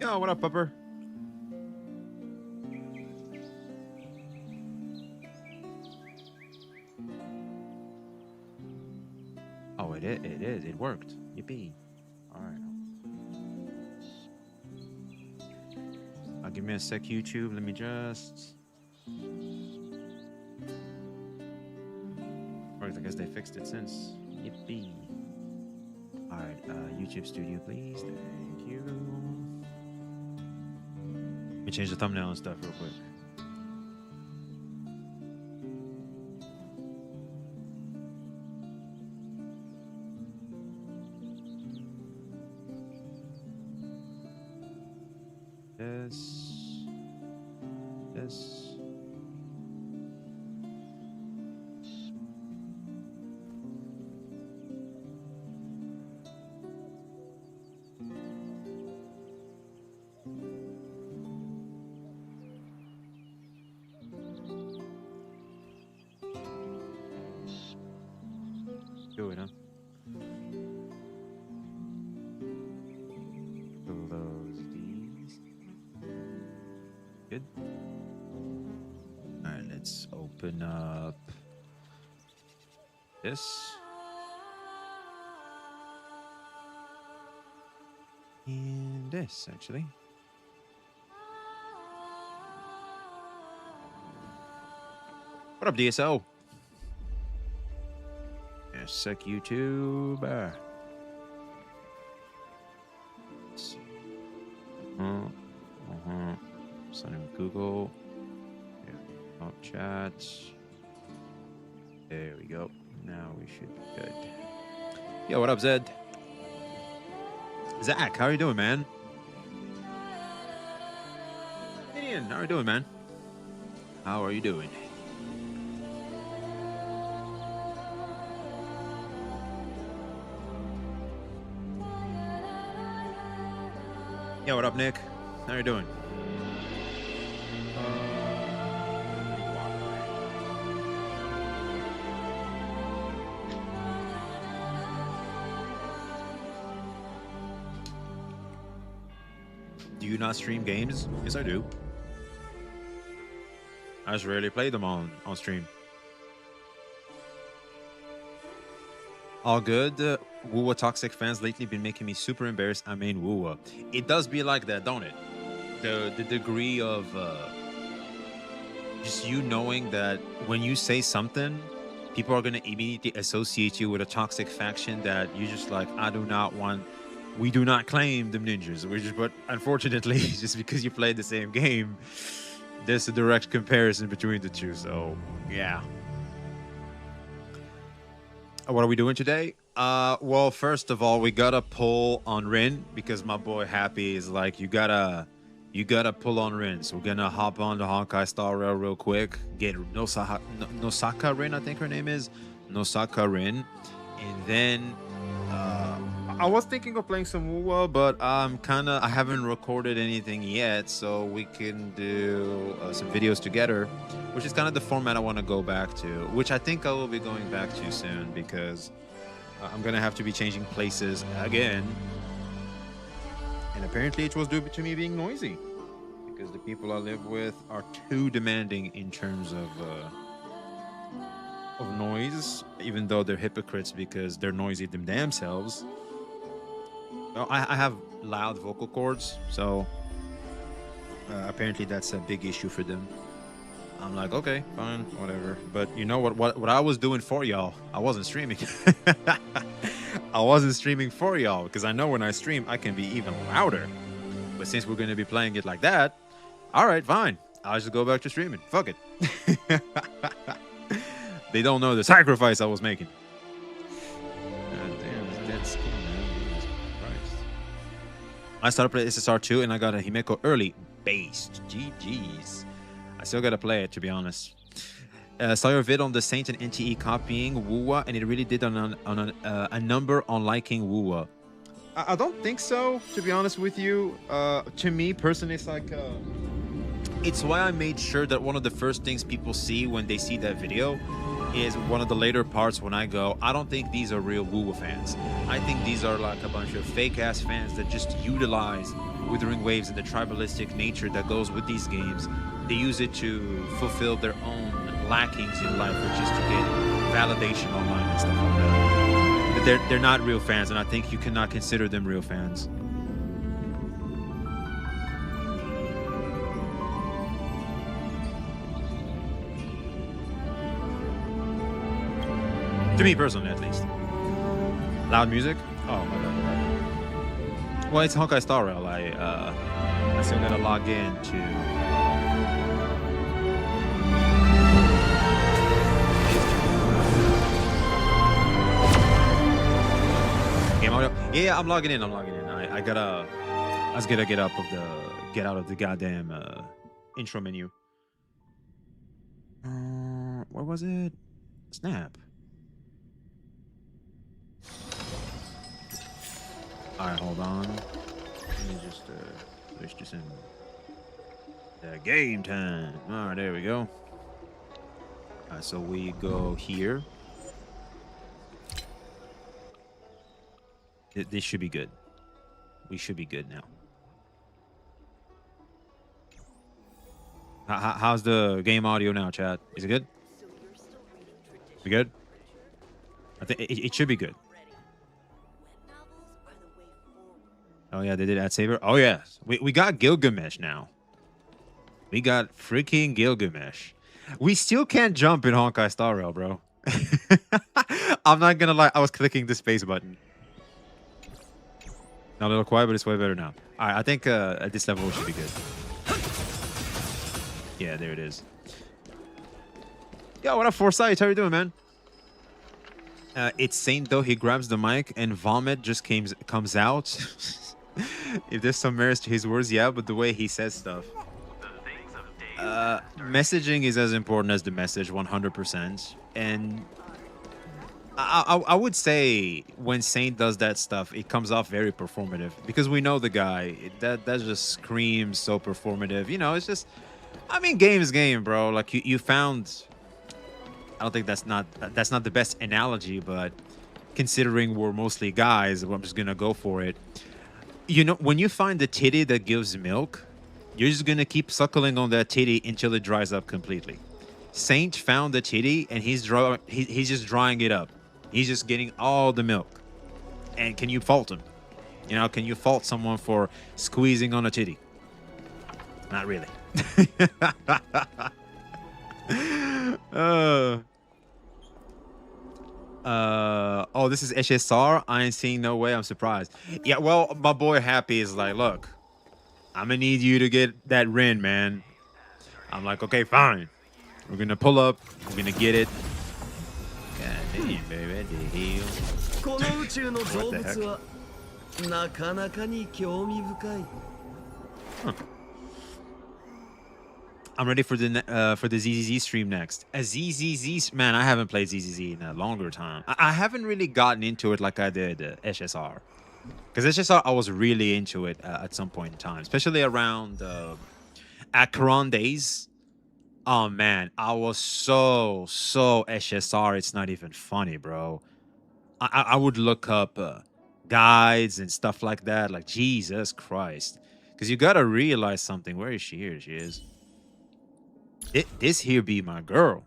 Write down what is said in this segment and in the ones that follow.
Yo, what up, pupper? Oh, it is. It worked. Yippee. All right. Give me a sec, YouTube. Let me just... Or I guess they fixed it since. Yippee. All right, YouTube Studio, please. Thank you. Let me change the thumbnail and stuff real quick. This. Do it, huh? Close these. Good. Alright, let's open up this. And this, actually. What up, DSO? Sec YouTube. Let's see. Sign in with Google. Yeah. Oh, chat. There we go. Now we should be good. Yo, what up, Zed? Zach, how are you doing, man? Gideon, how are you doing, man? How are you doing? Yo, what up, Nick? How you doing? Do you not stream games? Yes, I do. I just rarely play them on stream. All good. WUWA toxic fans lately been making me super embarrassed. I mean, WUWA. It does be like that, don't it? The degree of just you knowing that when you say something, people are going to immediately associate you with a toxic faction that you just like, I do not want... We do not claim them ninjas. But unfortunately, just because you played the same game, there's a direct comparison between the two. So, yeah. What are we doing today? Well, first of all, we gotta pull on Rin because my boy Happy is like, you gotta pull on Rin. So we're gonna hop on the Honkai Star Rail real quick. Get Nosaka Rin, I think her name is Nosaka Rin, and then I was thinking of playing some WUWA, but I haven't recorded anything yet, so we can do some videos together, which is kind of the format I want to go back to, which I think I will be going back to soon because I'm gonna have to be changing places again, and apparently it was due to me being noisy because the people I live with are too demanding in terms of noise, even though they're hypocrites because they're noisy them damn selves. Well, I have loud vocal cords, so apparently that's a big issue for them. I'm like, okay, fine, whatever. But you know what I was doing for y'all, I wasn't streaming. I wasn't streaming for y'all because I know when I stream, I can be even louder. But since we're going to be playing it like that, all right, fine. I'll just go back to streaming. Fuck it. They don't know the sacrifice I was making. God damn, it's dead skin, man. Jesus Christ. I started playing SSR 2 and I got a Himeko early. Based. GG's. I still gotta play it, to be honest. Saw your vid on the Saint and NTE copying WUWA, and it really did on a number on liking WUWA. I don't think so, to be honest with you. To me, personally, it's like... it's why I made sure that one of the first things people see when they see that video is one of the later parts when I go, I don't think these are real WUWA fans. I think these are like a bunch of fake ass fans that just utilize Withering Waves and the tribalistic nature that goes with these games. They use it to fulfill their own lackings in life, which is to get validation online and stuff like that. But they're not real fans, and I think you cannot consider them real fans. To me personally, at least. Loud music? Oh my god. Well, it's Honkai Star Rail. I still gotta log in to. Game audio? Yeah, I'm logging in. I was gonna get out of the goddamn intro menu. What was it? Snap. Alright, hold on. Let me just push this in. Game time. Alright, there we go. Alright, so we go here. This should be good. We should be good now. How's the game audio now, chat? Is it good? We good? I think it should be good. Oh yeah, they did add saber. Oh yeah, we got Gilgamesh now. We got freaking Gilgamesh. We still can't jump in Honkai Star Rail, bro. I'm not gonna lie, I was clicking the space button. Not a little quiet, but it's way better now. All right, I think at this level we should be good. Yeah, there it is. Yo, what up, Foresight? How you doing, man? It's Saint though. He grabs the mic and vomit just comes out. If there's some merits to his words, yeah, but the way he says stuff. Messaging is as important as the message, 100%. And I would say when Saint does that stuff, it comes off very performative because we know the guy. That just screams so performative. You know, it's just, I mean, game is game, bro. Like you found. I don't think that's not the best analogy, but considering we're mostly guys, I'm just gonna go for it. You know, when you find the titty that gives milk, you're just gonna keep suckling on that titty until it dries up completely. Saint found the titty and he's just drying it up. He's just getting all the milk. And can you fault him? You know, can you fault someone for squeezing on a titty? Not really. Oh, this is HSR. I ain't seeing no way. I'm surprised. Yeah, well, my boy Happy is like, look, I'm gonna need you to get that Rin, man. I'm like, okay, fine. We're gonna pull up. We're gonna get it. God damn, baby, the hell. What the heck? Huh. I'm ready for the ZZZ stream next. A ZZZ, man, I haven't played ZZZ in a longer time. I haven't really gotten into it like I did SSR. Because SSR, I was really into it at some point in time, especially around Acheron days. Oh man, I was so SSR. It's not even funny, bro. I would look up guides and stuff like that. Like Jesus Christ, because you gotta realize something. Where is she? Here she is. This here be my girl.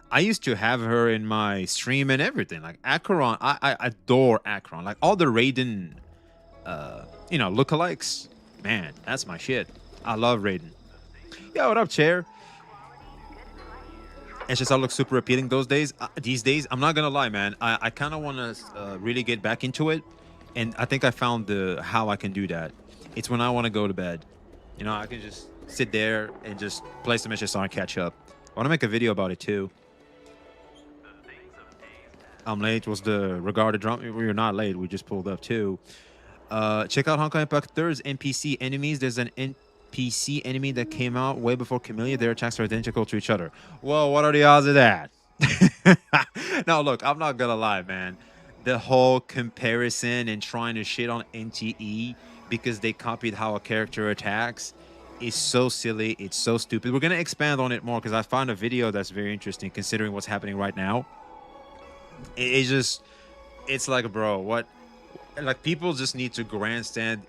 I used to have her in my stream and everything. Like Acheron, I adore Acheron. Like all the Raiden, you know, lookalikes. Man, that's my shit. I love Raiden. Yo, what up, Chair? SSR looks super appealing those days. These days, I'm not gonna lie, man. I kind of want to really get back into it, and I think I found how I can do that. It's when I want to go to bed. You know, I can just sit there and just play some SSR and catch up. I want to make a video about it too. I'm late. Was the regarded drop? We're not late. We just pulled up too. Check out Honkai Impact 3's NPC enemies. There's an NPC enemy that came out way before Camellia. Their attacks are identical to each other. Well, what are the odds of that? No, look, I'm not gonna lie, man. The whole comparison and trying to shit on NTE because they copied how a character attacks. is so silly. It's so stupid. We're gonna expand on it more because I found a video that's very interesting considering what's happening right now. It's just, it's like, bro, what? Like, people just need to grandstand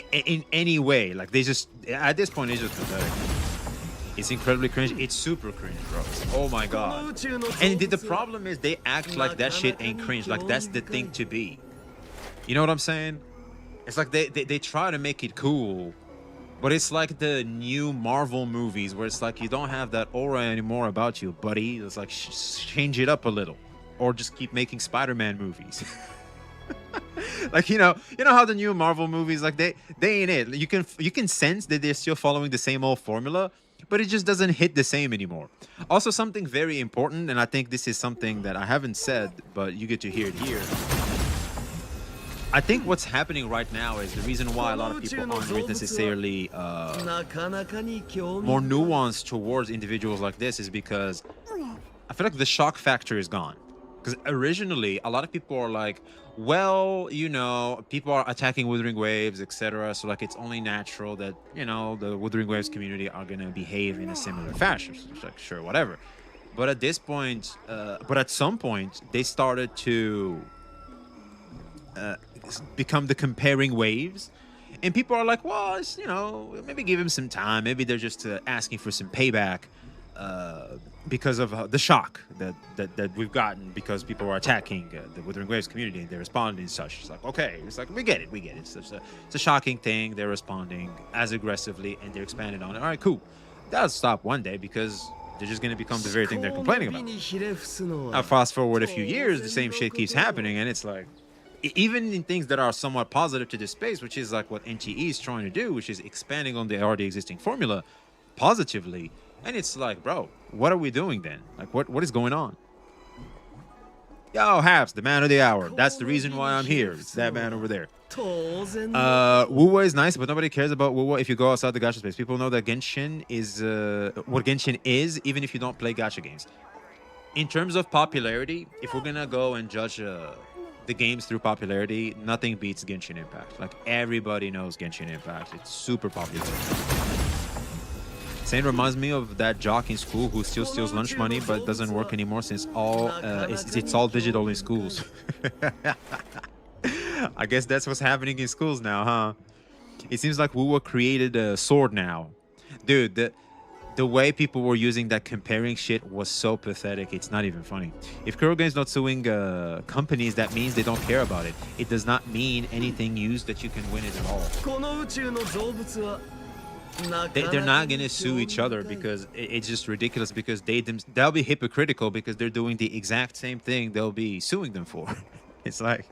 in any way. Like, they just, at this point, it's just pathetic. It's incredibly cringe. It's super cringe, bro. Oh my god. And the problem is they act like that shit ain't cringe. Like, that's the thing to be. You know what I'm saying? It's like they try to make it cool, but it's like the new Marvel movies where it's like you don't have that aura anymore about you, buddy. It's like change it up a little, or just keep making Spider-Man movies. Like, you know how the new Marvel movies, like, they ain't it. You can sense that they're still following the same old formula, but it just doesn't hit the same anymore. Also, something very important, and I think this is something that I haven't said, but you get to hear it here. I think what's happening right now is the reason why a lot of people aren't necessarily more nuanced towards individuals like this is because I feel like the shock factor is gone. Because originally, a lot of people are like, well, you know, people are attacking Wuthering Waves, etc. So, like, it's only natural that, you know, the Wuthering Waves community are going to behave in a similar fashion. So it's like, sure, whatever. But at this point, but at some point, they started to become the comparing waves. And people are like, well, it's, you know, maybe give him some time. Maybe they're just asking for some payback. Because of the shock that we've gotten because people are attacking the Wuthering Waves community and they're responding and such. It's like, okay, it's like, we get it. It's a shocking thing. They're responding as aggressively and they're expanding on it. All right, cool. That'll stop one day because they're just going to become the very thing they're complaining about. Now, fast forward a few years, the same shit keeps happening, and it's like, even in things that are somewhat positive to this space, which is like what NTE is trying to do, which is expanding on the already existing formula positively. And it's like, bro, what are we doing then? Like, what is going on? Yo, Haps, the man of the hour. That's the reason why I'm here. It's that man over there. WUWA is nice, but nobody cares about WUWA if you go outside the gacha space. People know that Genshin is what Genshin is, even if you don't play gacha games. In terms of popularity, if we're gonna go and judge the games through popularity, nothing beats Genshin Impact. Like, everybody knows Genshin Impact. It's super popular. Same reminds me of that jock in school who still steals lunch money but doesn't work anymore since it's all digital in schools. I guess that's what's happening in schools now, huh? It seems like WUWA created a sword now. Dude, the way people were using that comparing shit was so pathetic. It's not even funny. If Kurobots is not suing companies, that means they don't care about it. It does not mean anything used that you can win it at all. They're not gonna sue each other because it's just ridiculous, because they'll be hypocritical because they're doing the exact same thing they'll be suing them for. It's like,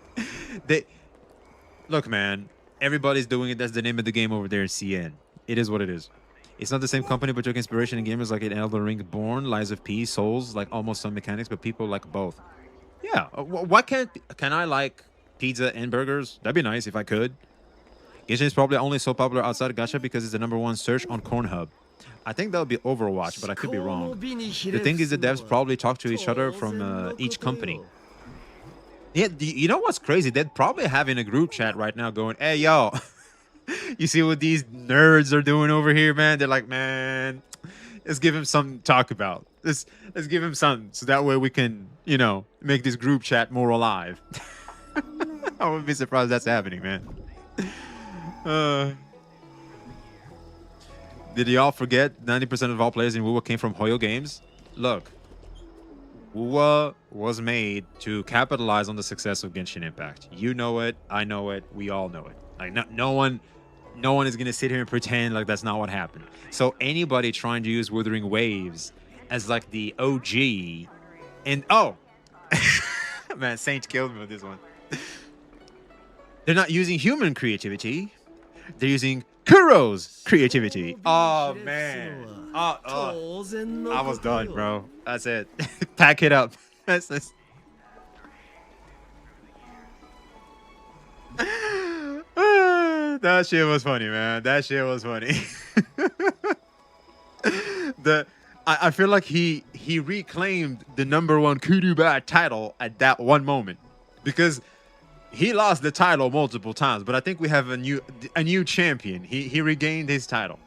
look, man, everybody's doing it. That's the name of the game over there in CN. It is what it is. It's not the same company, but took inspiration in gamers like in Elden Ring, Born, Lies of P, Souls, like almost some mechanics, but people like both. Yeah, why can I like pizza and burgers? That'd be nice if I could. Genshin is probably only so popular outside of gacha because it's the #1 search on Cornhub. I think that would be Overwatch, but I could be wrong. The thing is, the devs probably talk to each other from each company. Yeah, you know what's crazy? They're probably having a group chat right now going, hey, yo, you see what these nerds are doing over here, man? They're like, man, let's give him something to talk about. Let's give him something so that way we can, you know, make this group chat more alive. I wouldn't be surprised that's happening, man. Did y'all forget 90% of all players in WUWA came from Hoyo Games? Look, WUWA was made to capitalize on the success of Genshin Impact. You know it, I know it, we all know it. Like, no one is gonna sit here and pretend like that's not what happened. So anybody trying to use Wuthering Waves as like the OG, and oh, man, Saint killed me with this one. They're not using human creativity. They're using Kuro's creativity. Oh, man. I was done, bro. That's it. Pack it up. That shit was funny, man. That shit was funny. I feel like he reclaimed the #1 Kurobots title at that one moment, because he lost the title multiple times, but I think we have a new champion. He regained his title.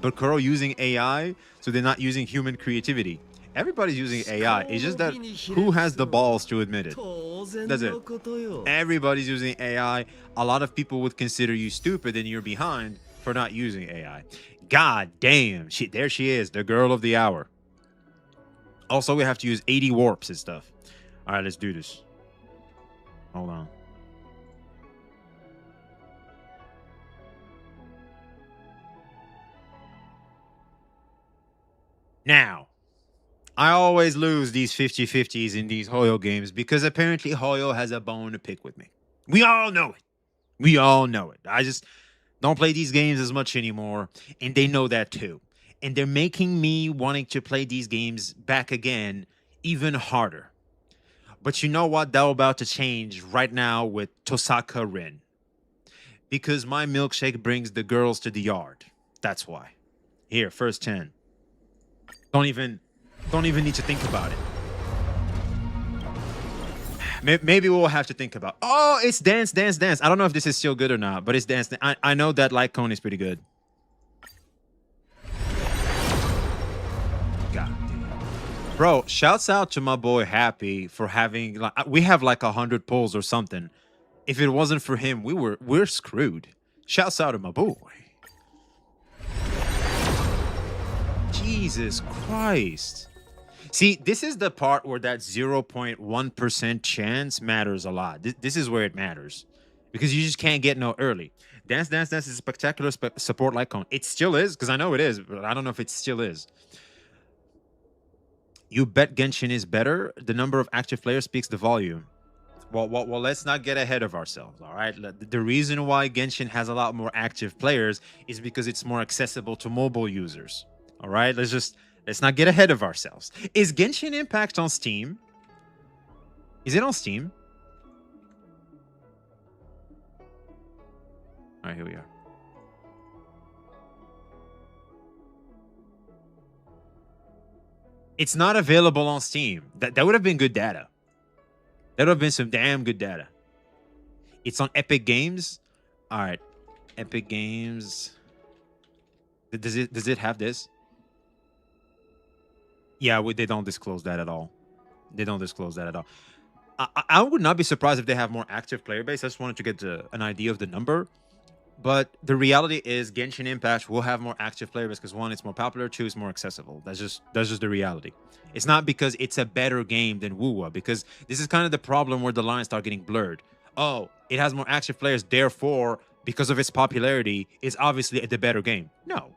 but Kuro using AI, so they're not using human creativity. Everybody's using AI. It's just that who has the balls to admit it? That's it. Everybody's using AI. A lot of people would consider you stupid and you're behind for not using AI. God damn. There she is, the girl of the hour. Also, we have to use 80 warps and stuff. All right, let's do this. Hold on. Now, I always lose these 50-50s in these Hoyo games because apparently Hoyo has a bone to pick with me. We all know it. We all know it. I just don't play these games as much anymore, and they know that too. And they're making me wanting to play these games back again even harder. But you know what? That's about to change right now with Tosaka Rin. Because my milkshake brings the girls to the yard. That's why. Here, first 10. Don't even need to think about it. Maybe we'll have to think about. Oh, it's dance, dance, dance. I don't know if this is still good or not, but it's dance. I know that light cone is pretty good. God damn. Bro, shouts out to my boy Happy for having like we have like 100 pulls or something. If it wasn't for him, we're screwed. Shouts out to my boy. Jesus Christ. See, this is the part where that 0.1% chance matters a lot. This is where it matters. Because you just can't get no early. Dance, dance, dance is a spectacular support light cone. It still is, because I know it is, but I don't know if it still is. You bet Genshin is better. The number of active players speaks the volume. Well, let's not get ahead of ourselves, all right? The reason why Genshin has a lot more active players is because it's more accessible to mobile users. All right, let's not get ahead of ourselves. Is Genshin Impact on Steam? Is it on Steam? All right, here we are. It's not available on Steam. That would have been good data. That would have been some damn good data. It's on Epic Games. All right, Epic Games. Does it have this? Yeah, they don't disclose that at all. They don't disclose that at all. I would not be surprised if they have more active player base. I just wanted to get an idea of the number. But the reality is Genshin Impact will have more active player base because 1, it's more popular, 2, it's more accessible. That's just the reality. It's not because it's a better game than WUWA, because this is kind of the problem where the lines start getting blurred. Oh, it has more active players, therefore, because of its popularity, it's obviously the better game. No.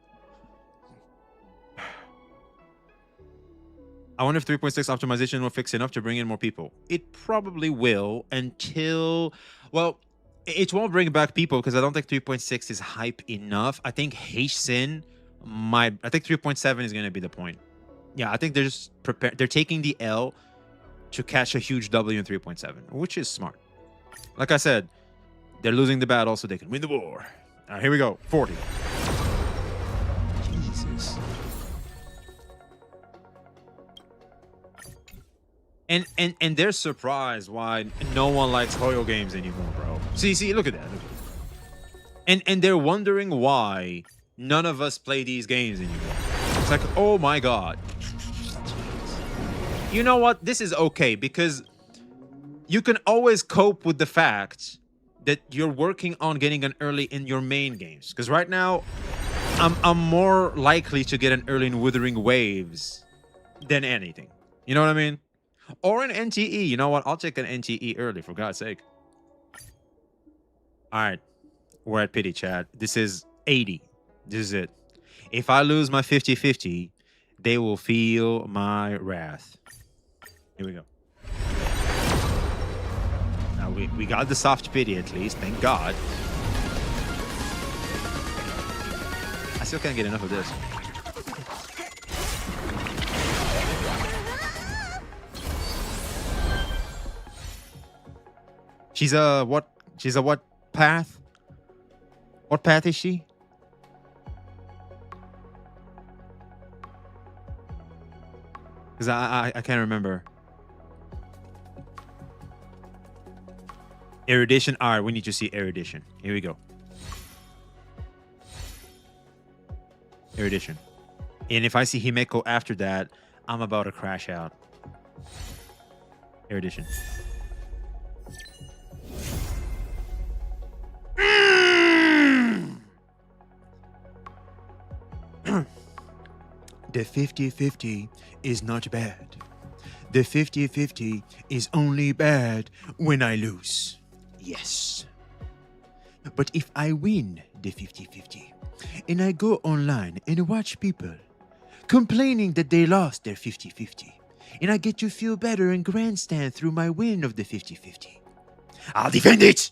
I wonder if 3.6 optimization will fix enough to bring in more people. It probably will until, well, it won't bring back people because I don't think 3.6 is hype enough. I think Heishin might, I think 3.7 is going to be the point. Yeah, I think they're just prepared. They're taking the L to catch a huge W in 3.7, which is smart. Like I said, they're losing the battle so they can win the war. All right, here we go. 40. Jesus. And they're surprised why no one likes Hoyo games anymore, bro. See, look at that. And they're wondering why none of us play these games anymore. It's like, oh my god. You know what? This is okay because you can always cope with the fact that you're working on getting an early in your main games. Because right now, I'm more likely to get an early in Wuthering Waves than anything. You know what I mean? Or an NTE. You know what? I'll take an NTE early, for God's sake. All right. We're at pity, chat. This is 80. This is it. If I lose my 50-50, they will feel my wrath. Here we go. Now, we got the soft pity at least. Thank God. I still can't get enough of this. She's a what? She's a what path? What path is she? Because I can't remember. Erudition. All right, we need to see erudition. Here we go. Erudition. And if I see Himeko after that, I'm about to crash out. Erudition. The 50-50 is not bad. The 50-50 is only bad when I lose. Yes. But if I win the 50-50 and I go online and watch people complaining that they lost their 50-50 and I get to feel better and grandstand through my win of the 50-50, I'll defend it!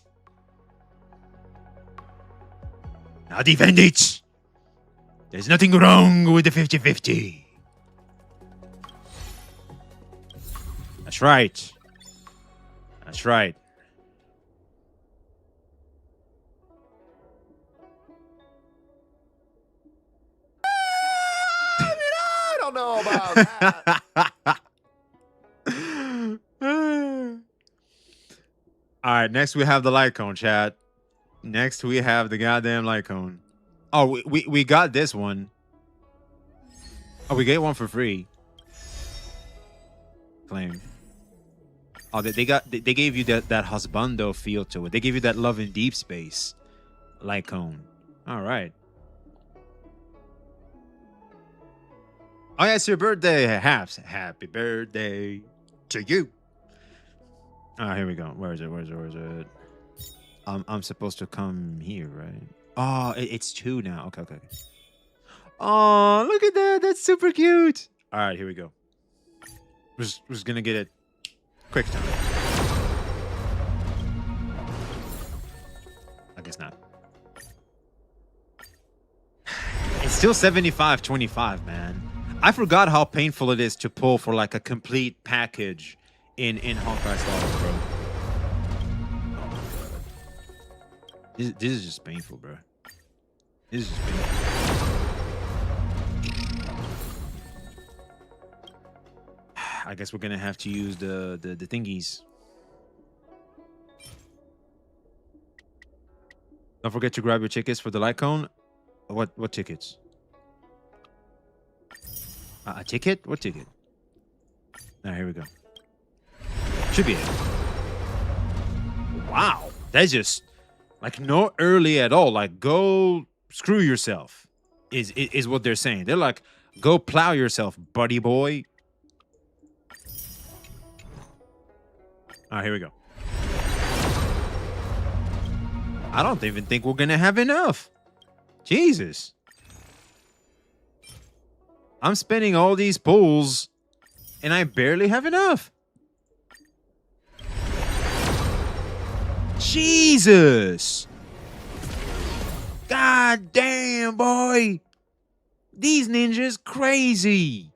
I'll defend it! There's nothing wrong with the 50-50. That's right. That's right. I don't know about that. All right, next we have the light cone, chat. Next we have the goddamn light cone. Oh, we got this one. Oh, we get one for free. Claim. Oh, they gave you that husbando feel to it. They gave you that love in deep space light cone. All right. Oh, yeah, it's your birthday. Happy birthday to you. All right, here we go. Where is it? I'm supposed to come here, right? Oh, it's 2 now. Okay. Oh, look at that. That's super cute. All right, here we go. We're just gonna get it quick time. I guess not. It's still 75-25, man. I forgot how painful it is to pull for like a complete package in Honkai Star Rail, bro. Oh my god. This is just painful, bro. This is just painful. I guess we're gonna have to use the thingies. Don't forget to grab your tickets for the light cone. What tickets? A ticket? What ticket? All right, here we go. Should be it. Wow, that's just like no early at all. Like go screw yourself is what they're saying. They're like go plow yourself, buddy boy. All right, here we go. I don't even think we're gonna have enough. Jesus. I'm spending all these pulls and I barely have enough. Jesus. God damn, boy. These ninjas crazy.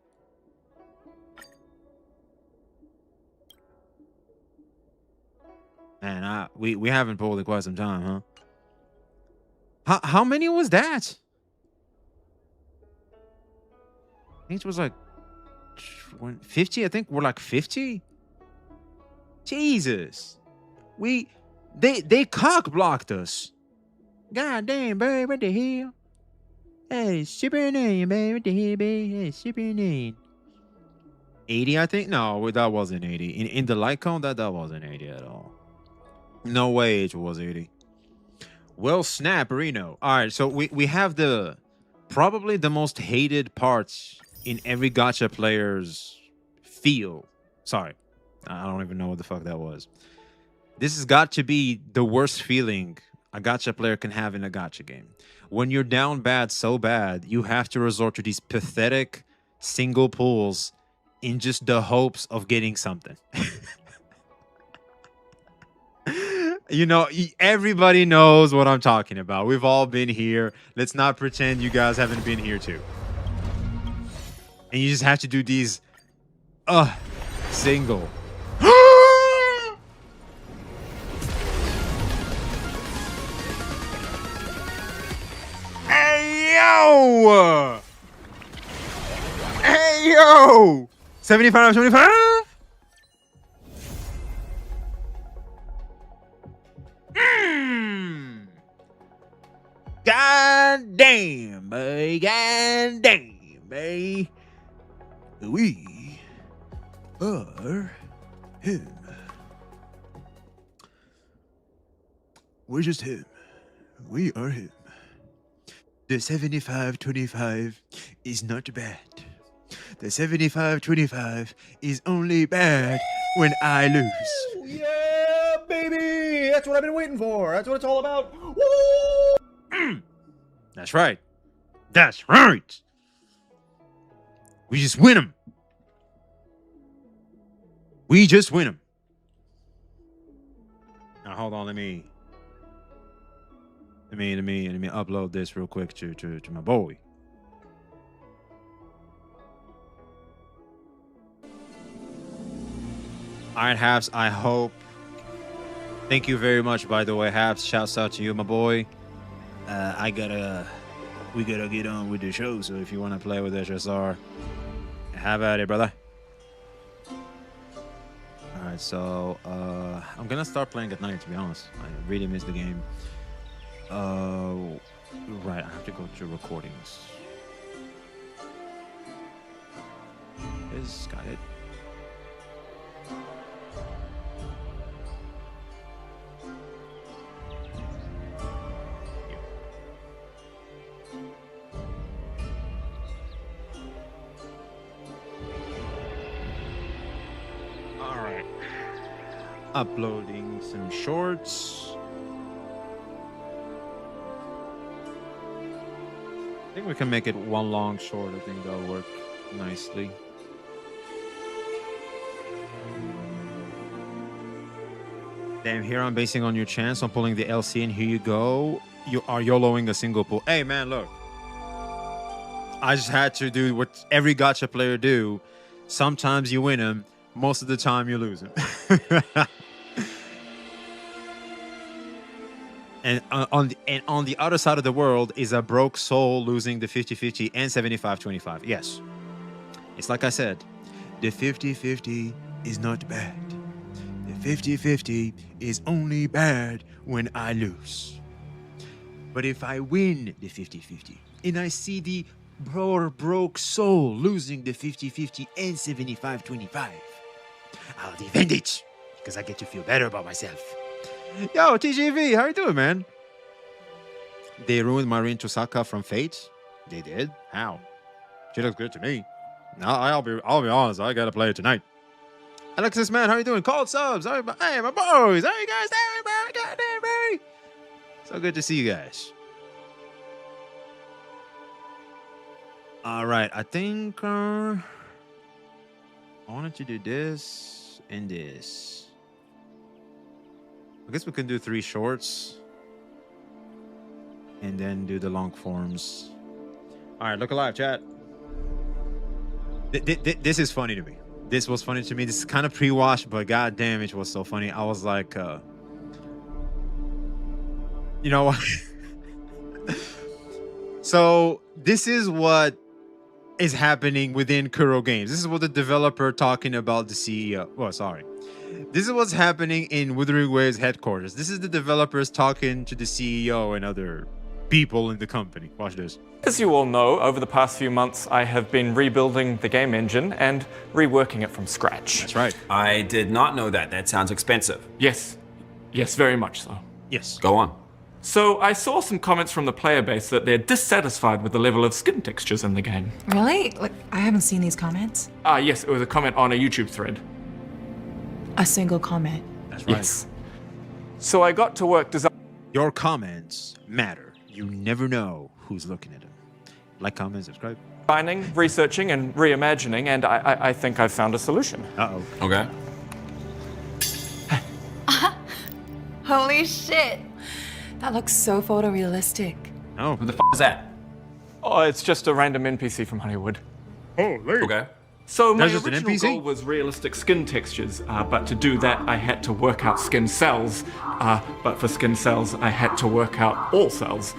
Man, we haven't pulled in quite some time, huh? How many was that? I think it was like 50. I think we're like 50. Jesus. They cock blocked us. God damn, baby, what the hell? Hey, super name, baby, what the hell, baby? Hey, super name. 80, I think? No, that wasn't 80. In the light cone, that wasn't 80 at all. No way it was 80. Well, snap, Reno. All right, so we have probably the most hated parts in every gacha player's feel. Sorry, I don't even know what the fuck that was. This has got to be the worst feeling a gacha player can have in a gacha game. When you're down bad, so bad, you have to resort to these pathetic single pulls in just the hopes of getting something. You know, everybody knows what I'm talking about. We've all been here. Let's not pretend you guys haven't been here too. And you just have to do these single. Hey yo! Hey yo! 75, 75? God damn, boy. God damn, boy. We are him. We're just him. We are him. The 75-25 is not bad. The 75-25 is only bad when I lose. Yeah, baby. That's what I've been waiting for. That's what it's all about. Woo! That's right. That's right. We just win them. We just win them. Now hold on, let me upload this real quick to my boy. All right, Habs, I hope. Thank you very much, by the way, Habs. Shouts out to you, my boy. We gotta get on with the show. So if you want to play with HSR, have at it, brother. All right, so I'm gonna start playing at night. To be honest, I really miss the game. Right, I have to go to recordings. Got it. All right. Uploading some shorts. I think we can make it one long short. I think that'll work nicely. Damn, here I'm basing on your chance on pulling the LC, and here you go. You are YOLOing a single pull. Hey, man, look. I just had to do what every gacha player do. Sometimes you win them. Most of the time you lose them. And on the other side of the world is a broke soul losing the 50-50 and 75-25. Yes. It's like I said. The 50-50 is not bad. The 50-50 is only bad when I lose. But if I win the 50-50 and I see the broke soul losing the 50-50 and 75-25, I'll defend it because I get to feel better about myself. Yo, TGV, how you doing, man? They ruined Marin Tosaka from Fate? They did? How? She looks good to me. No, I'll be honest, I gotta play it tonight. Alexis, man, how you doing? Cold subs. Hey, my boys. How you guys doing, man? Goddamn, baby. So good to see you guys. All right, I think I wanted to do this and this. I guess we can do 3 shorts and then do the long forms. All right, look alive, chat. This is funny to me. This was funny to me. This is kind of pre-washed, but god damn, it was so funny. I was like, you know what? So this is what is happening within Kuro Games. This is what the developer talking about the CEO. Well, sorry. This is what's happening in Wuthering Waves headquarters. This is the developers talking to the CEO and other people in the company. Watch this. As you all know, over the past few months, I have been rebuilding the game engine and reworking it from scratch. That's right. I did not know that. That sounds expensive. Yes. Yes, very much so. Yes. Go on. So I saw some comments from the player base that they're dissatisfied with the level of skin textures in the game. Really? Like, I haven't seen these comments. Yes, it was a comment on a YouTube thread. A single comment. That's right. Yes. So I got to work designing. Your comments matter. You never know who's looking at them. Like, comment, subscribe. Researching, and reimagining, and I think I've found a solution. Uh-oh. Okay. Holy shit. That looks so photorealistic. Oh. Who the f is that? Oh, it's just a random NPC from Hollywood. Holy. Okay. So my That's just an original NPC? goal was realistic skin textures, but to do that I had to work out skin cells. But for skin cells I had to work out all cells.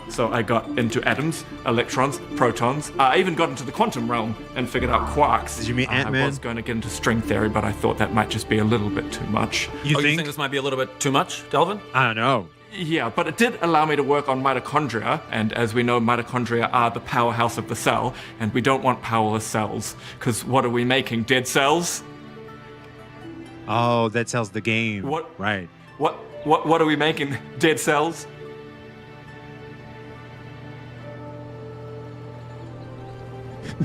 So I got into atoms, electrons, protons. I even got into the quantum realm and figured out quarks. Did you mean Ant-Man? I was going to get into string theory, but I thought that might just be a little bit too much. You You think? think this might be a little bit too much, Delvin? I don't know. Yeah, but it did allow me to work on mitochondria, and as we know, mitochondria are the powerhouse of the cell, and we don't want powerless cells, because what are we making? Dead cells? Oh, that sells the game. What? Right. What are we making? Dead cells?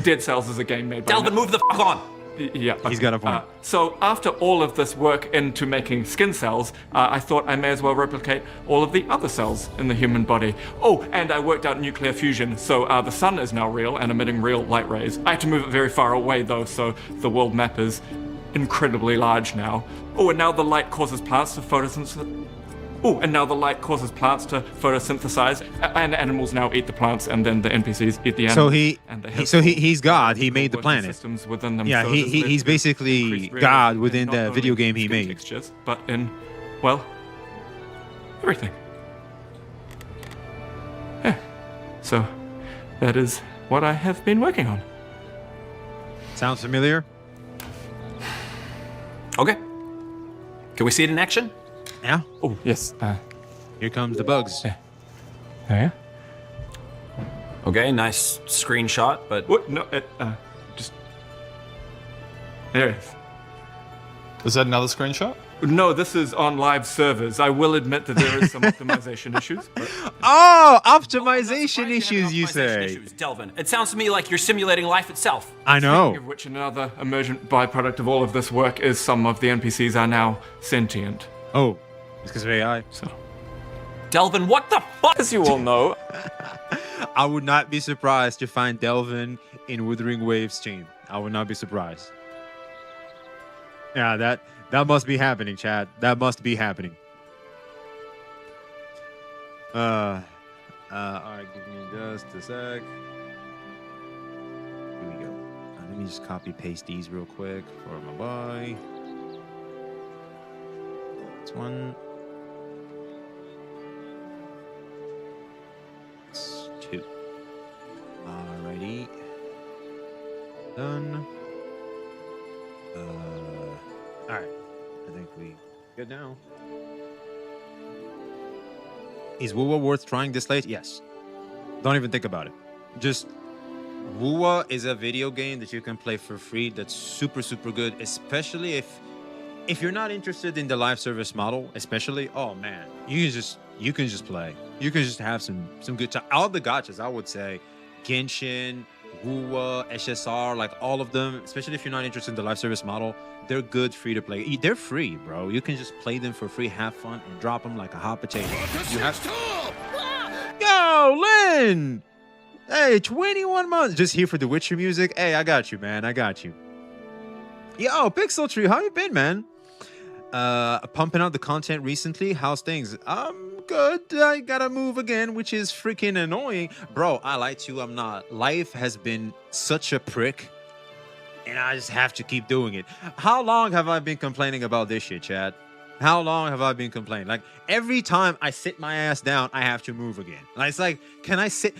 Dead Cells is a game made by... Delvin, move the f*** on! Yeah. He's got a point. So after all of this work into making skin cells, I thought I may as well replicate all of the other cells in the human body. Oh, and I worked out nuclear fusion, so the sun is now real and emitting real light rays. I had to move it very far away though, so the world map is incredibly large now. Oh, and now the light causes plants to photosynthesize. Oh, and now the light causes plants to photosynthesize, and animals now eat the plants, and then the NPCs eat the animals. So he's God. He made the planet. Systems within them. Yeah, so he's basically God within the video game he made. Textures, but in, well, everything. Yeah. So that is what I have been working on. Sounds familiar? Okay. Can we see it in action? Yeah. Oh yes. Here comes the bugs. Yeah. Okay, nice screenshot, but... What? No. Just. There it is. Is that another screenshot? No, this is on live servers. I will admit that there is some optimization issues. But... Oh, Oh, optimization issues, you optimization say? issues, Delvin. It sounds to me like you're simulating life itself. I Speaking know. of which, another emergent byproduct of all of this work is some of the NPCs are now sentient. Oh, it's because of AI. So, Delvin, what the fuck? as you all know, I would not be surprised to find Delvin in Wuthering Waves team. I would not be surprised. Yeah, that must be happening, Chad. That must be happening. All right, give me just a sec. Here we go. Let me just copy paste these real quick for my boy. This one. It's 2. Alrighty. Done. Alright. I think we good now. Is WUWA worth trying this late? Yes. Don't even think about it. Just WUWA is a video game that you can play for free that's super, super good, especially if you're not interested in the live service model, especially, oh man, you can just play. You can just have some good time. All the gachas, I would say, Genshin, WUWA, SSR, like all of them, especially if you're not interested in the live service model, they're good free to play. They're free, bro. You can just play them for free, have fun, and drop them like a hot potato. You have Yo, Lynn! Hey, 21 months. Just here for the Witcher music. Hey, I got you, man. I got you. Yo, Pixel Tree, how you been, man? Pumping out the content recently. How's things? Good. I gotta move again, which is freaking annoying. Bro, I lied to you. I'm not. Life has been such a prick, and I just have to keep doing it. How long have I been complaining about this shit, Chad? How long have I been complaining? Every time I sit my ass down, I have to move again. It's like, can I sit?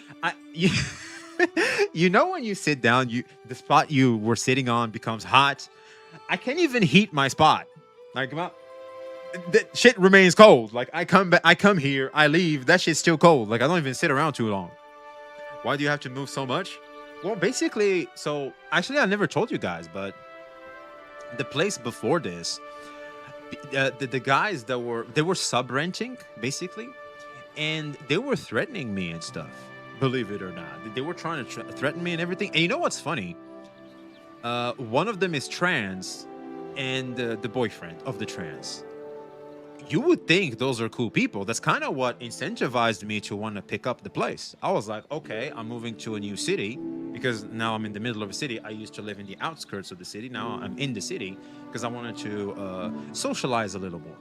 You know when you sit down, the spot you were sitting on becomes hot. I can't even heat my spot. That shit remains cold. I come back, I come here, I leave. That shit's still cold. I don't even sit around too long. Why do you have to move so much? Well, basically, so actually, I never told you guys, but the place before this, the guys that were sub renting basically, and they were threatening me and stuff. Believe it or not, they were trying to threaten me and everything. And you know what's funny? One of them is trans, and the boyfriend of the trans. You would think those are cool people. That's kind of what incentivized me to want to pick up the place. I was like, okay, I'm moving to a new city because now I'm in the middle of a city. I used to live in the outskirts of the city. Now I'm in the city because I wanted to socialize a little more.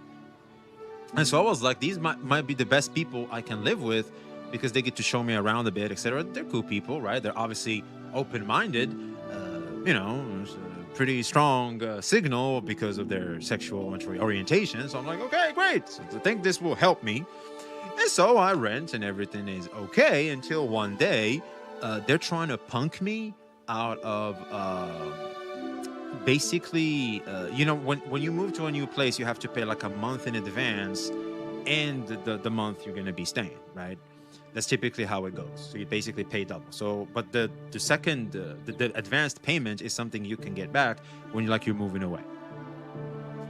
And so I was like, these might be the best people I can live with because they get to show me around a bit, etc. They're cool people, right? They're obviously open-minded, pretty strong signal because of their sexual orientation. So I'm like, okay, great. So I think this will help me. And so I rent and everything is okay until one day they're trying to punk me out of basically, when you move to a new place, you have to pay a month in advance and the month you're going to be staying, right? That's typically how it goes. So you basically pay double. So, but the second, the advanced payment is something you can get back when you're moving away.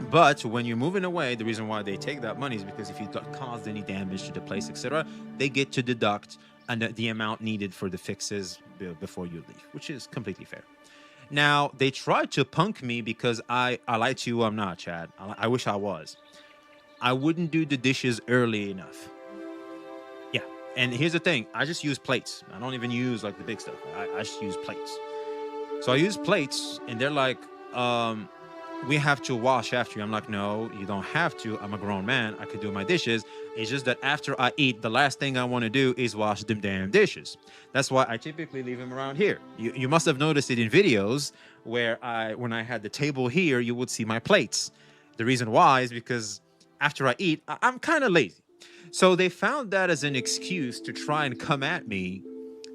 But when you're moving away, the reason why they take that money is because if you caused any damage to the place, etc., they get to deduct the amount needed for the fixes before you leave, which is completely fair. Now, they tried to punk me because I lied to you. I'm not, Chad. I wish I was. I wouldn't do the dishes early enough. Yeah. And here's the thing. I just use plates. I don't even use like the big stuff. I just use plates. So I use plates and they're like, we have to wash after you. I'm like, no, you don't have to. I'm a grown man. I could do my dishes. It's just that after I eat, the last thing I want to do is wash them damn dishes. That's why I typically leave them around here. You must have noticed it in videos where when I had the table here, you would see my plates. The reason why is because after I eat, I'm kind of lazy. So they found that as an excuse to try and come at me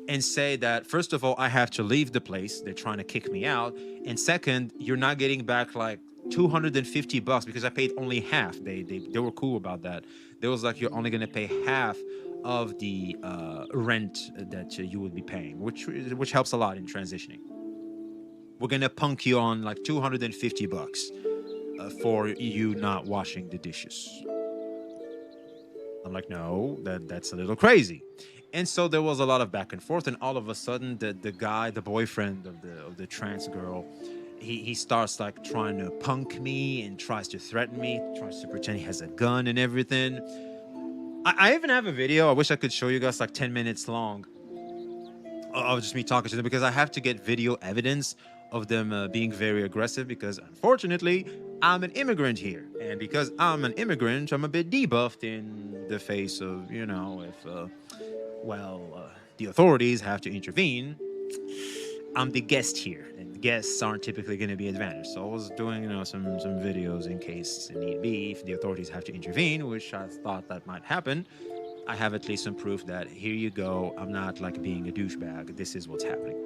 and say that, first of all, I have to leave the place. They're trying to kick me out. And second, you're not getting back like $250 because I paid only half. They were cool about that. They was like, you're only going to pay half of the rent that you would be paying, which helps a lot in transitioning. We're going to punk you on like $250 for you not washing the dishes. I'm like, no, that's a little crazy. And so there was a lot of back and forth, and all of a sudden the guy, the boyfriend of the trans girl, he starts like trying to punk me and tries to threaten me, tries to pretend he has a gun and everything. I even have a video. I wish I could show you guys, like 10 minutes long, of just me talking to them, because I have to get video evidence of them being very aggressive, because unfortunately I'm an immigrant here, and because I'm an immigrant, I'm a bit debuffed in the face of, you know, if the authorities have to intervene. I'm the guest here, and guests aren't typically going to be advantaged. So I was doing, you know, some videos in case need be, if the authorities have to intervene, which I thought that might happen. I have at least some proof that here you go, I'm not like being a douchebag. This is what's happening.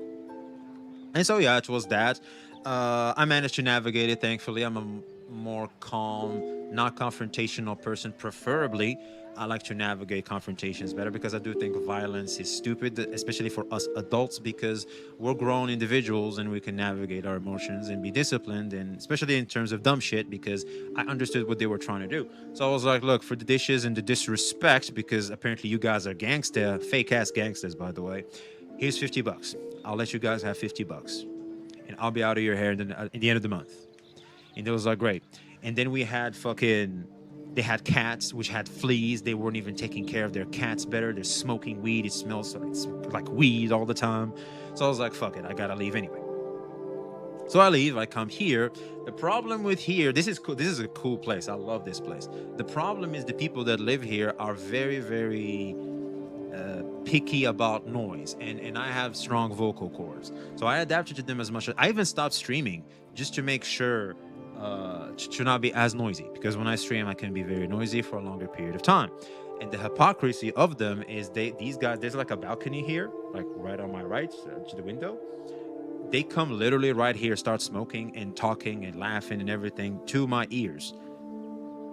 And so yeah, it was that. I managed to navigate it, thankfully. I'm a more calm, not confrontational person. Preferably, I like to navigate confrontations better, because I do think violence is stupid, especially for us adults, because we're grown individuals and we can navigate our emotions and be disciplined, and especially in terms of dumb shit, because I understood what they were trying to do. So I was like, look, for the dishes and the disrespect, because apparently you guys are gangster, fake ass gangsters, by the way, here's $50. I'll let you guys have $50 and I'll be out of your hair in the end of the month. And it was like, great. And then we had they had cats which had fleas. They weren't even taking care of their cats better. They're smoking weed. It smells like weed all the time. So I was like, fuck it, I gotta leave anyway. So I leave, I come here. The problem with here, this is cool. This is a cool place. I love this place. The problem is the people that live here are very, very picky about noise, and I have strong vocal cords, so I adapted to them as much as I even stopped streaming just to make sure to not be as noisy, because when I stream I can be very noisy for a longer period of time. And the hypocrisy of them is these guys, there's like a balcony here, like right on my right to the window. They come literally right here, start smoking and talking and laughing and everything to my ears.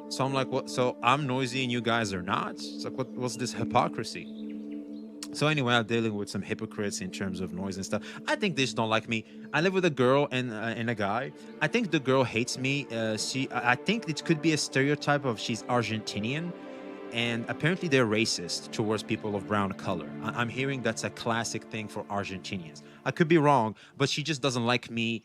So I'm like, what? So I'm noisy and you guys are not? It's like, what's this hypocrisy? So anyway, I'm dealing with some hypocrites in terms of noise and stuff. I think they just don't like me. I live with a girl and a guy. I think the girl hates me. I think it could be a stereotype of she's Argentinian, and apparently they're racist towards people of brown color. I'm hearing that's a classic thing for Argentinians. I could be wrong, but she just doesn't like me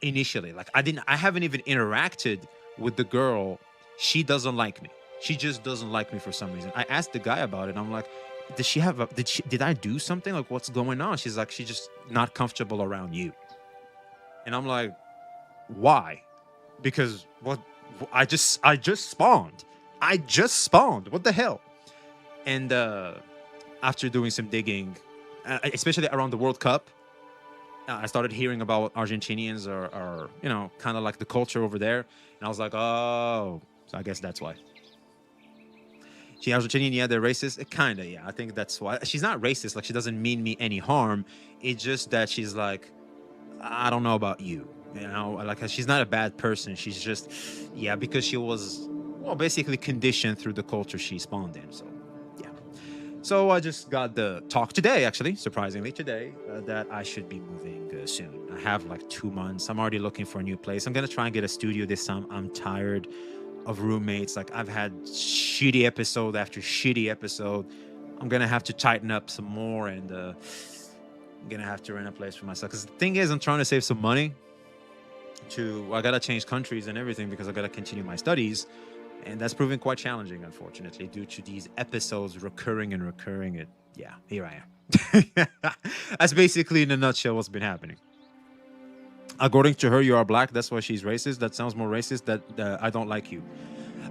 initially. Like I haven't even interacted with the girl. She doesn't like me. She just doesn't like me for some reason. I asked the guy about it. I'm like, did I do something? Like, what's going on? She's like, she's just not comfortable around you. And I'm like, why? Because what? I just spawned. What the hell? And after doing some digging, especially around the World Cup, I started hearing about what Argentinians are, you know, kind of like the culture over there. And I was like, oh, so I guess that's why. She Argentinian, yeah, they're racist. Kinda, yeah. I think that's why. She's not racist. Like, she doesn't mean me any harm. It's just that she's like, I don't know about you. You know, like, she's not a bad person. She's just, yeah, because she was well, basically conditioned through the culture she spawned in. So, yeah. So I just got the talk today, actually, surprisingly today, that I should be moving soon. I have like 2 months. I'm already looking for a new place. I'm gonna try and get a studio this time. I'm tired of roommates. Like, I've had shitty episode after shitty episode. I'm gonna have to tighten up some more, and I'm gonna have to rent a place for myself. Because the thing is, I'm trying to save some money. I gotta change countries and everything because I gotta continue my studies, and that's proving quite challenging, unfortunately, due to these episodes recurring. Yeah, here I am. That's basically in a nutshell what's been happening. According to her, you are black. That's why she's racist. That sounds more racist. That I don't like you.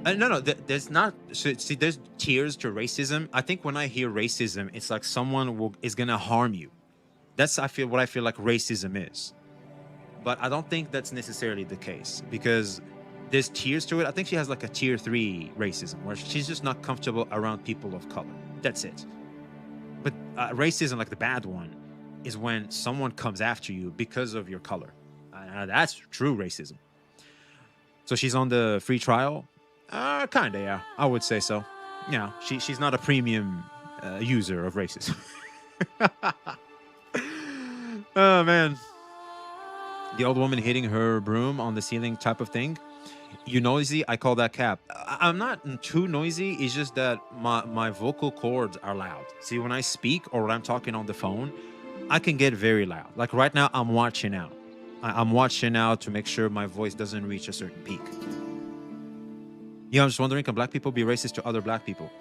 No, there's not. See, there's tiers to racism. I think when I hear racism, it's like someone is gonna harm you. That's what I feel like racism is. But I don't think that's necessarily the case, because there's tiers to it. I think she has like a tier 3 racism, where she's just not comfortable around people of color. That's it. But racism, like the bad one, is when someone comes after you because of your color. That's true racism. So she's on the free trial? Kinda, yeah. I would say so. Yeah, she's not a premium user of racism. Oh, man. The old woman hitting her broom on the ceiling type of thing. You noisy? I call that cap. I'm not too noisy. It's just that my vocal cords are loud. See, when I speak or when I'm talking on the phone, I can get very loud. Like right now, I'm watching out. I'm watching out to make sure my voice doesn't reach a certain peak. Yeah, I'm just wondering, can black people be racist to other black people?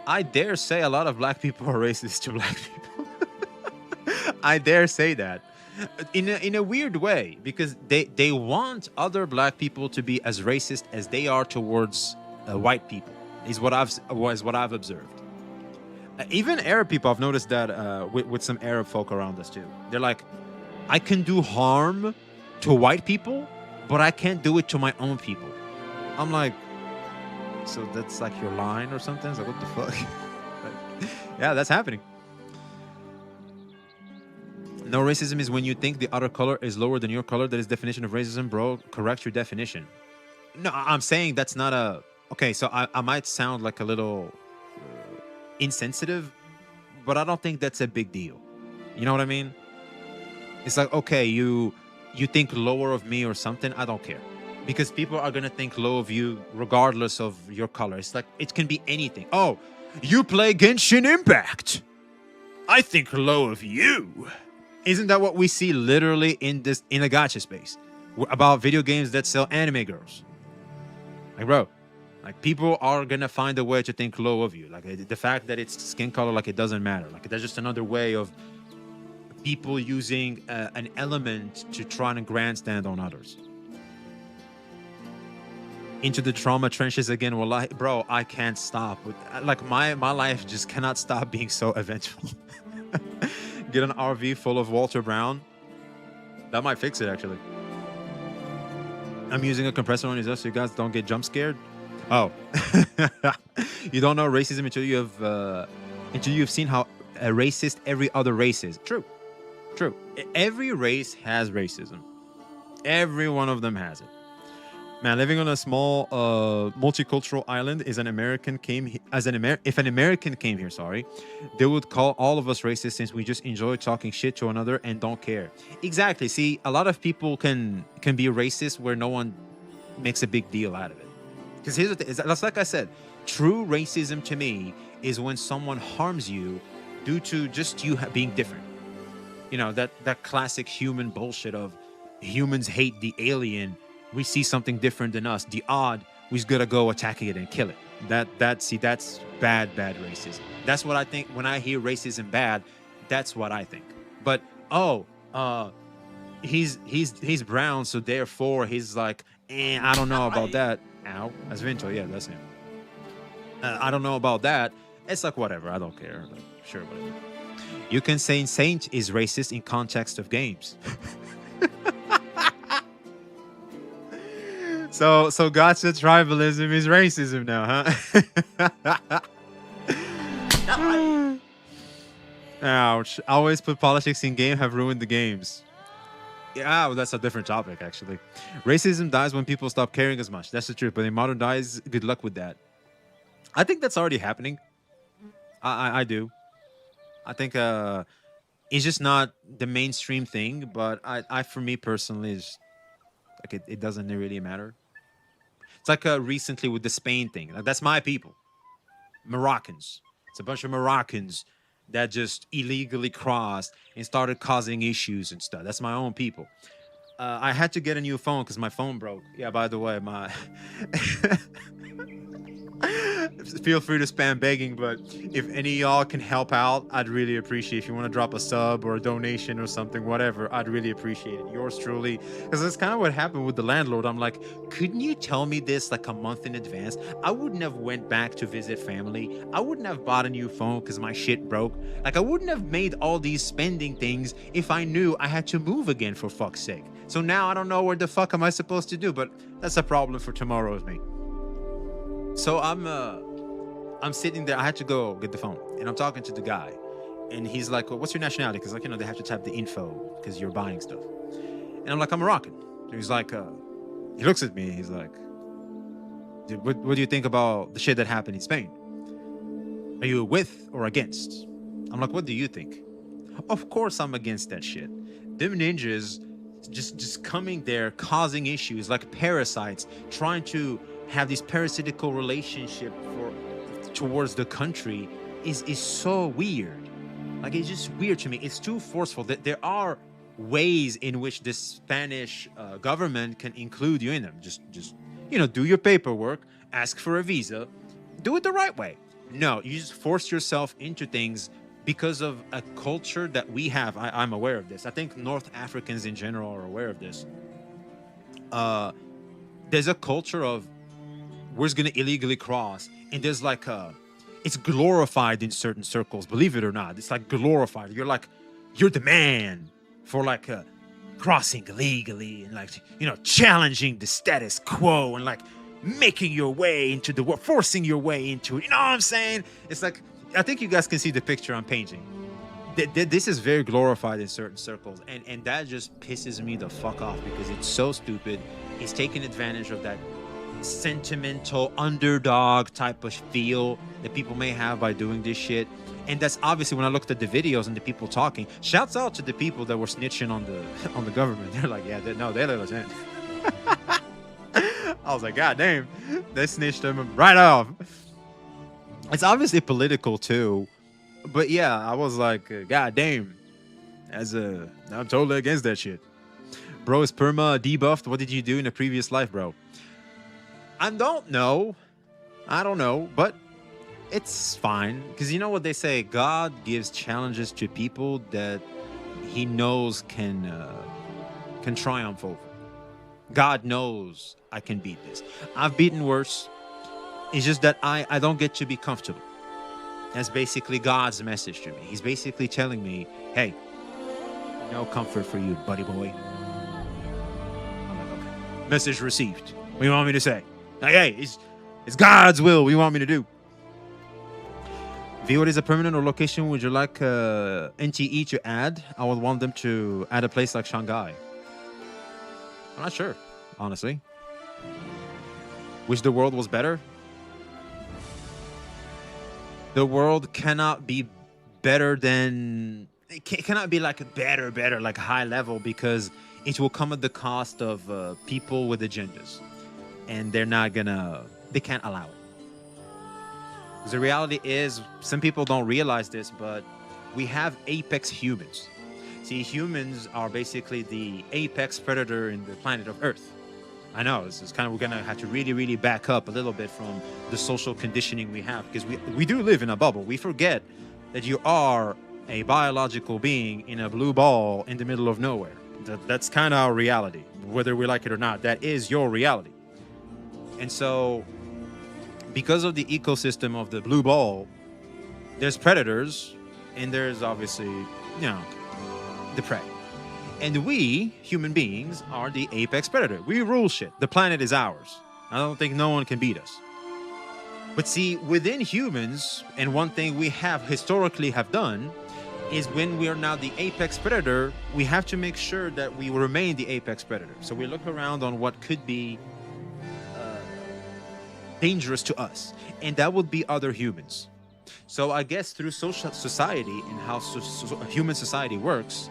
I dare say a lot of black people are racist to black people. I dare say that. In a weird way, because they want other black people to be as racist as they are towards white people, is what I've observed. Even Arab people, I've noticed that with some Arab folk around us too. They're like, I can do harm to white people, but I can't do it to my own people. I'm like, so that's like your line or something? It's like, what the fuck? But, yeah, that's happening. No racism is when you think the other color is lower than your color. That is definition of racism, bro. Correct your definition. No, I'm saying that's not a... Okay, so I might sound like a little insensitive, but I don't think that's a big deal. You know what I mean? It's like, okay, you think lower of me or something. I don't care. Because people are going to think low of you regardless of your color. It's like, it can be anything. Oh, you play Genshin Impact. I think low of you. Isn't that what we see literally in a gacha space about video games that sell anime girls? Like, bro, like people are gonna find a way to think low of you. Like the fact that it's skin color, like it doesn't matter. Like that's just another way of people using an element to try and grandstand on others. Into the trauma trenches again. Well, bro, I can't stop. Like my life just cannot stop being so eventful. Get an RV full of Walter Brown. That might fix it, actually. I'm using a compressor on yourself so you guys don't get jump scared. Oh. You don't know racism until you've seen how racist every other race is. True. Every race has racism. Every one of them has it. Man, living on a small multicultural island if an American came here, they would call all of us racist since we just enjoy talking shit to another and don't care. Exactly. See, a lot of people can be racist where no one makes a big deal out of it. Because here's the thing, that's like I said, true racism to me is when someone harms you due to just you being different. You know, that classic human bullshit of humans hate the alien. We see something different than us. The odd, we just gotta go attack it and kill it. That's bad racism. That's what I think when I hear racism bad. That's what I think. But he's brown, so therefore he's like, I don't know about that. Ow, that's Vinto. Yeah, that's him. I don't know about that. It's like whatever. I don't care. Like, sure, whatever. You can say Saint is racist in context of games. So gacha tribalism is racism now, huh? Ouch. Always put politics in game have ruined the games. Yeah, well, that's a different topic, actually. Racism dies when people stop caring as much. That's the truth. But in modern days, good luck with that. I think that's already happening. I do. I think it's just not the mainstream thing. But I for me personally, is like it doesn't really matter. It's like recently with the Spain thing. Like, that's my people, Moroccans. It's a bunch of Moroccans that just illegally crossed and started causing issues and stuff. That's my own people. I had to get a new phone because my phone broke. Yeah, by the way, my feel free to spam begging, but if any of y'all can help out, I'd really appreciate. If you want to drop a sub or a donation or something, whatever, I'd really appreciate it. Yours truly, because that's kind of what happened with the landlord. I'm like, couldn't you tell me this like a month in advance? I wouldn't have went back to visit family. I wouldn't have bought a new phone because my shit broke. Like, I wouldn't have made all these spending things if I knew I had to move again, for fuck's sake. So now I don't know what the fuck am I supposed to do, but that's a problem for tomorrow with me. So I'm sitting there. I had to go get the phone, and I'm talking to the guy, and he's like, well, "What's your nationality?" Because, like, you know, they have to type the info because you're buying stuff. And I'm like, "I'm Moroccan." And he's like, he looks at me. He's like, "Dude, what do you think about the shit that happened in Spain? Are you with or against?" I'm like, "What do you think?" Of course, I'm against that shit. Them ninjas just coming there, causing issues like parasites, trying to have this parasitical relationship towards the country is so weird. Like, it's just weird to me. It's too forceful. That there are ways in which the Spanish government can include you in them. Just you know, do your paperwork, ask for a visa, do it the right way. No, you just force yourself into things because of a culture that we have. I'm aware of this. I think North Africans in general are aware of this. There's a culture of we're just gonna illegally cross, and there's like it's glorified in certain circles, believe it or not. It's like glorified. You're the man for like crossing illegally and, like, you know, challenging the status quo and like making your way into the world, forcing your way into it. You know what I'm saying? It's like, I think you guys can see the picture I'm painting. This is very glorified in certain circles, and that just pisses me the fuck off because it's so stupid. It's taking advantage of that sentimental underdog type of feel that people may have by doing this shit. And that's obviously, when I looked at the videos and the people talking, shouts out to the people that were snitching on the government. They're like, yeah, they let us in. I was like, God damn, they snitched them right off. It's obviously political too, but yeah, I was like, God damn, I'm totally against that shit. Bro, is perma debuffed? What did you do in a previous life, bro? I don't know, but it's fine. Because you know what they say, God gives challenges to people that he knows can triumph over. God knows I can beat this. I've beaten worse. It's just that I don't get to be comfortable. That's basically God's message to me. He's basically telling me, hey, no comfort for you, buddy boy. I'm like, okay. Message received. What do you want me to say? Like, hey, it's God's will. What do you want me to do? V, what is a permanent or location would you like NTE to add? I would want them to add a place like Shanghai. I'm not sure, honestly. Wish the world was better? The world cannot be better than... It cannot be like better, like high level, because it will come at the cost of people with agendas. And they're not gonna... They can't allow it. Because the reality is, some people don't realize this, but we have apex humans. See, humans are basically the apex predator in the planet of Earth. I know, this is kind of, we're gonna have to really, really back up a little bit from the social conditioning we have, because we do live in a bubble. We forget that you are a biological being in a blue ball in the middle of nowhere. That's kind of our reality, whether we like it or not. That is your reality. And so, because of the ecosystem of the blue ball, there's predators, and there's obviously, you know, the prey. And we, human beings, are the apex predator. We rule shit. The planet is ours. I don't think no one can beat us. But see, within humans, and one thing we have historically have done, is when we are now the apex predator, we have to make sure that we remain the apex predator. So we look around on what could be dangerous to us, and that would be other humans. So I guess through social society and how human society works,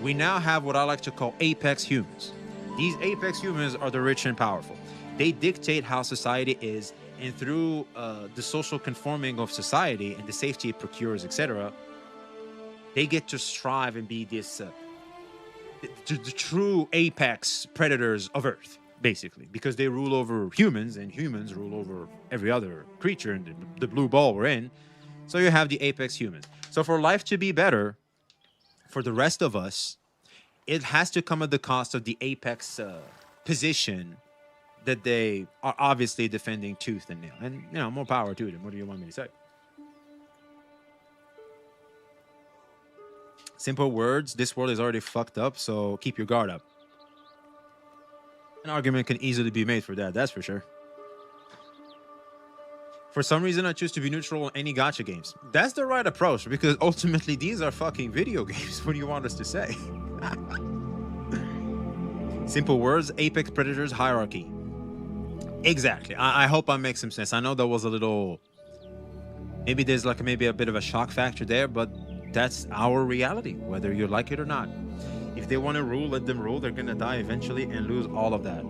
we now have what I like to call apex humans. These apex humans are the rich and powerful. They dictate how society is, and through the social conforming of society and the safety it procures, etc., they get to strive and be this the true apex predators of Earth, basically, because they rule over humans, and humans rule over every other creature in the blue ball we're in. So you have the apex humans. So for life to be better for the rest of us, it has to come at the cost of the apex position that they are obviously defending tooth and nail. And, more power to them. What do you want me to say? Simple words, this world is already fucked up, so keep your guard up. An argument can easily be made for that, that's for sure. For some reason, I choose to be neutral on any gacha games. That's the right approach, because ultimately these are fucking video games. What do you want us to say? Simple words, apex predators, hierarchy. Exactly. I hope I make some sense. I know that was a little... Maybe there's maybe a bit of a shock factor there, but that's our reality, whether you like it or not. If they want to rule, let them rule. They're going to die eventually and lose all of that.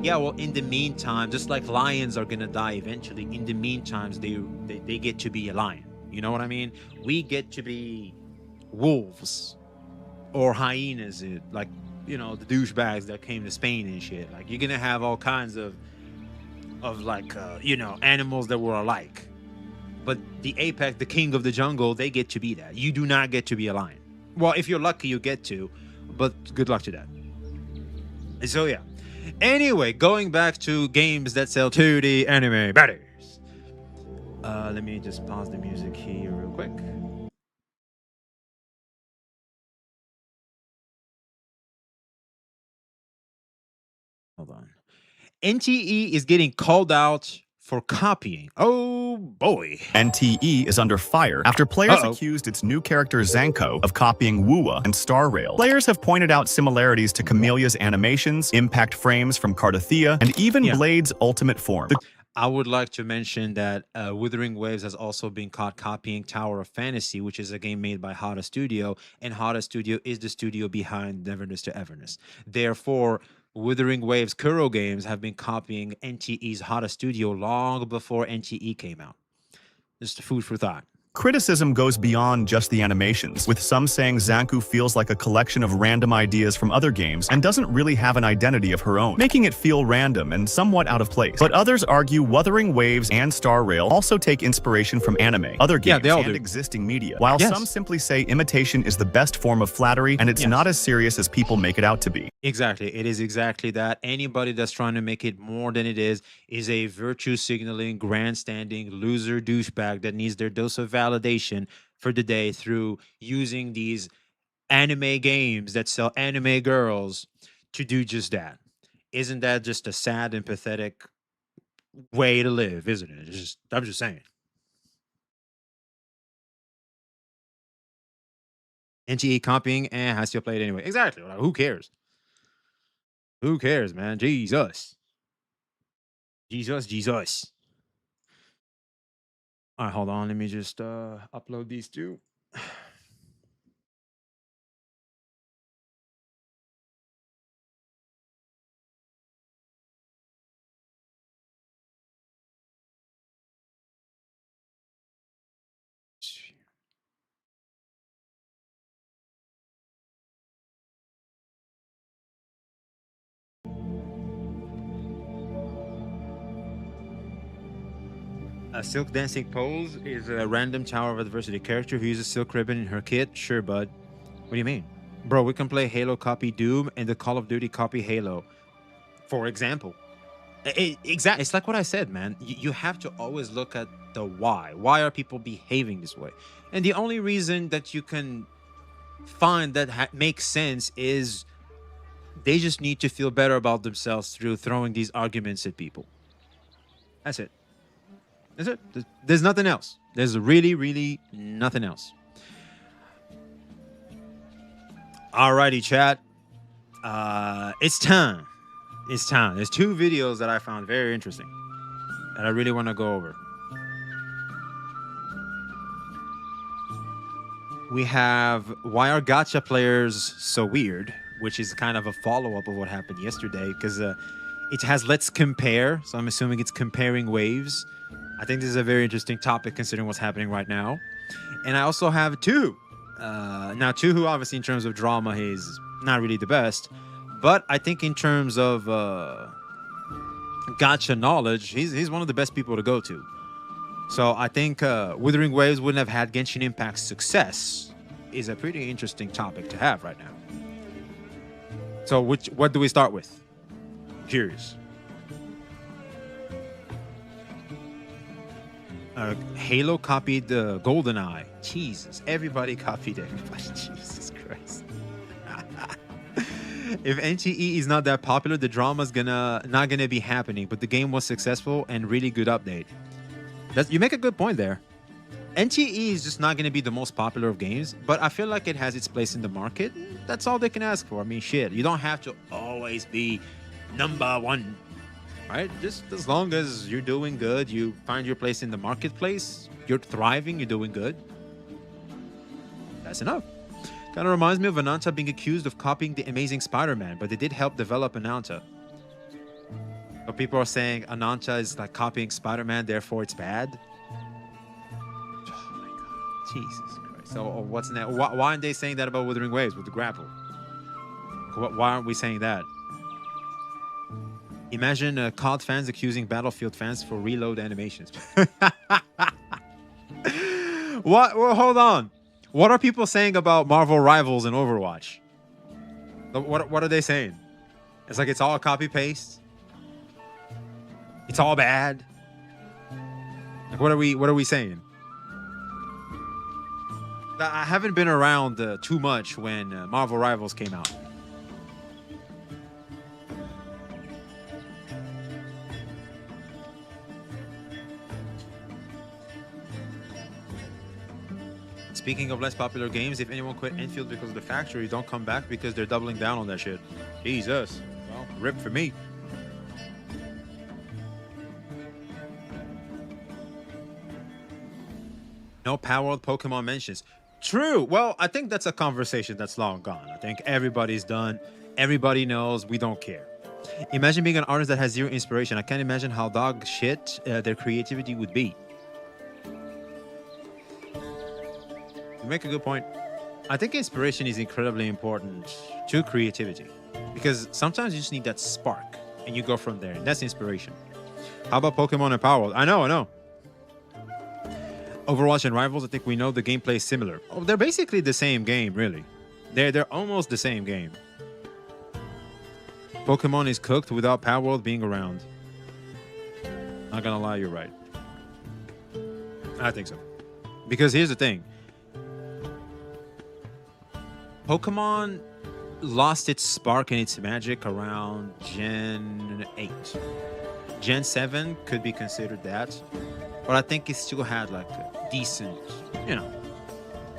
Yeah, well, in the meantime, just like lions are going to die eventually, in the meantime, they get to be a lion. You know what I mean? We get to be wolves or hyenas, like, the douchebags that came to Spain and shit. Like, you're going to have all kinds of animals that were alike. But the apex, the king of the jungle, they get to be that. You do not get to be a lion. Well, if you're lucky, you get to, but good luck to that. So, yeah. Anyway, going back to games that sell 2D anime baddies. Let me just pause the music here real quick. Hold on. NTE is getting called out for copying. Oh boy. NTE is under fire after players accused its new character Zanko of copying WUWA and Star Rail. Players have pointed out similarities to Camelia's animations, impact frames from Cardathea, and even Blade's ultimate form. I would like to mention that Wuthering Waves has also been caught copying Tower of Fantasy, which is a game made by Hada Studio, and Hada Studio is the studio behind Neverness to Everness. Therefore, Wuthering Waves Kuro games have been copying NTE's Hada Studio long before NTE came out. Just food for thought. Criticism goes beyond just the animations, with some saying Zanku feels like a collection of random ideas from other games and doesn't really have an identity of her own, making it feel random and somewhat out of place. But others argue Wuthering Waves and Star Rail also take inspiration from anime, other games, and existing media, while some simply say imitation is the best form of flattery and it's not as serious as people make it out to be. Exactly. It is exactly that. Anybody that's trying to make it more than it is a virtue signaling, grandstanding, loser douchebag that needs their dose of validation for the day through using these anime games that sell anime girls to do just that. Isn't that just a sad and pathetic way to live, isn't it? I'm just saying. NTE copying and has to play it anyway. Exactly. Like, who cares? Who cares, man? Jesus. Jesus. All right, hold on. Let me just upload these two. A silk dancing pose is a random Tower of Adversity character who uses silk ribbon in her kit. Sure, bud. What do you mean? Bro, we can play Halo copy Doom and the Call of Duty copy Halo, for example. Exactly. It's like what I said, man. You have to always look at the why. Why are people behaving this way? And the only reason that you can find that makes sense is they just need to feel better about themselves through throwing these arguments at people. That's it. That's it. There's nothing else. There's really, really nothing else. Alrighty, chat. It's time. It's time. There's two videos that I found very interesting that I really want to go over. We have Why Are Gacha Players So Weird, which is kind of a follow-up of what happened yesterday, because it has Let's Compare, so I'm assuming it's comparing waves. I think this is a very interesting topic considering what's happening right now. And I also have two. Now, two who obviously in terms of drama, he's not really the best, but I think in terms of gacha knowledge, he's one of the best people to go to. So I think Wuthering Waves wouldn't have had Genshin Impact's success is a pretty interesting topic to have right now. So what do we start with? Curious. Halo copied the GoldenEye. Jesus, everybody copied everybody. Jesus Christ. If NTE is not that popular, the drama's not gonna be happening. But the game was successful and really good update. You make a good point there. NTE is just not gonna be the most popular of games, but I feel like it has its place in the market. That's all they can ask for. I mean, shit, you don't have to always be number one. Right? Just as long as you're doing good, you find your place in the marketplace, you're thriving, you're doing good. That's enough. Kind of reminds me of Ananta being accused of copying the Amazing Spider-Man, but they did help develop Ananta. But people are saying Ananta is like copying Spider-Man, therefore it's bad. Oh my god. Jesus Christ. So what's that? Why aren't they saying that about Wuthering Waves with the grapple? Why aren't we saying that? Imagine COD fans accusing Battlefield fans for reload animations. What? Well, hold on. What are people saying about Marvel Rivals and Overwatch? What are they saying? It's like it's all copy paste. It's all bad. Like what are we saying? I haven't been around too much when Marvel Rivals came out. Speaking of less popular games, if anyone quit Enfield because of the factory, don't come back because they're doubling down on that shit. Jesus. Well, rip for me. No Power Pokemon mentions. True. Well, I think that's a conversation that's long gone. I think everybody's done. Everybody knows. We don't care. Imagine being an artist that has zero inspiration. I can't imagine how dog shit their creativity would be. You make a good point. I think inspiration is incredibly important to creativity because sometimes you just need that spark and you go from there. And that's inspiration. How about Pokemon and Power? I know. Overwatch and Rivals, I think we know the gameplay is similar. Oh, they're basically the same game, really. They're almost the same game. Pokemon is cooked without Palworld being around. Not gonna lie, you're right. I think so. Because here's the thing. Pokemon lost its spark and its magic around Gen 8. Gen 7 could be considered that. But I think it still had like a decent,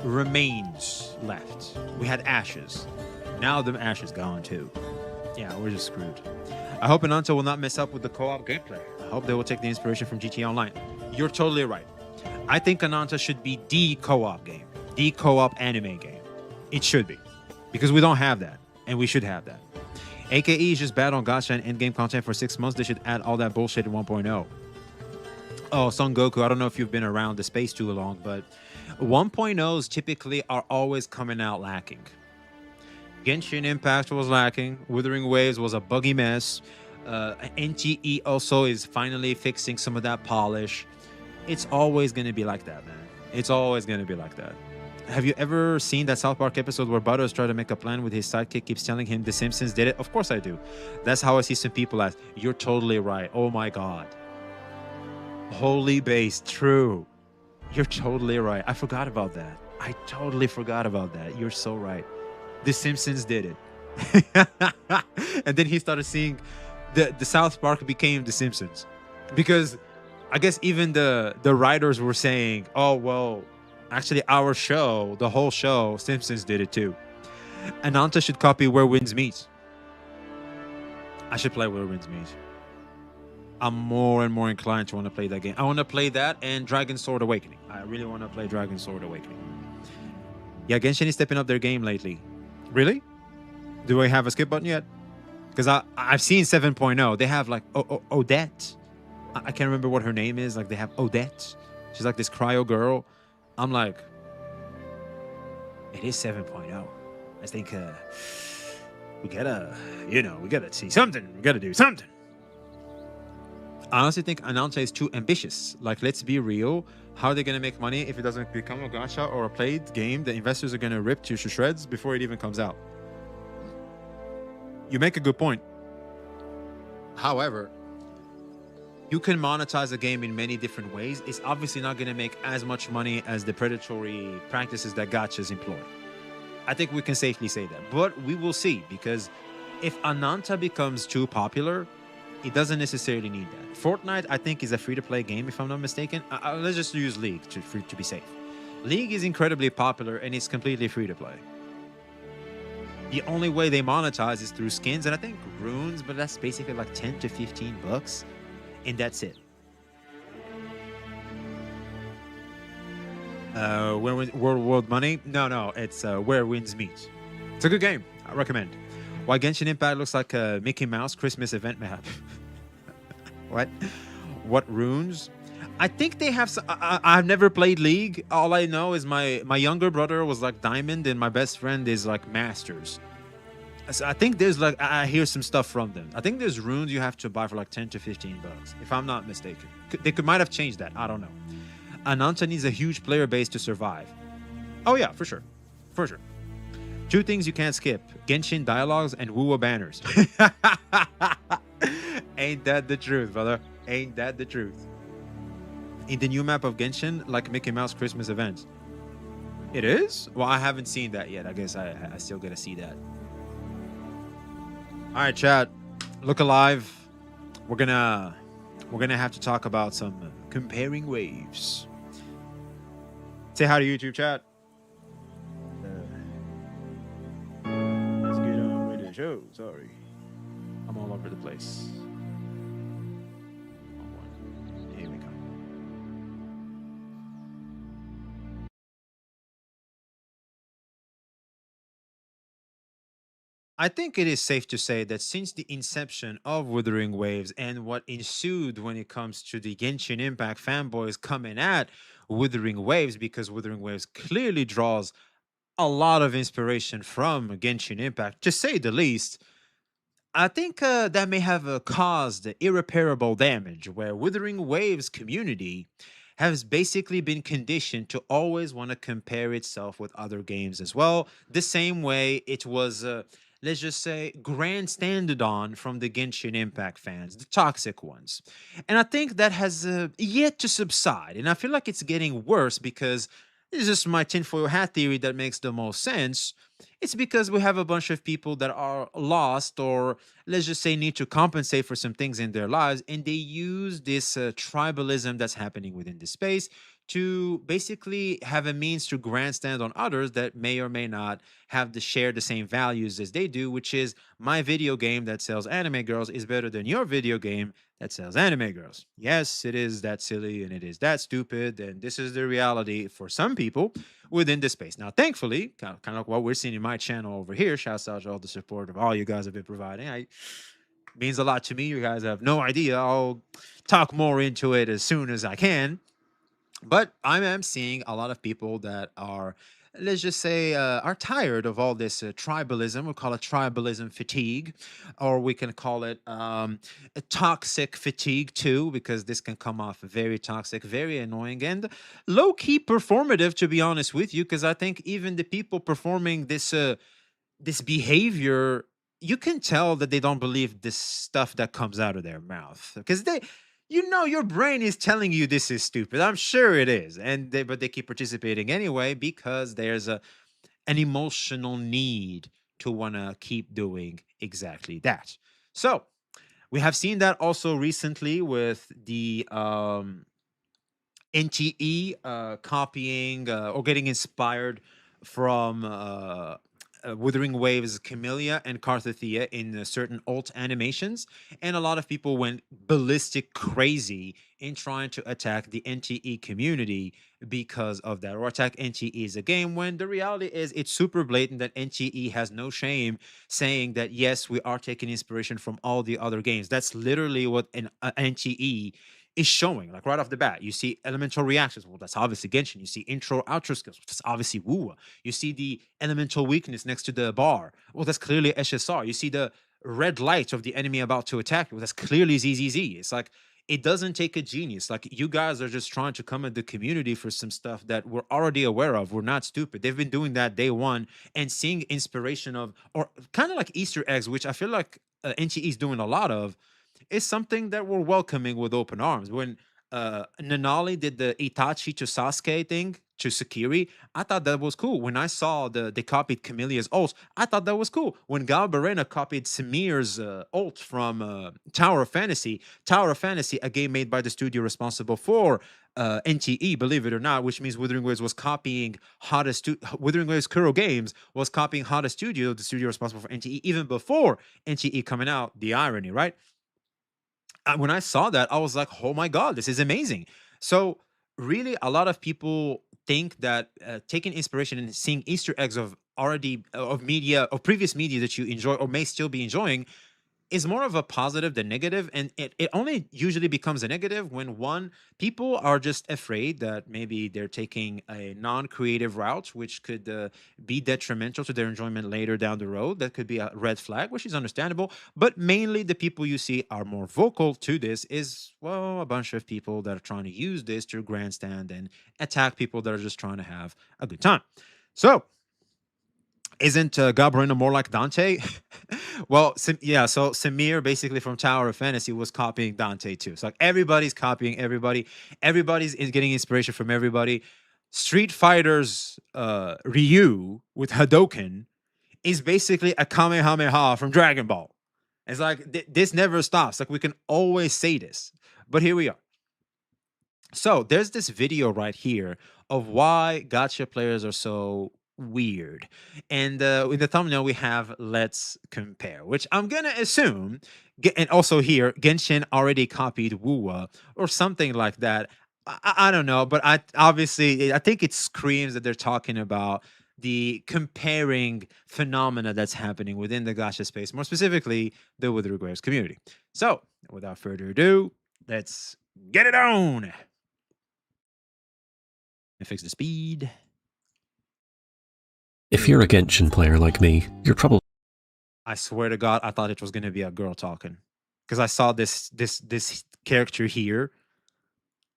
remains left. We had Ashes. Now the Ashes gone too. Yeah, we're just screwed. I hope Ananta will not mess up with the co-op gameplay. I hope they will take the inspiration from GTA Online. You're totally right. I think Ananta should be the co-op game. The co-op anime game. It should be. Because we don't have that. And we should have that. AKE is just bad on gacha and endgame content for 6 months. They should add all that bullshit in 1.0. Oh, Son Goku, I don't know if you've been around the space too long, but 1.0s typically are always coming out lacking. Genshin Impact was lacking. Wuthering Waves was a buggy mess. NTE also is finally fixing some of that polish. It's always going to be like that, man. It's always going to be like that. Have you ever seen that South Park episode where Butters trying to make a plan with his sidekick keeps telling him The Simpsons did it? Of course I do. That's how I see some people as. You're totally right. Oh my God. Holy base. True. You're totally right. I forgot about that. I totally forgot about that. You're so right. The Simpsons did it. And then he started seeing the South Park became The Simpsons. Because I guess even the writers were saying, oh, well, actually our show, the whole show, Simpsons did it too. Ananta should copy Where Winds Meet. I should play Where Winds Meet. I'm more and more inclined to want to play that game. I want to play that and Dragon Sword Awakening. I really want to play Dragon Sword Awakening. Yeah, Genshin is stepping up their game lately. Really? Do I have a skip button yet? Because I've seen 7.0. They have like Odette. I can't remember what her name is. Like they have Odette. She's like this cryo girl. I'm like, it is 7.0. I think we gotta see something. We gotta do something. I honestly think Ananta is too ambitious. Like, let's be real. How are they gonna make money if it doesn't become a gacha or a played game that investors are gonna rip to shreds before it even comes out? You make a good point. However, you can monetize a game in many different ways. It's obviously not going to make as much money as the predatory practices that gachas employ. I think we can safely say that. But we will see, because if Ananta becomes too popular, it doesn't necessarily need that. Fortnite, I think, is a free-to-play game, if I'm not mistaken. Let's just use League to be safe. League is incredibly popular, and it's completely free-to-play. The only way they monetize is through skins, and I think runes, but that's basically like 10 to 15 bucks, and that's it. World Money? No, it's Where Winds Meet. It's a good game. I recommend. Why Genshin Impact looks like a Mickey Mouse Christmas event map. What? What runes? I think they have. I've never played League. All I know is my younger brother was like Diamond, and my best friend is like Masters. So I think there's like I hear some stuff from them. I think there's runes you have to buy for like 10 to 15 bucks, if I'm not mistaken. They might have changed that. I don't know. Ananta needs a huge player base to survive. Oh yeah, for sure. Two things you can't skip: Genshin dialogues and WUWA banners. Ain't that the truth, brother? Ain't that the truth? In the new map of Genshin, like Mickey Mouse Christmas event. It is? Well, I haven't seen that yet. I guess I still gotta see that. All right, chat. Look alive. We're gonna have to talk about some comparing waves. Say hi to YouTube, chat. Let's get on with the show. Sorry, I'm all over the place. Here we go. I think it is safe to say that since the inception of Wuthering Waves and what ensued when it comes to the Genshin Impact fanboys coming at Wuthering Waves, because Wuthering Waves clearly draws a lot of inspiration from Genshin Impact, to say the least, I think that may have caused irreparable damage, where Wuthering Waves community has basically been conditioned to always want to compare itself with other games as well, the same way it was, let's just say, grandstanded on from the Genshin Impact fans, the toxic ones. And I think that has yet to subside, and I feel like it's getting worse because this is just my tinfoil hat theory that makes the most sense. It's because we have a bunch of people that are lost, or let's just say need to compensate for some things in their lives, and they use this tribalism that's happening within the space to basically have a means to grandstand on others that may or may not have to share the same values as they do, which is my video game that sells anime girls is better than your video game that sells anime girls. Yes, it is that silly and it is that stupid, and this is the reality for some people within the space. Now, thankfully, kind of like what we're seeing in my channel over here, shouts out to all the support of all you guys have been providing. It means a lot to me. You guys have no idea. I'll talk more into it as soon as I can. But I am seeing a lot of people that are, let's just say, are tired of all this tribalism. We'll call it tribalism fatigue, or we can call it a toxic fatigue too, because this can come off very toxic, very annoying, and low-key performative, to be honest with you, because I think even the people performing this this behavior, you can tell that they don't believe this stuff that comes out of their mouth, because your brain is telling you this is stupid. I'm sure it is, but they keep participating anyway because there's an emotional need to want to keep doing exactly that. So we have seen that also recently with the NTE copying or getting inspired from Wuthering Waves, Camellia, and Carthathea in certain alt animations, and a lot of people went ballistic crazy in trying to attack the NTE community because of that, or attack NTE as a game, when the reality is it's super blatant that NTE has no shame saying that, yes, we are taking inspiration from all the other games. That's literally what an NTE is showing, like right off the bat. You see elemental reactions. Well, that's obviously Genshin. You see intro, outro skills. That's obviously WUWA. You see the elemental weakness next to the bar. Well, that's clearly SSR. You see the red light of the enemy about to attack. Well, that's clearly ZZZ. It's like, it doesn't take a genius. Like, you guys are just trying to come at the community for some stuff that we're already aware of. We're not stupid. They've been doing that day one, and seeing inspiration of, or kind of like Easter eggs, which I feel like NTE is doing a lot of, is something that we're welcoming with open arms. When Nanali did the Itachi to Sasuke thing to Sakiri, I thought that was cool. When I saw they copied Camille's ult, I thought that was cool. When Galbarena copied Samir's ult from Tower of Fantasy, a game made by the studio responsible for NTE, believe it or not, which means Wuthering Waves was copying Wuthering Waves Kuro Games was copying Hottest Studio, the studio responsible for NTE, even before NTE coming out. The irony, right? When I saw that, I was like, oh my God, this is amazing. So really, a lot of people think that taking inspiration and seeing Easter eggs of previous media that you enjoy or may still be enjoying is more of a positive than negative. And it only usually becomes a negative when, one, people are just afraid that maybe they're taking a non-creative route, which could be detrimental to their enjoyment later down the road. That could be a red flag, which is understandable. But mainly the people you see are more vocal to this is, well, a bunch of people that are trying to use this to grandstand and attack people that are just trying to have a good time. So, isn't Galbarena more like Dante? Well, so Samir, basically from Tower of Fantasy, was copying Dante too. It's like everybody's copying everybody. Everybody's getting inspiration from everybody. Street Fighter's Ryu with Hadoken is basically a Kamehameha from Dragon Ball. It's like this never stops. Like, we can always say this, but here we are. So there's this video right here of why gacha players are so weird, and in the thumbnail we have "Let's compare," which I'm gonna assume, and also here Genshin already copied WUWA or something like that. I don't know, but I think it screams that they're talking about the comparing phenomena that's happening within the gacha space, more specifically the Wuthering Waves community. So without further ado, let's get it on and fix the speed. If you're a Genshin player like me, you're probably... I swear to God, I thought it was going to be a girl talking. Because I saw this character here.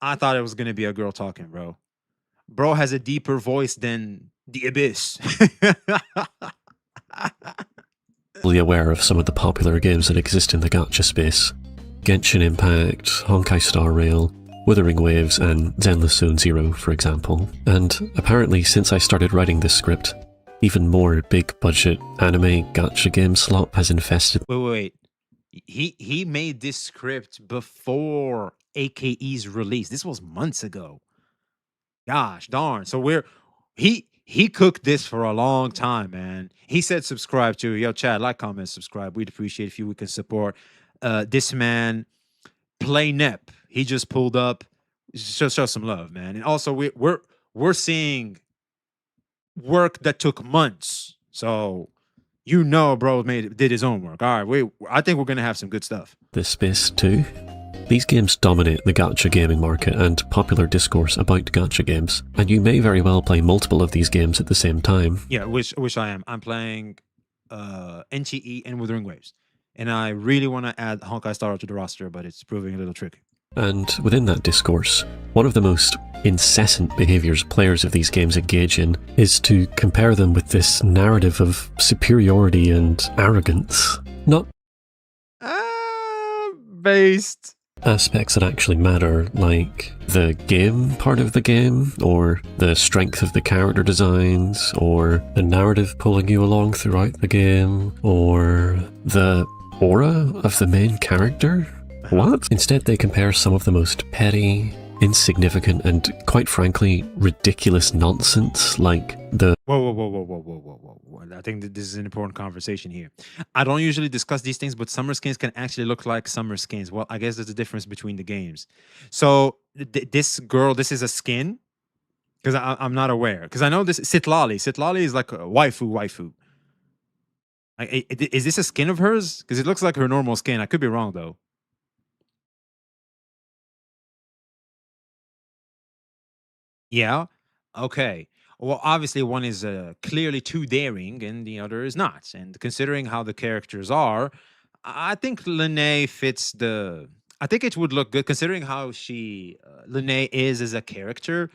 I thought it was going to be a girl talking, bro. Bro has a deeper voice than the Abyss. aware of some of the popular games that exist in the gacha space. Genshin Impact, Honkai Star Rail, Wuthering Waves, and Zenless Zone Zero, for example. And apparently, since I started writing this script, even more big-budget anime gacha game slop has infested... Wait. He made this script before AKE's release. This was months ago. Gosh darn. So he cooked this for a long time, man. He said subscribe too. Yo, chat, like, comment, subscribe. We'd appreciate if you could support this man, Play Nep. He just pulled up. Show some love, man. And also we're seeing work that took months. So bro did his own work. All right, I think we're gonna have some good stuff. This space too. These games dominate the gacha gaming market and popular discourse about gacha games, and you may very well play multiple of these games at the same time. Yeah, which I am. I'm playing NTE and Wuthering Waves, and I really want to add Honkai Star to the roster, but it's proving a little tricky. And within that discourse, one of the most incessant behaviours players of these games engage in is to compare them with this narrative of superiority and arrogance. Not based aspects that actually matter, like the game part of the game, or the strength of the character designs, or the narrative pulling you along throughout the game, or the aura of the main character. What? Instead, they compare some of the most petty, insignificant and, quite frankly, ridiculous nonsense like the Whoa. I think that this is an important conversation here. I don't usually discuss these things, but summer skins can actually look like summer skins. Well, I guess there's a difference between the games. So this girl, this is a skin? Because I'm not aware. Because I know this Sitlali. Sitlali is like a waifu. Like, is this a skin of hers? Because it looks like her normal skin. I could be wrong, though. Yeah? Okay. Well, obviously, one is clearly too daring, and the other is not. And considering how the characters are, I think Lene fits the. I think it would look good, considering how Lene is as a character.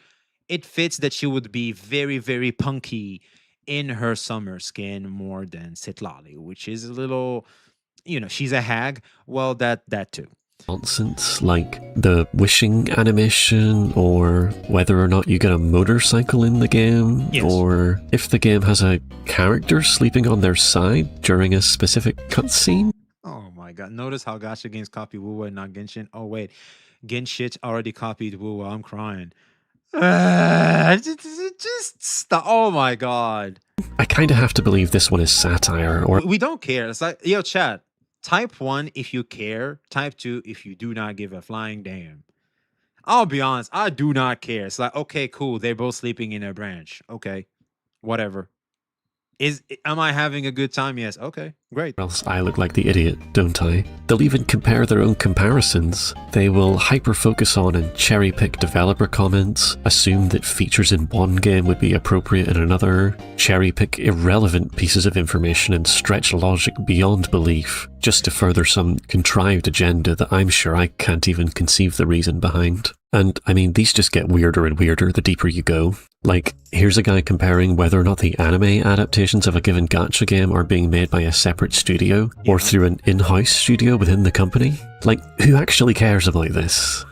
It fits that she would be very, very punky in her summer skin more than Sitlali, which is a little, she's a hag. Well, that too. nonsense like the wishing animation, or whether or not you get a motorcycle in the game, Yes. or if the game has a character sleeping on their side during a specific cutscene. Oh my god. Notice how gacha games copy WUWA and not Genshin. Oh wait. Genshin already copied WUWA. I'm crying. Just stop. Oh my god. I kind of have to believe this one is satire, or We don't care. It's like, yo, chat. Type 1 if you care. Type 2 if you do not give a flying damn. I'll be honest. I do not care. It's like, okay, cool. They're both sleeping in a branch. Okay. Whatever. Am I having a good time? Yes. Okay. Great. else I look like the idiot, don't I? They'll even compare their own comparisons. They will hyper-focus on and cherry-pick developer comments, assume that features in one game would be appropriate in another, cherry-pick irrelevant pieces of information and stretch logic beyond belief, just to further some contrived agenda that I'm sure I can't even conceive the reason behind. And, I mean, these just get weirder and weirder the deeper you go. Like, here's a guy comparing whether or not the anime adaptations of a given gacha game are being made by a separate studio, or through an in-house studio within the company. Like, who actually cares about this?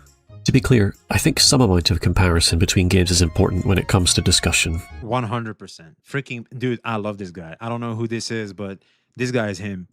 To be clear, I think some amount of comparison between games is important when it comes to discussion. 100%. Freaking, dude, I love this guy. I don't know who this is, but this guy is him.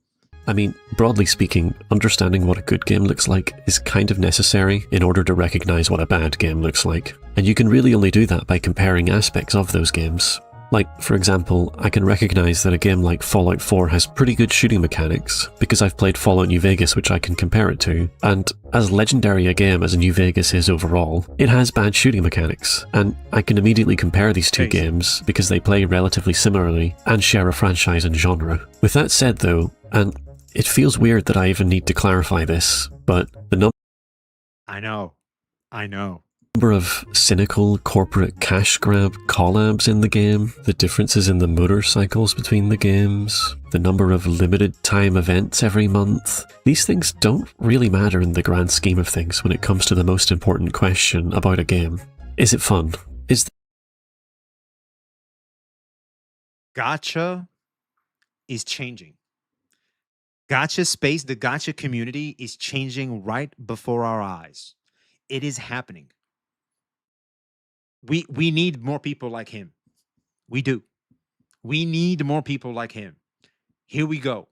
I mean, broadly speaking, understanding what a good game looks like is kind of necessary in order to recognize what a bad game looks like. And you can really only do that by comparing aspects of those games. Like, for example, I can recognize that a game like Fallout 4 has pretty good shooting mechanics, because I've played Fallout New Vegas, which I can compare it to, and as legendary a game as New Vegas is overall, it has bad shooting mechanics, and I can immediately compare these two games because they play relatively similarly and share a franchise and genre. With that said though, and it feels weird that I even need to clarify this, but the I know. number of cynical corporate cash grab collabs in the game, the differences in the motorcycles between the games, the number of limited time events every month, these things don't really matter in the grand scheme of things when it comes to the most important question about a game. Is it fun? Gacha is changing. Gacha space, the gacha community is changing right before our eyes. It is happening. We need more people like him. We do. We need more people like him. Here we go.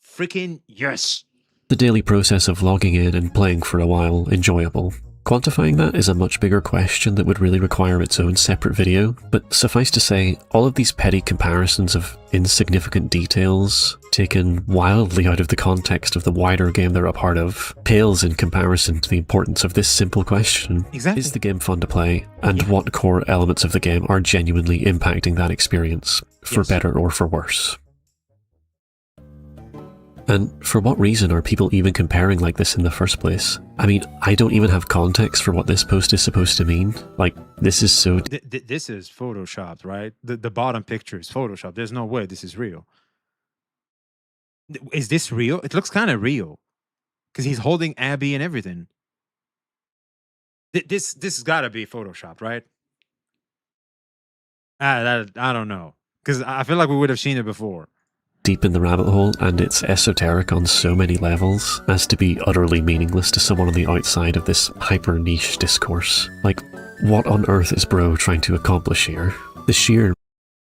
Freaking yes. The daily process of logging in and playing for a while enjoyable? Quantifying that is a much bigger question that would really require its own separate video, but suffice to say, all of these petty comparisons of insignificant details, taken wildly out of the context of the wider game they're a part of, pales in comparison to the importance of this simple question. Exactly. Is the game fun to play, and what core elements of the game are genuinely impacting that experience, for better or for worse? And for what reason are people even comparing like this in the first place? I mean, I don't even have context for what this post is supposed to mean. Like, this is so... This is photoshopped, right? The bottom picture is photoshopped. There's no way this is real. Is this real? It looks kind of real. Because he's holding Abby and everything. This has got to be photoshopped, right? I don't know. Because I feel like we would have seen it before. Deep in the rabbit hole, and it's esoteric on so many levels as to be utterly meaningless to someone on the outside of this hyper niche discourse. Like, what on earth is bro trying to accomplish here? The sheer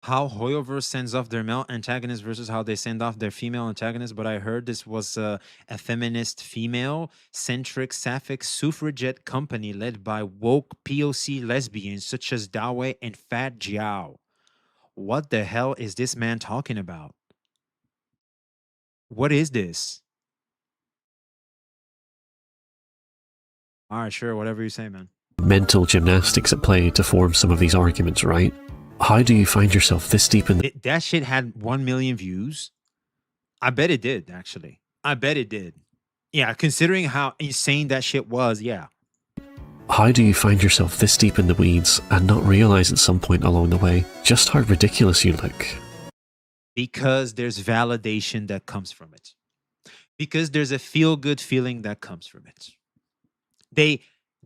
how Hoyoverse sends off their male antagonists versus how they send off their female antagonists, but I heard this was a feminist, female-centric, sapphic suffragette company led by woke POC lesbians such as Dawe and Fat Jiao. What the hell is this man talking about? What is this? All right, sure, whatever you say, man. Mental gymnastics at play to form some of these arguments, right? How do you find yourself this deep in the— That shit had 1 million views. I bet it did, actually. I bet it did. Yeah, considering how insane that shit was, yeah. How do you find yourself this deep in the weeds and not realize at some point along the way just how ridiculous you look? Because there's validation that comes from it. Because there's a feel-good feeling that comes from it.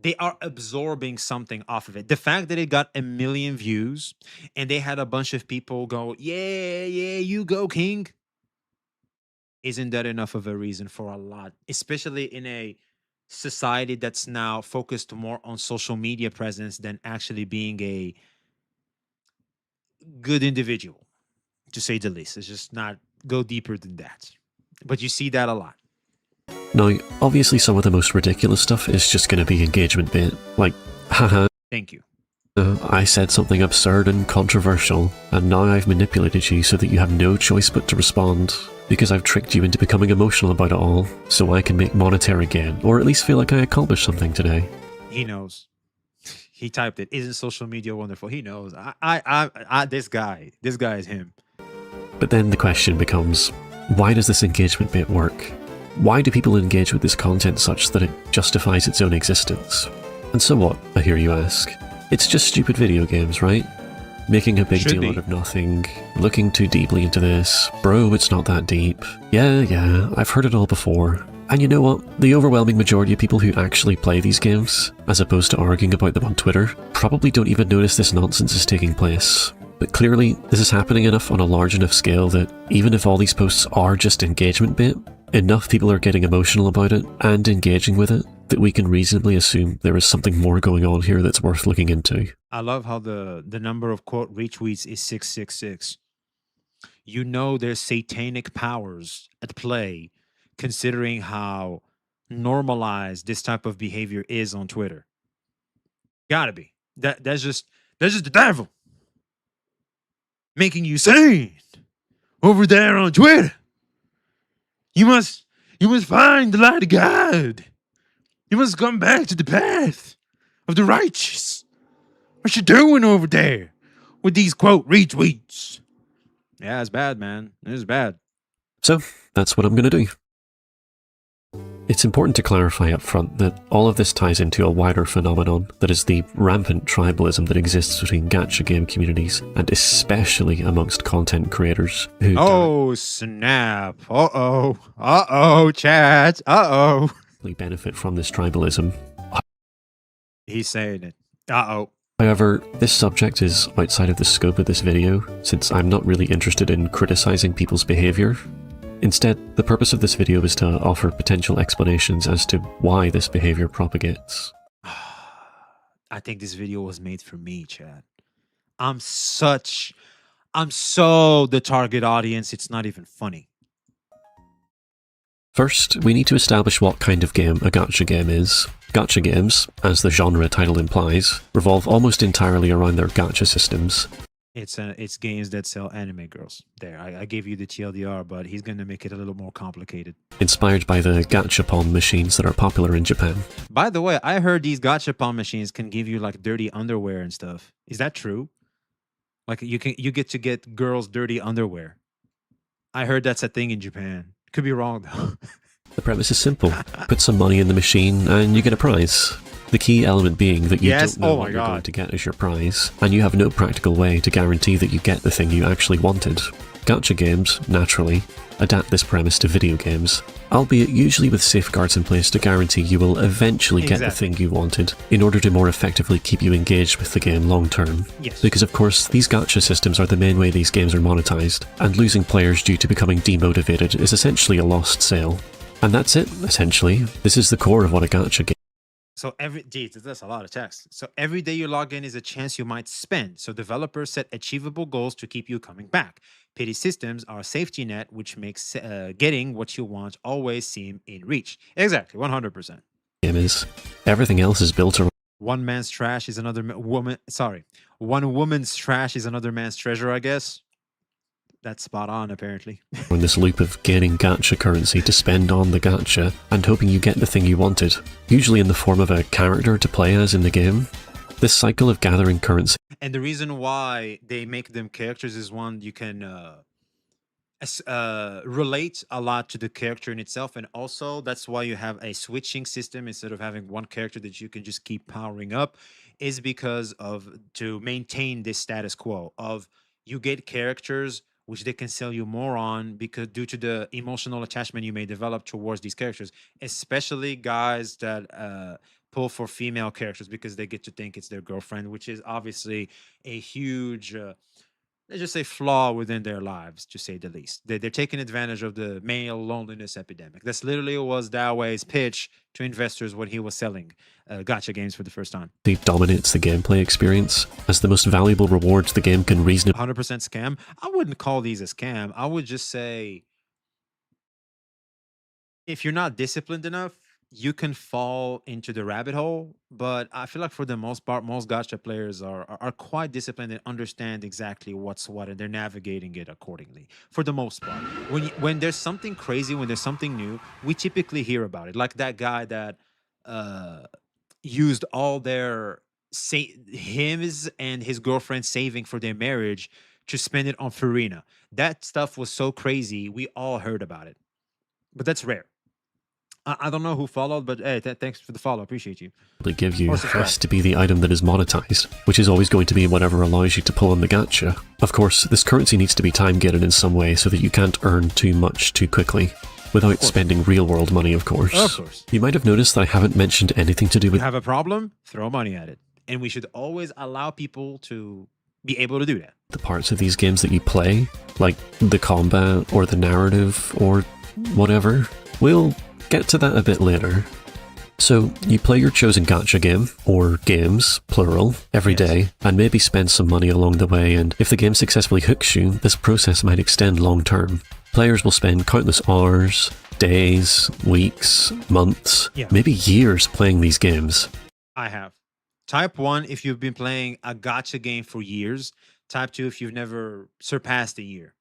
They are absorbing something off of it. The fact that it got 1 million views and they had a bunch of people go, yeah, you go, King. Isn't that enough of a reason for a lot? Especially in a society that's now focused more on social media presence than actually being a good individual, to say the least. It's just not go deeper than that. But you see that a lot. Now, obviously some of the most ridiculous stuff is just going to be engagement bait, like, haha, Thank you. I said something absurd and controversial, and now I've manipulated you so that you have no choice but to respond, because I've tricked you into becoming emotional about it all, so I can make monetary gain, or at least feel like I accomplished something today. He knows. He typed it. Isn't social media wonderful? He knows. This guy is him. But then the question becomes, why does this engagement bait work? Why do people engage with this content such that it justifies its own existence? And so what, I hear you ask? It's just stupid video games, right? Making a big Should deal be. out of nothing, looking too deeply into this, bro, it's not that deep. Yeah, I've heard it all before. And you know what? The overwhelming majority of people who actually play these games, as opposed to arguing about them on Twitter, probably don't even notice this nonsense is taking place. But clearly, this is happening enough on a large enough scale that even if all these posts are just engagement bait, enough people are getting emotional about it and engaging with it that we can reasonably assume there is something more going on here that's worth looking into. I love how the number of quote retweets is 666. You know there's satanic powers at play, considering how normalized this type of behavior is on Twitter. Gotta be. That's just the devil making you sane over there on Twitter. You must find the light of God. You must come back to the path of the righteous. What you doing over there with these quote retweets? Yeah, it's bad, man. It's bad. So, that's what I'm going to do. It's important to clarify up front that all of this ties into a wider phenomenon that is the rampant tribalism that exists between gacha game communities, and especially amongst content creators who Oh, snap. Uh-oh, chat. Uh-oh. directly benefit from this tribalism. He's saying it. Uh-oh. However, this subject is outside of the scope of this video, since I'm not really interested in criticizing people's behavior. Instead, the purpose of this video is to offer potential explanations as to why this behavior propagates. I think this video was made for me, Chad. I'm so the target audience, it's not even funny. First, we need to establish what kind of game a gacha game is. Gacha games, as the genre title implies, revolve almost entirely around their gacha systems. It's games that sell anime girls. There, I gave you the TLDR, but he's gonna make it a little more complicated. Inspired by the gachapon machines that are popular in Japan. By the way, I heard these gachapon machines can give you like dirty underwear and stuff. Is that true? Like you get to get girls dirty underwear. I heard that's a thing in Japan. Could be wrong though. The premise is simple. Put some money in the machine and you get a prize. The key element being that you Yes, don't know oh my what you're going God. to get as your prize, and you have no practical way to guarantee that you get the thing you actually wanted. Gacha games, naturally, adapt this premise to video games, albeit usually with safeguards in place to guarantee you will eventually get the Exactly. thing you wanted, in order to more effectively keep you engaged with the game long term. Yes. Because of course, these gacha systems are the main way these games are monetized, and losing players due to becoming demotivated is essentially a lost sale. And that's it, essentially. This is the core of what a gacha game. So that's a lot of text. So every day you log in is a chance you might spend. So developers set achievable goals to keep you coming back. Pity systems are a safety net, which makes getting what you want always seem in reach. Exactly, 100%. Game is. Everything else is built around One man's trash is another woman. Sorry, one woman's trash is another man's treasure. I guess that's spot on. Apparently. this loop of gaining gacha currency to spend on the gacha and hoping you get the thing you wanted, usually in the form of a character to play as in the game. This cycle of gathering currency. And the reason why they make them characters is one, you can relate a lot to the character in itself, and also that's why you have a switching system instead of having one character that you can just keep powering up, is because of to maintain this status quo of you get characters which they can sell you more on because due to the emotional attachment you may develop towards these characters, especially guys that pull for female characters because they get to think it's their girlfriend, which is obviously a huge let's just say flaw within their lives, to say the least. They're taking advantage of the male loneliness epidemic. That's literally was Dawei's pitch to investors when he was selling gacha games for the first time. It dominates the gameplay experience as the most valuable rewards the game can reasonably 100% scam. I wouldn't call these a scam. I would just say if you're not disciplined enough, you can fall into the rabbit hole. But I feel like for the most part, most gacha players are quite disciplined and understand exactly what's what, and they're navigating it accordingly. For the most part, when there's something crazy, when there's something new, we typically hear about it. Like that guy that used all their his and his girlfriend saving for their marriage to spend it on Farina. That stuff was so crazy. We all heard about it, but that's rare. I don't know who followed, but hey, thanks for the follow. Appreciate you. give you has to be the item that is monetized, which is always going to be whatever allows you to pull on the gacha. Of course, this currency needs to be time-gated in some way so that you can't earn too much too quickly, without spending real-world money, of course. Of course. You might have noticed that I haven't mentioned anything to do with You have a problem? Throw money at it. And we should always allow people to be able to do that. the parts of these games that you play, like the combat or the narrative or whatever. We'll get to that a bit later. So, you play your chosen gacha game, or games, plural, every day, and maybe spend some money along the way, and if the game successfully hooks you, this process might extend long term. Players will spend countless hours, days, weeks, months, maybe years playing these games. I have. Type 1 if you've been playing a gacha game for years. Type 2 if you've never surpassed a year.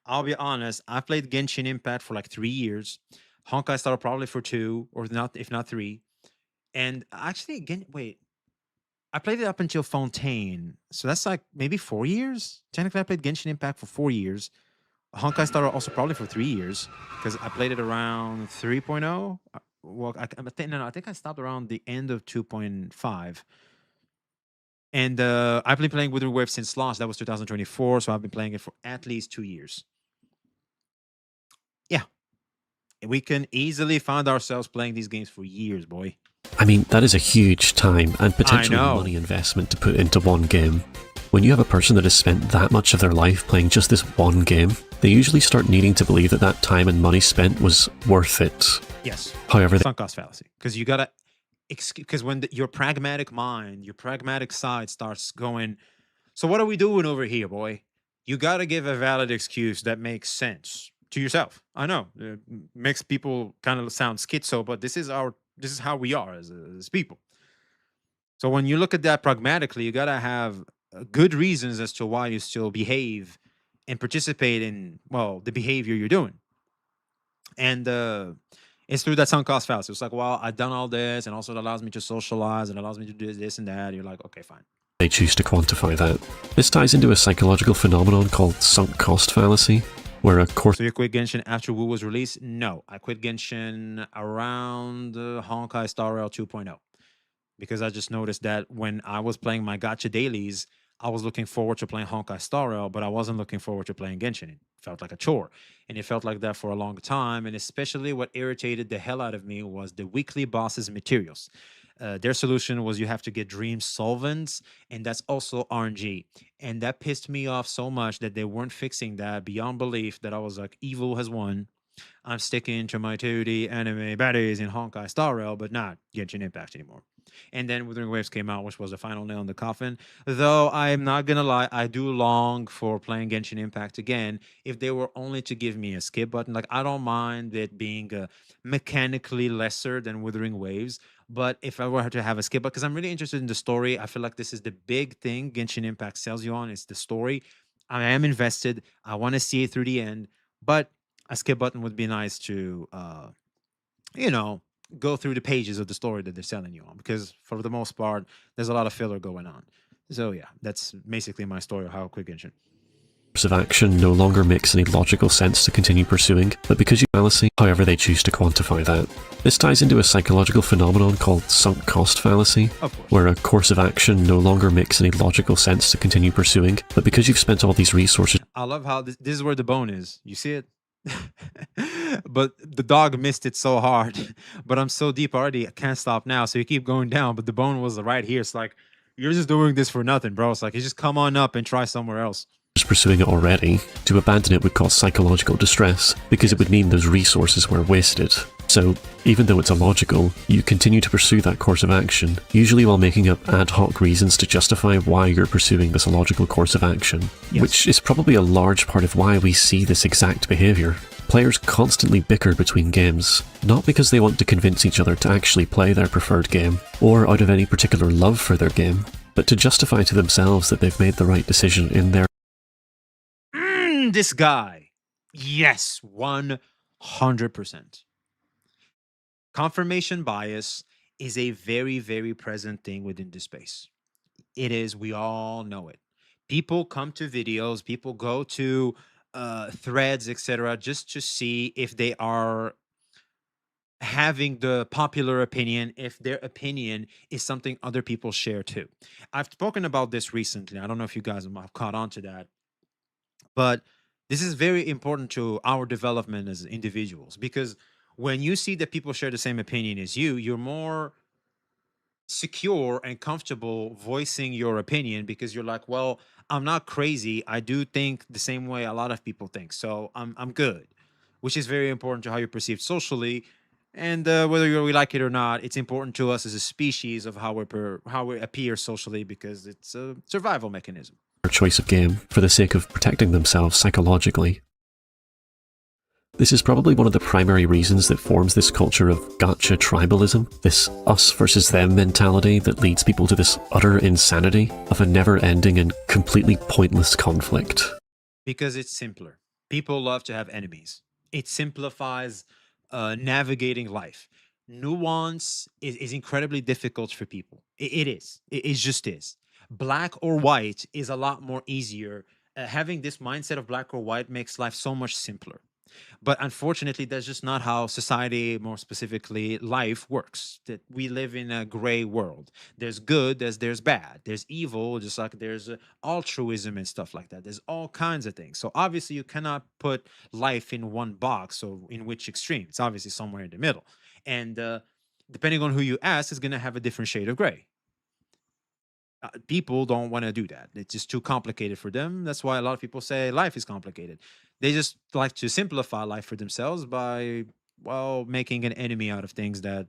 I'll be honest, I've played Genshin Impact for like 3 years. Honkai Star probably for 2, or not, if not 3. And actually, again, wait. I played it up until Fontaine. So that's like maybe 4 years. Technically, I played Genshin Impact for 4 years. Honkai Star also probably for 3 years. Because I played it around 3.0. Well, I think I stopped around the end of 2.5. And I've been playing Withering Wave since launch. That was 2024. So I've been playing it for at least 2 years. Yeah. We can easily find ourselves playing these games for years, boy. I mean, that is a huge time and potentially money investment to put into one game. When you have a person that has spent that much of their life playing just this one game, they usually start needing to believe that that time and money spent was worth it. Yes. However, sunk cost fallacy. Because you gotta, because when your pragmatic mind, your pragmatic side starts going, so what are we doing over here, boy? You gotta give a valid excuse that makes sense to yourself. I know it makes people kind of sound schizo, but this is how we are as people. So when you look at that pragmatically, you gotta have good reasons as to why you still behave and participate in, well, the behavior you're doing. And it's through that sunk cost fallacy. It's like, well, I've done all this, and also it allows me to socialize, and allows me to do this and that. You're like, okay, fine. They choose to quantify that. This ties into a psychological phenomenon called sunk cost fallacy, where a course. So you quit Genshin after WUWA was released? No, I quit Genshin around Honkai Star Rail 2.0 because I just noticed that when I was playing my gacha dailies, I was looking forward to playing Honkai Star Rail, but I wasn't looking forward to playing Genshin. It felt like a chore, and it felt like that for a long time. And especially what irritated the hell out of me was the weekly bosses materials. Their solution was you have to get dream solvents, and that's also RNG. And that pissed me off so much that they weren't fixing that beyond belief, that I was like, evil has won. I'm sticking to my 2D anime baddies in Honkai Star Rail, but not Genshin Impact anymore. And then Wuthering Waves came out, which was the final nail in the coffin. Though I'm not gonna lie, I do long for playing Genshin Impact again. If they were only to give me a skip button, like I don't mind it being mechanically lesser than Wuthering Waves. But if I were to have a skip button, because I'm really interested in the story, I feel like this is the big thing Genshin Impact sells you on. It's the story. I am invested. I want to see it through the end, but a skip button would be nice to, you know, go through the pages of the story that they're selling you on. Because for the most part, there's a lot of filler going on. So yeah, that's basically my story of how quick Genshin. Of action no longer makes any logical sense to continue pursuing, but because you fallacy, however they choose to quantify that. This ties into a psychological phenomenon called sunk cost fallacy, where a course of action no longer makes any logical sense to continue pursuing, but because you've spent all these resources. I love how this is where the bone is. You see it? But the dog missed it so hard. But I'm so deep already, I can't stop now. So you keep going down, but the bone was right here. It's like, you're just doing this for nothing, bro. It's like, you just come on up and try somewhere else. Pursuing it already, to abandon it would cause psychological distress, because it would mean those resources were wasted. So, even though it's illogical, you continue to pursue that course of action, usually while making up ad hoc reasons to justify why you're pursuing this illogical course of action, which is probably a large part of why we see this exact behaviour. Players constantly bicker between games, not because they want to convince each other to actually play their preferred game, or out of any particular love for their game, but to justify to themselves that they've made the right decision in their This guy. Yes, 100%. Confirmation bias is a very, very present thing within this space. It is. We all know it. People come to videos, people go to threads, etc., just to see if they are having the popular opinion, if their opinion is something other people share too. I've spoken about this recently. I don't know if you guys have caught on to that, but this is very important to our development as individuals, because when you see that people share the same opinion as you, you're more secure and comfortable voicing your opinion, because you're like, well, I'm not crazy. I do think the same way a lot of people think, so I'm good, which is very important to how you're perceived socially. And whether we like it or not, it's important to us as a species of how we appear socially, because it's a survival mechanism. Choice of game for the sake of protecting themselves psychologically. This is probably one of the primary reasons that forms this culture of gacha tribalism, this us versus them mentality that leads people to this utter insanity of a never-ending and completely pointless conflict. Because it's simpler. People love to have enemies. It simplifies navigating life. Nuance is incredibly difficult for people. It is. It just is. Black or white is a lot more easier. Having this mindset of black or white makes life so much simpler. But unfortunately, that's just not how society, more specifically life, works. That we live in a gray world. There's good, there's bad. There's evil, just like there's altruism and stuff like that. There's all kinds of things. So obviously, you cannot put life in one box or in which extreme. It's obviously somewhere in the middle. And depending on who you ask, is going to have a different shade of gray. People don't want to do that. It's just too complicated for them. That's why a lot of people say life is complicated. They just like to simplify life for themselves by, well, making an enemy out of things that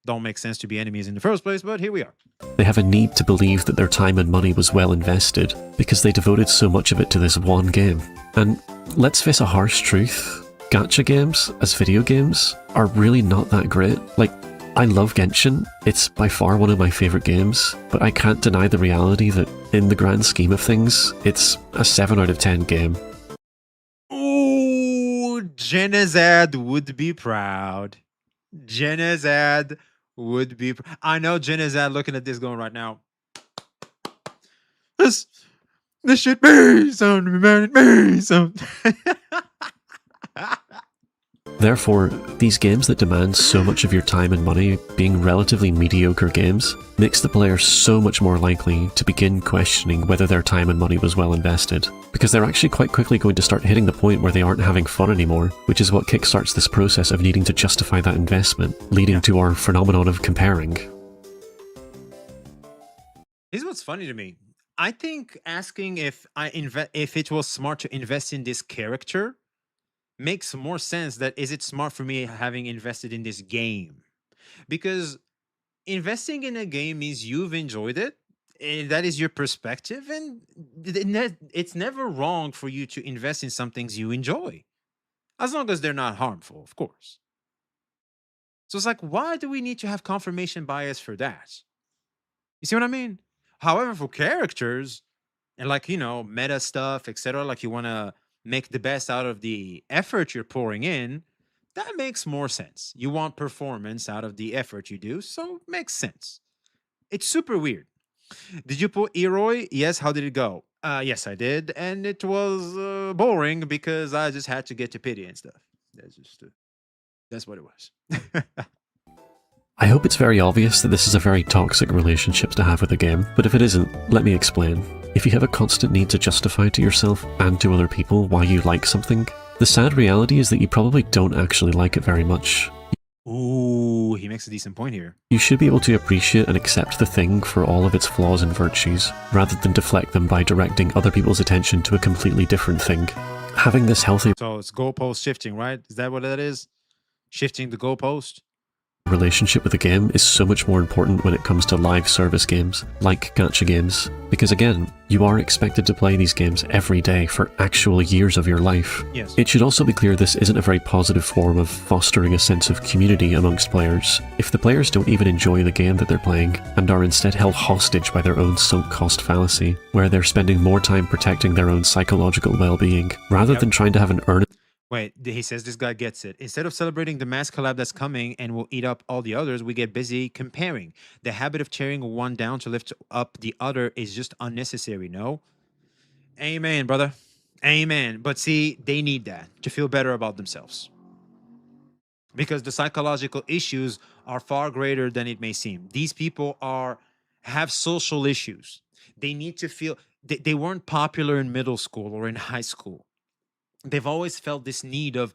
don't make sense to be enemies in the first place, but here we are. They have a need to believe that their time and money was well invested because they devoted so much of it to this one game. And let's face a harsh truth, gacha games as video games are really not that great. Like, I love Genshin, it's by far one of my favourite games, but I can't deny the reality that, in the grand scheme of things, it's a 7 out of 10 game. Ooh, Genezad would be proud. Genezad would be I know Genezad looking at this going right now. This should be something, man, me something. Therefore, these games that demand so much of your time and money being relatively mediocre games makes the player so much more likely to begin questioning whether their time and money was well invested, because they're actually quite quickly going to start hitting the point where they aren't having fun anymore, which is what kickstarts this process of needing to justify that investment, leading to our phenomenon of comparing. Here's what's funny to me. I think asking if it was smart to invest in this character makes more sense. That is it smart for me having invested in this game? Because investing in a game means you've enjoyed it, and that is your perspective, and it's never wrong for you to invest in some things you enjoy, as long as they're not harmful, of course. So it's like, why do we need to have confirmation bias for that? You see what I mean? However, for characters and like, meta stuff, etc., like you want to make the best out of the effort you're pouring in, that makes more sense. You want performance out of the effort you do, so makes sense. It's super weird. Did you pull Eroi? Yes. How did it go? Yes, I did, and it was boring because I just had to get to pity and stuff. That's what it was. I hope it's very obvious that this is a very toxic relationship to have with a game, but if it isn't, let me explain. If you have a constant need to justify to yourself and to other people why you like something, the sad reality is that you probably don't actually like it very much. Ooh, he makes a decent point here. You should be able to appreciate and accept the thing for all of its flaws and virtues, rather than deflect them by directing other people's attention to a completely different thing. Having this healthy So it's goalpost shifting, right? Is that what that is? Shifting the goalpost? relationship with a game is so much more important when it comes to live service games, like gacha games, because again, you are expected to play these games every day for actual years of your life. Yes. It should also be clear this isn't a very positive form of fostering a sense of community amongst players. If the players don't even enjoy the game that they're playing, and are instead held hostage by their own sunk cost fallacy, where they're spending more time protecting their own psychological well-being, rather than trying to have an earnest Wait, he says this guy gets it. Instead of celebrating the mass collab that's coming and will eat up all the others, we get busy comparing. The habit of tearing one down to lift up the other is just unnecessary, no? Amen, brother. Amen. But see, they need that to feel better about themselves. Because the psychological issues are far greater than it may seem. These people have social issues. They need to feel they weren't popular in middle school or in high school. They've always felt this need of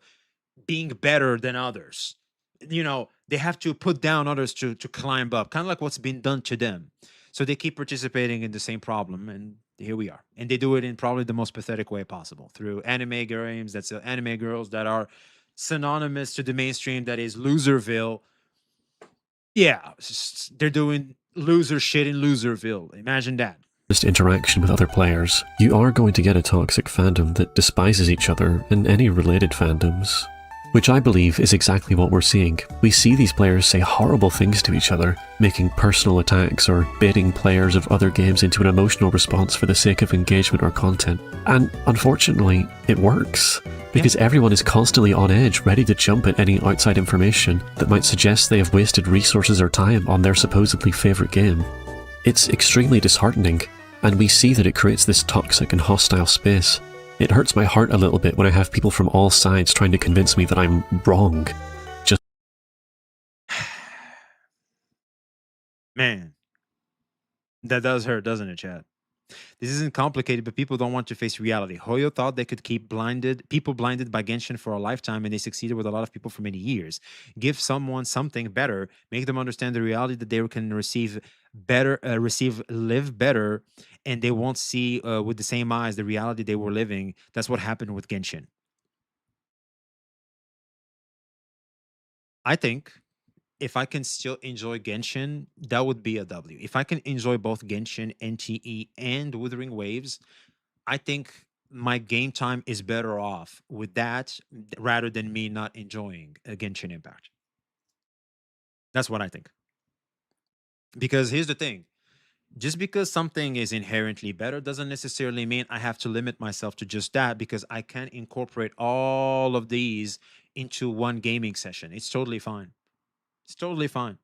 being better than others. They have to put down others to climb up, kind of like what's been done to them. So they keep participating in the same problem, and here we are. And they do it in probably the most pathetic way possible, through anime games that's anime girls that are synonymous to the mainstream, that is Loserville. Yeah, they're doing loser shit in Loserville. Imagine that. interaction with other players, you are going to get a toxic fandom that despises each other and any related fandoms. Which I believe is exactly what we're seeing. We see these players say horrible things to each other, making personal attacks or baiting players of other games into an emotional response for the sake of engagement or content. And unfortunately, it works. Because everyone is constantly on edge, ready to jump at any outside information that might suggest they have wasted resources or time on their supposedly favourite game. It's extremely disheartening, and we see that it creates this toxic and hostile space. It hurts my heart a little bit when I have people from all sides trying to convince me that I'm wrong. Man, that does hurt, doesn't it, chat? This isn't complicated, but people don't want to face reality. Hoyo thought they could keep people blinded by Genshin for a lifetime, and they succeeded with a lot of people for many years. Give someone something better, make them understand the reality that they can live better, and they won't see with the same eyes the reality they were living. That's what happened with Genshin. I think if I can still enjoy Genshin, that would be a W. If I can enjoy both Genshin, NTE, and Withering Waves, I think my game time is better off with that rather than me not enjoying a Genshin Impact. That's what I think. Because here's the thing. Just because something is inherently better doesn't necessarily mean I have to limit myself to just that, because I can incorporate all of these into one gaming session. It's totally fine. It's totally fine.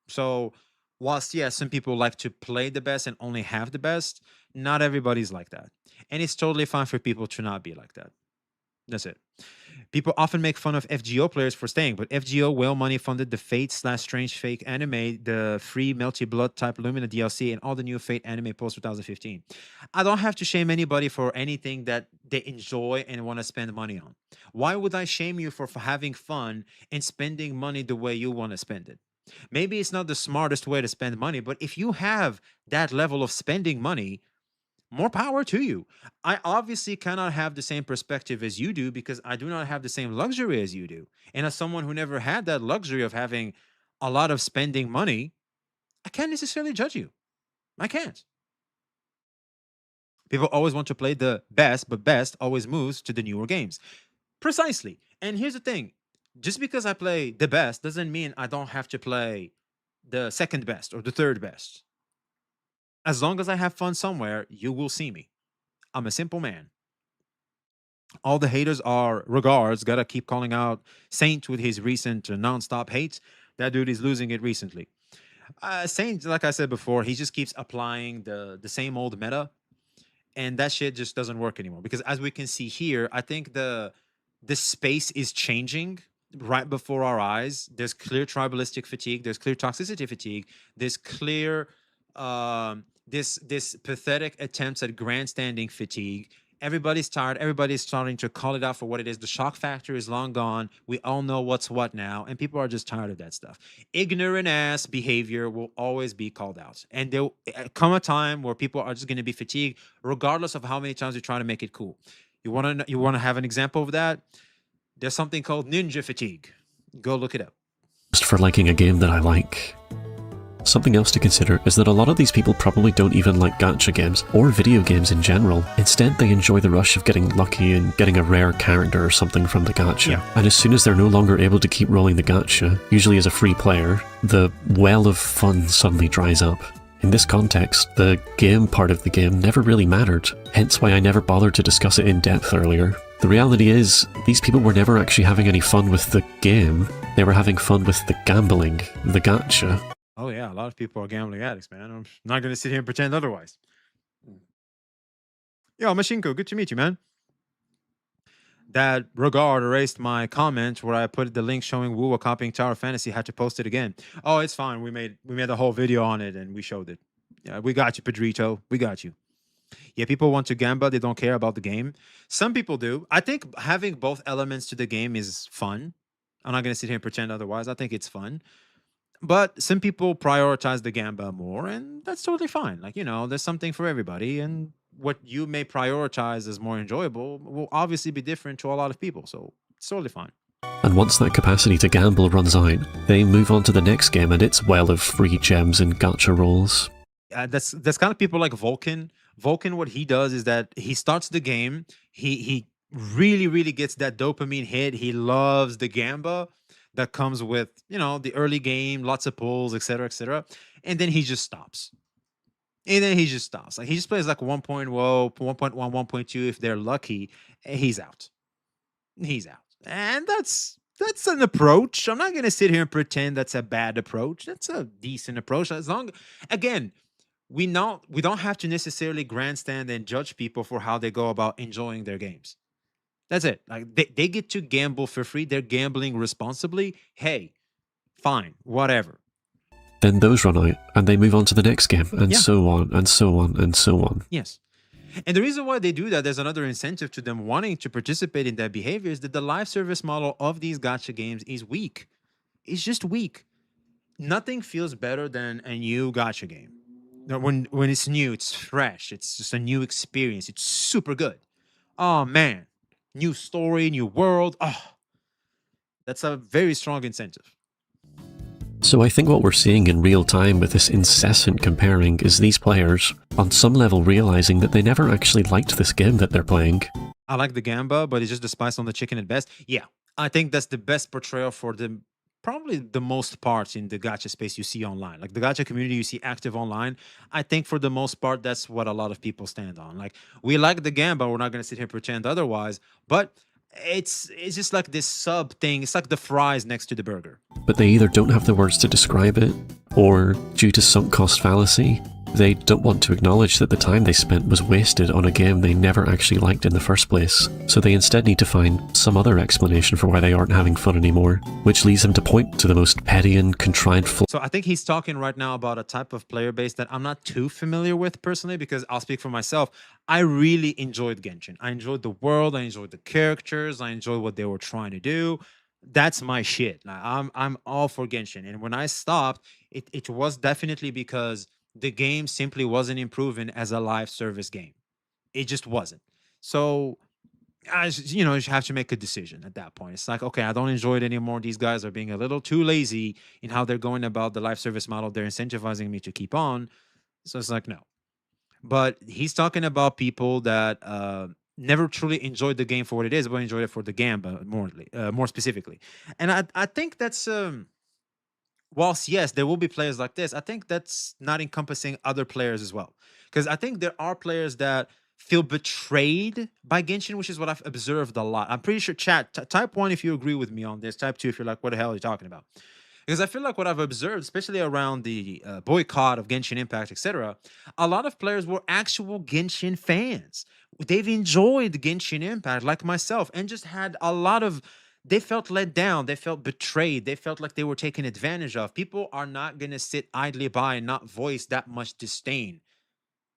So, whilst, yes, some people like to play the best and only have the best, not everybody's like that. And it's totally fine for people to not be like that. That's it. People often make fun of FGO players for staying, but FGO well money funded the Fate/Strange Fake anime, the free Melty Blood type Lumina DLC, and all the new Fate anime post 2015. I don't have to shame anybody for anything that they enjoy and want to spend money on. Why would I shame you for having fun and spending money the way you want to spend it? Maybe it's not the smartest way to spend money, but if you have that level of spending money, more power to you. I obviously cannot have the same perspective as you do because I do not have the same luxury as you do. And as someone who never had that luxury of having a lot of spending money, I can't necessarily judge you. I can't. People always want to play the best, but best always moves to the newer games. Precisely. And here's the thing, just because I play the best doesn't mean I don't have to play the second best or the third best. As long as I have fun somewhere, you will see me. I'm a simple man. All the haters are regards. Gotta keep calling out Saint with his recent non-stop hate. That dude is losing it recently. Saint, like I said before, he just keeps applying the same old meta, and that shit just doesn't work anymore. Because as we can see here, I think the space is changing right before our eyes. There's clear tribalistic fatigue. There's clear toxicity fatigue. There's clear this pathetic attempts at grandstanding fatigue. Everybody's tired. Everybody's starting to call it out for what it is. The shock factor is long gone. We all know what's what now, and people are just tired of that stuff. Ignorant ass behavior will always be called out, and there'll come a time where people are just going to be fatigued, regardless of how many times you try to make it cool. You want to have an example of that? There's something called ninja fatigue. Go look it up. Just for liking a game that I like. Something else to consider is that a lot of these people probably don't even like gacha games, or video games in general. Instead, they enjoy the rush of getting lucky and getting a rare character or something from the gacha. Yeah. And as soon as they're no longer able to keep rolling the gacha, usually as a free player, the well of fun suddenly dries up. In this context, the game part of the game never really mattered, hence why I never bothered to discuss it in depth earlier. The reality is, these people were never actually having any fun with the game, they were having fun with the gambling, the gacha. Oh yeah, a lot of people are gambling addicts, man. I'm not gonna sit here and pretend otherwise. Yo, Mashinko, good to meet you, man. That regard erased my comment where I put the link showing WUWA copying Tower Fantasy. Had to post it again. Oh, it's fine. We made a whole video on it and we showed it. Yeah, we got you, Pedrito. We got you. Yeah, people want to gamble. They don't care about the game. Some people do. I think having both elements to the game is fun. I'm not gonna sit here and pretend otherwise. I think it's fun. But some people prioritize the gamba more, and that's totally fine. Like, there's something for everybody, and what you may prioritize as more enjoyable will obviously be different to a lot of people, so it's totally fine. And once that capacity to gamble runs out, they move on to the next game and its well of free gems and gacha rolls. That's kind of people like Vulcan. Vulcan, what he does is that he starts the game, he really, really gets that dopamine hit. He loves the gamba that comes with, the early game, lots of pulls, etc., and then he just stops. Like, he just plays like 1.0, 1.1, 1.2 if they're lucky. He's out. And that's an approach. I'm not gonna sit here and pretend that's a bad approach. That's a decent approach. As long, again, we don't have to necessarily grandstand and judge people for how they go about enjoying their games. That's it. Like, they get to gamble for free. They're gambling responsibly. Hey, fine, whatever. Then those run out, and they move on to the next game, and Yeah. so on, and so on, and so on. Yes. And the reason why they do that, there's another incentive to them wanting to participate in that behavior, is that the live service model of these gacha games is weak. It's just weak. Nothing feels better than a new gacha game. When it's new, it's fresh, it's just a new experience. It's super good. Oh man. New story, new world. Oh, that's a very strong incentive. So I think what we're seeing in real time with this incessant comparing is these players, on some level, realizing that they never actually liked this game that they're playing. I like the gamba, but it's just the spice on the chicken at best. Yeah, I think that's the best portrayal for probably the most part in the gacha space you see online. Like, the gacha community you see active online, I think for the most part, that's what a lot of people stand on. Like, we like the gamba, we're not going to sit here and pretend otherwise, but it's just like this sub thing. It's like the fries next to the burger. But they either don't have the words to describe it, or, due to sunk cost fallacy, they don't want to acknowledge that the time they spent was wasted on a game they never actually liked in the first place, so they instead need to find some other explanation for why they aren't having fun anymore, which leads them to point to the most petty and contrived So I think he's talking right now about a type of player base that I'm not too familiar with personally, because I'll speak for myself. I really enjoyed Genshin. I enjoyed the world, I enjoyed the characters, I enjoyed what they were trying to do. That's my shit. Like, I'm all for Genshin. And when I stopped, it was definitely because the game simply wasn't improving as a live service game. It just wasn't. So you know, you have to make a decision at that point. It's like, okay, I don't enjoy it anymore. These guys are being a little too lazy in how they're going about the live service model. They're incentivizing me to keep on. So it's like, no. But he's talking about people that never truly enjoyed the game for what it is, but enjoyed it for the gamba more specifically. And I think that's whilst yes, there will be players like this, I think that's not encompassing other players as well. Because I think there are players that feel betrayed by Genshin, which is what I've observed a lot. I'm pretty sure, chat, type 1 if you agree with me on this, type 2 if you're like, what the hell are you talking about? Because I feel like what I've observed, especially around the boycott of Genshin Impact, etc., a lot of players were actual Genshin fans. They've enjoyed Genshin Impact, like myself, and just had a lot of. They felt let down. They felt betrayed. They felt like they were taken advantage of. People are not going to sit idly by and not voice that much disdain.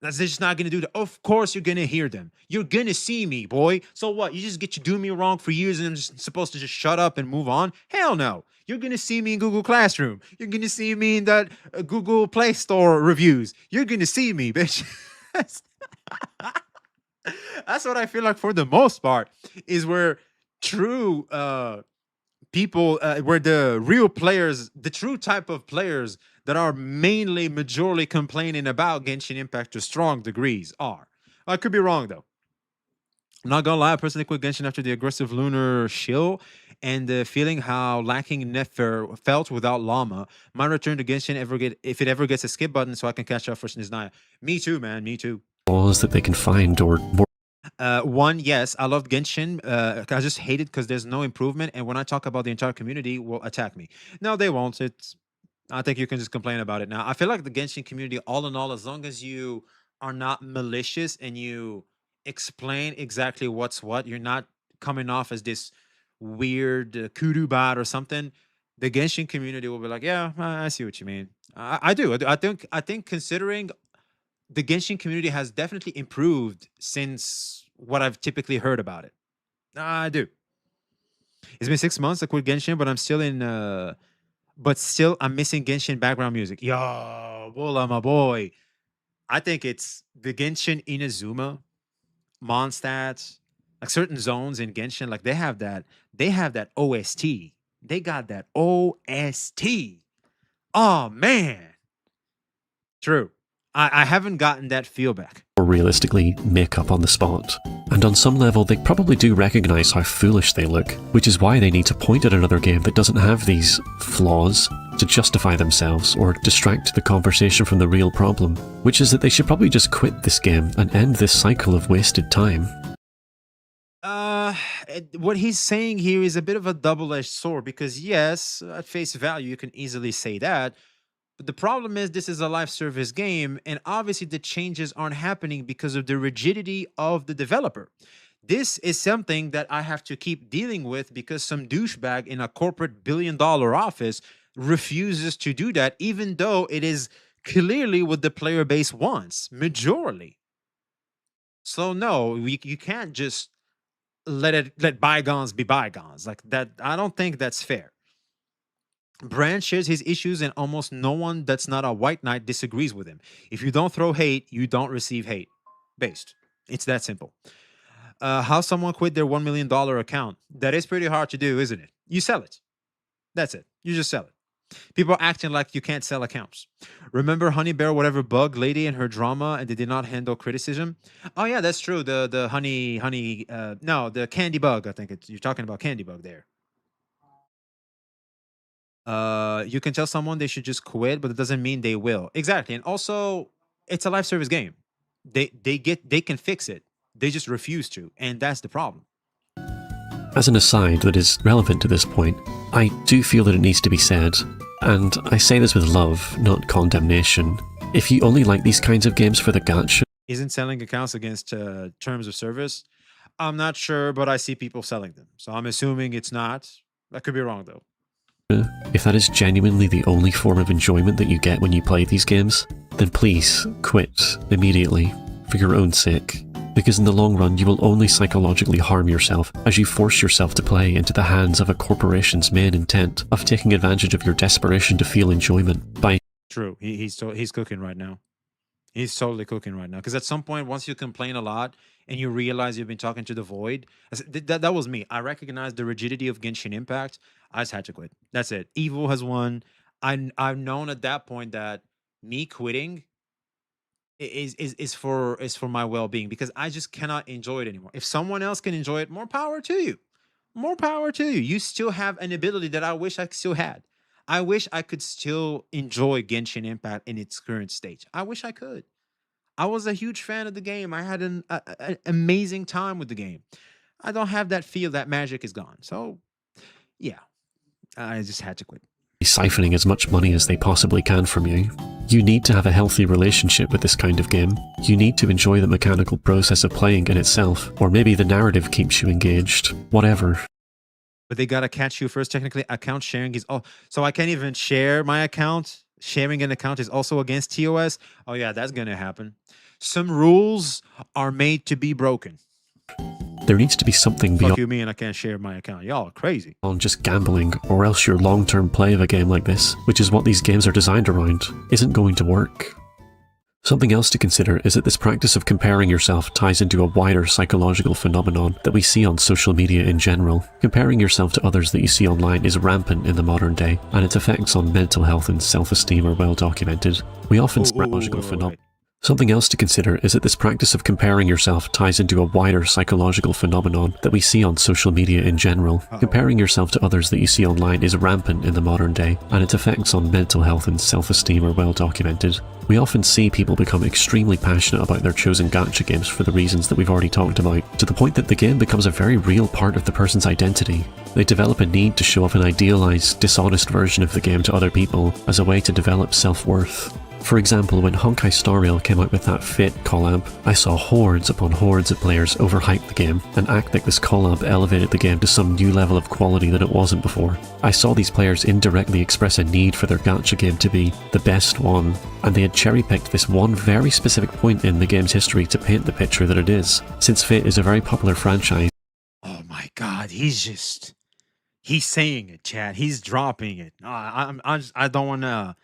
That's just not going to do that. Of course, you're going to hear them. You're going to see me, boy. So what? You just get to do me wrong for years and I'm just supposed to just shut up and move on? Hell no. You're going to see me in Google Classroom. You're going to see me in that Google Play Store reviews. You're going to see me, bitch. That's what I feel like for the most part is where true people, where the real players, the true type of players that are mainly majorly complaining about Genshin Impact to strong degrees are. I could be wrong though. I'm not gonna lie, I personally quit Genshin after the aggressive lunar shill and the feeling how lacking Nefer felt without Llama. My return to Genshin if it ever gets a skip button so I can catch up for Nizhnaya. Me too, man. Me too. Flaws that they can find or more. One, yes, I loved Genshin. I just hate it because there's no improvement. And when I talk about the entire community, will attack me. No, they won't. I think you can just complain about it now. I feel like the Genshin community, all in all, as long as you are not malicious and you explain exactly what's what, you're not coming off as this weird kudu bot or something. The Genshin community will be like, yeah, I see what you mean. I do. I think considering the Genshin community has definitely improved since what I've typically heard about it. I do. It's been 6 months I quit Genshin, but I'm still in. But still, I'm missing Genshin background music. Yo, Bola, my boy. I think it's the Genshin Inazuma, Mondstadt, like certain zones in Genshin, like they have that OST. They got that OST. Oh man. True. I haven't gotten that feel back. Or realistically make up on the spot. And on some level, they probably do recognise how foolish they look, which is why they need to point at another game that doesn't have these flaws to justify themselves or distract the conversation from the real problem, which is that they should probably just quit this game and end this cycle of wasted time. What he's saying here is a bit of a double-edged sword because yes, at face value, you can easily say that. But the problem is this is a live service game, and obviously the changes aren't happening because of the rigidity of the developer. This is something that I have to keep dealing with because some douchebag in a corporate billion-dollar office refuses to do that, even though it is clearly what the player base wants, majorly. So no, you can't just let bygones be bygones like that. I don't think that's fair. Brand shares his issues and almost no one that's not a white knight disagrees with him. If you don't throw hate, you don't receive hate. Based. It's that simple. How someone quit their $1 million account. That is pretty hard to do, isn't it? You sell it. That's it. You just sell it. People are acting like you can't sell accounts. Remember Honey Bear, whatever bug lady and her drama, and they did not handle criticism? Oh yeah, that's true. The candy bug. I think you're talking about candy bug there. You can tell someone they should just quit, but it doesn't mean they will. Exactly. And also, it's a live service game. They can fix it. They just refuse to, and that's the problem. As an aside that is relevant to this point, I do feel that it needs to be said, and I say this with love, not condemnation. If you only like these kinds of games for the gacha... Isn't selling accounts against terms of service? I'm not sure, but I see people selling them. So I'm assuming it's not. I could be wrong, though. If that is genuinely the only form of enjoyment that you get when you play these games, then please quit immediately, for your own sake. Because in the long run, you will only psychologically harm yourself as you force yourself to play into the hands of a corporation's main intent of taking advantage of your desperation to feel enjoyment by... True. He's cooking right now. He's totally cooking right now. Because at some point, once you complain a lot and you realize you've been talking to the void, that was me. I recognized the rigidity of Genshin Impact. I just had to quit. That's it. Evil has won. I've known at that point that me quitting is for my well-being, because I just cannot enjoy it anymore. If someone else can enjoy it, more power to you. More power to you. You still have an ability that I wish I still had. I wish I could still enjoy Genshin Impact in its current stage. I wish I could. I was a huge fan of the game. I had an amazing time with the game. I don't have that feel. That magic is gone. So, yeah, I just had to quit. Siphoning as much money as they possibly can from you. You need to have a healthy relationship with this kind of game. You need to enjoy the mechanical process of playing in itself, or maybe the narrative keeps you engaged. Whatever. But they gotta catch you first. Technically, account sharing is so I can't even share my account. Sharing an account is also against TOS. Oh yeah, that's gonna happen. Some rules are made to be broken. There needs to be something Fuck beyond you, mean I can't share my account? Y'all are crazy. just gambling, or else your long-term play of a game like this, which is what these games are designed around, isn't going to work. Something else to consider is that this practice of comparing yourself ties into a wider psychological phenomenon that we see on social media in general. Comparing yourself to others that you see online is rampant in the modern day, and its effects on mental health and self-esteem are well documented. We often psychological phenomenon. Something else to consider is that this practice of comparing yourself ties into a wider psychological phenomenon that we see on social media in general. Comparing yourself to others that you see online is rampant in the modern day, and its effects on mental health and self-esteem are well documented. We often see people become extremely passionate about their chosen gacha games for the reasons that we've already talked about, to the point that the game becomes a very real part of the person's identity. They develop a need to show off an idealized, dishonest version of the game to other people as a way to develop self-worth. For example, when Honkai Star Rail came out with that Fate collab, I saw hordes upon hordes of players overhype the game and act like this collab elevated the game to some new level of quality that it wasn't before. I saw these players indirectly express a need for their gacha game to be the best one, and they had cherry-picked this one very specific point in the game's history to paint the picture that it is. Since Fate is a very popular franchise, Oh my God, he's saying it, Chad. He's dropping it. I don't want to.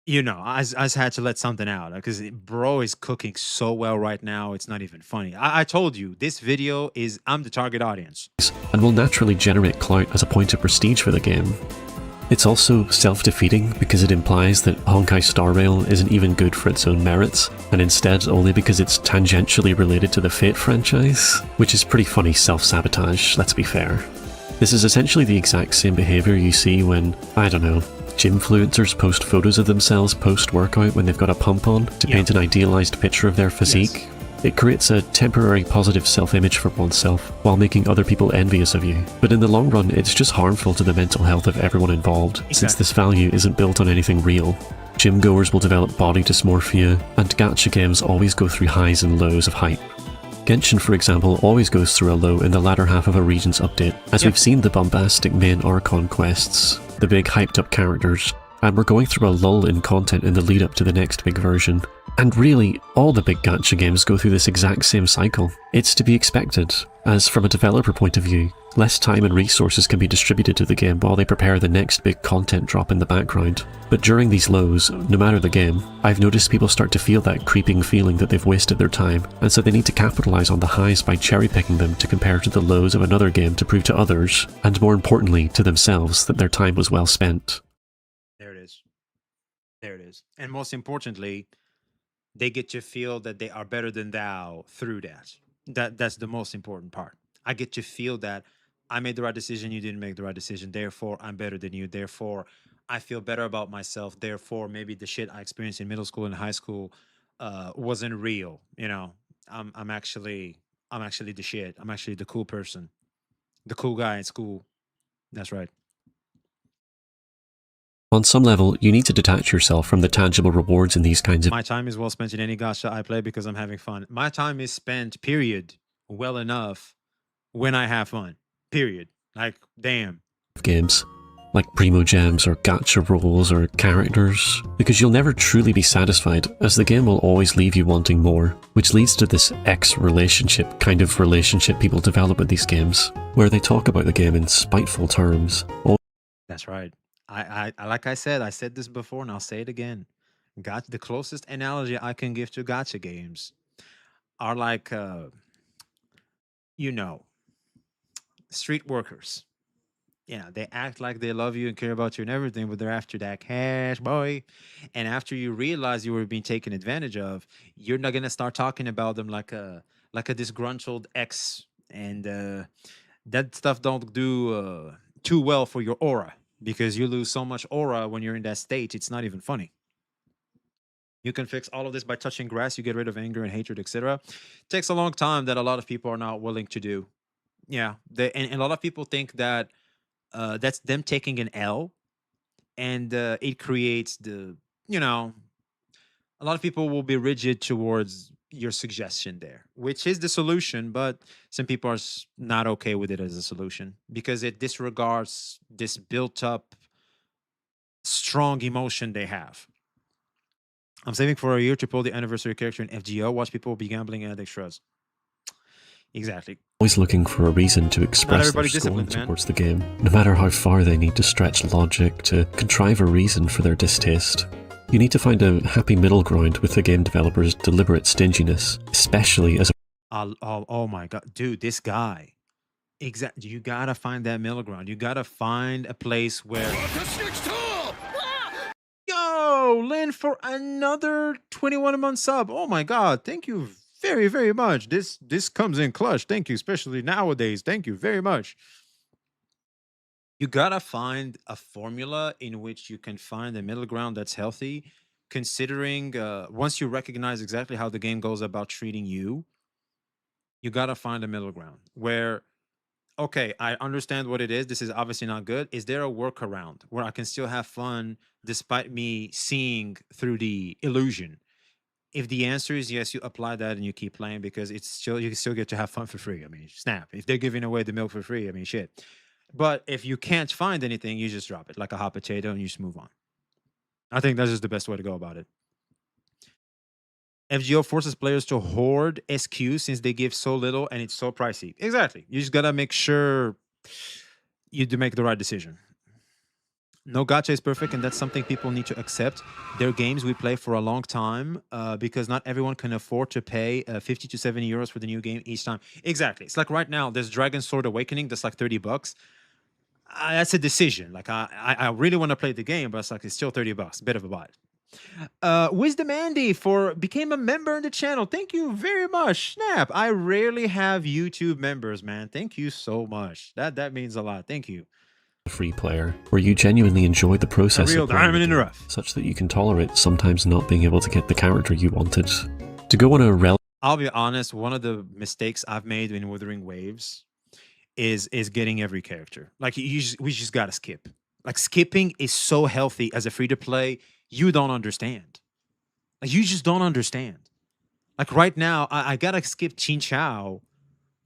I just had to let something out because bro is cooking so well right now. It's not even funny. I told you, this video I'm the target audience. and will naturally generate clout as a point of prestige for the game. It's also self-defeating because it implies that Honkai Star Rail isn't even good for its own merits, and instead only because it's tangentially related to the Fate franchise, which is pretty funny self-sabotage, let's be fair. This is essentially the exact same behaviour you see when, I don't know, gymfluencers post photos of themselves post-workout when they've got a pump on to paint an idealised picture of their physique. Yes. It creates a temporary positive self-image for oneself while making other people envious of you. But in the long run, it's just harmful to the mental health of everyone involved, since this value isn't built on anything real. Gym goers will develop body dysmorphia, and gacha games always go through highs and lows of hype. Genshin, for example, always goes through a low in the latter half of a region's update, as we've seen the bombastic main Archon quests, the big hyped up characters, and we're going through a lull in content in the lead up to the next big version. And really, all the big gacha games go through this exact same cycle. It's to be expected, as from a developer point of view, less time and resources can be distributed to the game while they prepare the next big content drop in the background. But during these lows, no matter the game, I've noticed people start to feel that creeping feeling that they've wasted their time, and so they need to capitalise on the highs by cherry-picking them to compare to the lows of another game to prove to others, and more importantly, to themselves, that their time was well spent. There it is. There it is. And most importantly, they get to feel that they are better than thou through that. That's the most important part. I get to feel that I made the right decision, you didn't make the right decision, therefore I'm better than you, therefore I feel better about myself, therefore maybe the shit I experienced in middle school and high school wasn't real. I'm actually the shit. I'm actually the cool person, the cool guy in school. That's right. On some level, you need to detach yourself from the tangible rewards in these kinds of... My time is well spent in any gacha I play because I'm having fun. My time is spent, period, well enough when I have fun, period. Like, damn. Games, like Primo Gems or gacha rolls or characters, because you'll never truly be satisfied, as the game will always leave you wanting more, which leads to this ex-relationship kind of relationship people develop with these games, where they talk about the game in spiteful terms. That's right. I like I said this before and I'll say it again. Got the closest analogy I can give to gacha games are like, you know, street workers. Yeah, they act like they love you and care about you and everything, but they're after that cash, boy. And after you realize you were being taken advantage of, you're not gonna start talking about them like a disgruntled ex, and that stuff don't do too well for your aura because you lose so much aura when you're in that state. It's not even funny. You can fix all of this by touching grass. You get rid of anger and hatred, etc. Takes a long time that a lot of people are not willing to do. Yeah, and a lot of people think that that's them taking an L, and it creates the, you know, a lot of people will be rigid towards your suggestion there, which is the solution, but some people are not okay with it as a solution because it disregards this built up strong emotion they have. I'm saving for a year to pull the anniversary character in FGO. Watch people be gambling and extras. Exactly. Always looking for a reason to express their everybody's scorn disciplined, man. towards the game, no matter how far they need to stretch logic to contrive a reason for their distaste. You need to find a happy middle ground with the game developer's deliberate stinginess, especially as Oh my god, dude, this guy. Exactly. You gotta find that middle ground. You gotta find a place where. Yo, Lynn, for another 21-month sub. Oh my god, thank you very, very much. This comes in clutch. Thank you, especially nowadays. Thank you very much. You gotta find a formula in which you can find a middle ground that's healthy, considering once you recognize exactly how the game goes about treating you, you gotta find a middle ground where, okay, I understand what it is. This is obviously not good. Is there a workaround where I can still have fun despite me seeing through the illusion? If the answer is yes, you apply that and you keep playing because it's still, you can still get to have fun for free. I mean, snap. If they're giving away the milk for free, I mean, shit. But if you can't find anything, you just drop it like a hot potato and you just move on. I think that's just the best way to go about it. FGO forces players to hoard SQ since they give so little and it's so pricey. Exactly. You just gotta make sure you do make the right decision. No gacha is perfect, and that's something people need to accept. They're games we play for a long time because not everyone can afford to pay 50 to 70 euros for the new game each time. Exactly. It's like right now, there's Dragon Sword Awakening that's like 30 bucks. That's a decision. Like I really want to play the game, but it's still 30 bucks. Bit of a bite. Wisdom Andy became a member in the channel. Thank you very much. Snap. I rarely have YouTube members, man. Thank you so much. That means a lot. Thank you. a free player, where you genuinely enjoy the process A real of playing diamond the in the game, rough. such that you can tolerate sometimes not being able to get the character you wanted. To go on a I'll be honest, one of the mistakes I've made in Wuthering Waves is getting every character. Like we just gotta skip. Like skipping is so healthy as a free to play. You don't understand. Like you just don't understand. Like right now, I gotta skip Chin Chow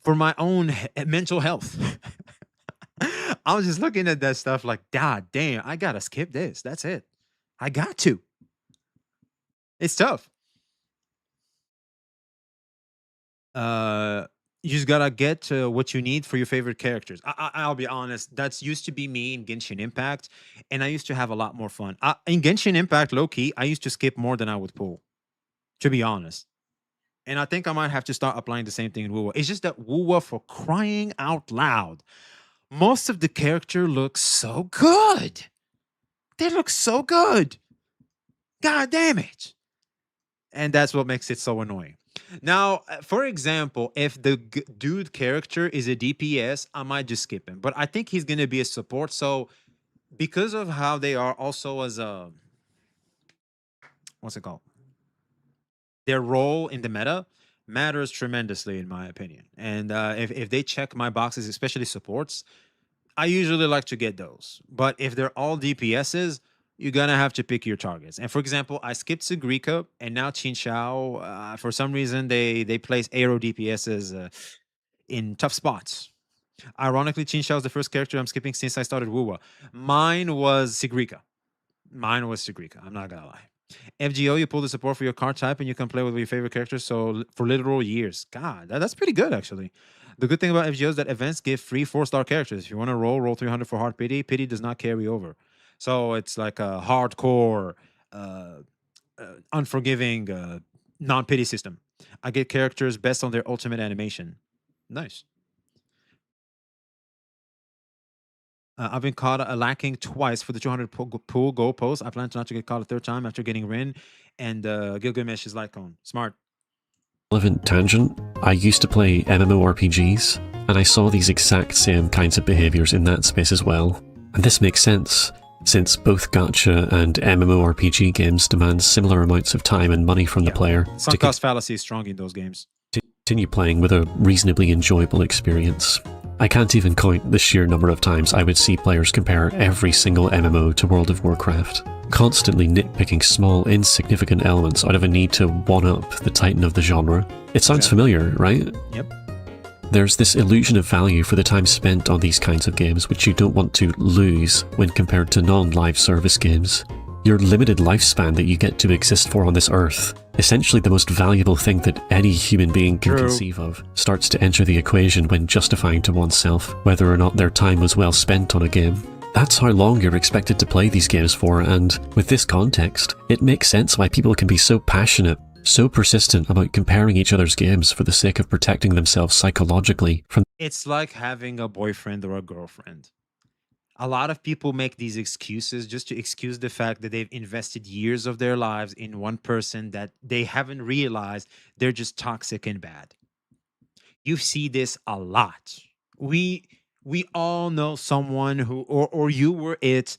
for my own mental health. I was just looking at that stuff like, God damn, I gotta skip this. That's it. I got to. It's tough. You just gotta get what you need for your favorite characters. I'll be honest, that's used to be me in Genshin Impact, and I used to have a lot more fun. In Genshin Impact, low key, I used to skip more than I would pull, to be honest. And I think I might have to start applying the same thing in WUWA. It's just that WUWA, for crying out loud, most of the character looks so good. They look so good. God damn it. And that's what makes it so annoying. Now, for example, if the dude character is a DPS, I might just skip him. But I think he's going to be a support. So because of how they are also as a... What's it called? Their role in the meta matters tremendously, in my opinion. And if they check my boxes, especially supports, I usually like to get those. But if they're all DPSs, you're gonna have to pick your targets. And for example, I skipped Sugrika and now Chin Shao. For some reason, they place Aero DPSs in tough spots. Ironically, Chin Shao is the first character I'm skipping since I started WUWA. Mine was Sigrika. I'm not gonna lie. FGO, you pull the support for your card type and you can play with your favorite characters so for literal years. God, that's pretty good actually. The good thing about FGO is that events give free 4-star characters. If you want to roll 300 for hard pity. Pity does not carry over. So it's like a hardcore unforgiving non-pity system. I get characters based on their ultimate animation. Nice. I've been caught lacking twice for the 200 pool goal post. I plan to not to get caught a third time after getting Rin and Gilgamesh is like on. Smart. Relevant tangent, I used to play MMORPGs, and I saw these exact same kinds of behaviors in that space as well. And this makes sense, since both gacha and MMORPG games demand similar amounts of time and money from the player Sunk cost fallacy is strong in those games. to continue playing with a reasonably enjoyable experience. I can't even count the sheer number of times I would see players compare every single MMO to World of Warcraft, constantly nitpicking small, insignificant elements out of a need to one-up the titan of the genre. It sounds familiar, right? Yep. There's this illusion of value for the time spent on these kinds of games which you don't want to lose when compared to non-live service games. Your limited lifespan that you get to exist for on this earth, essentially the most valuable thing that any human being can conceive of, starts to enter the equation when justifying to oneself whether or not their time was well spent on a game. That's how long you're expected to play these games for, and with this context, it makes sense why people can be so passionate, so persistent about comparing each other's games for the sake of protecting themselves psychologically from. It's like having a boyfriend or a girlfriend. A lot of people make these excuses just to excuse the fact that they've invested years of their lives in one person that they haven't realized they're just toxic and bad. You see this a lot. We all know someone who, or you were it,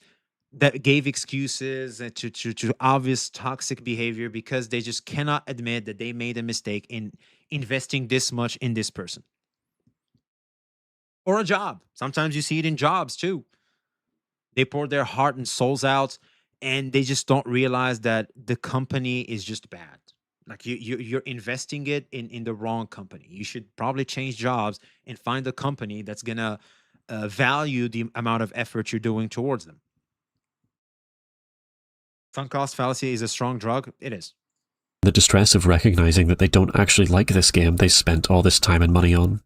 that gave excuses to obvious toxic behavior because they just cannot admit that they made a mistake in investing this much in this person. Or a job. Sometimes you see it in jobs too. They pour their heart and souls out and they just don't realize that the company is just bad. Like you're investing it in the wrong company. You should probably change jobs and find a company that's gonna value the amount of effort you're doing towards them. Sunk cost fallacy is a strong drug. It is. The distress of recognizing that they don't actually like this game they spent all this time and money on.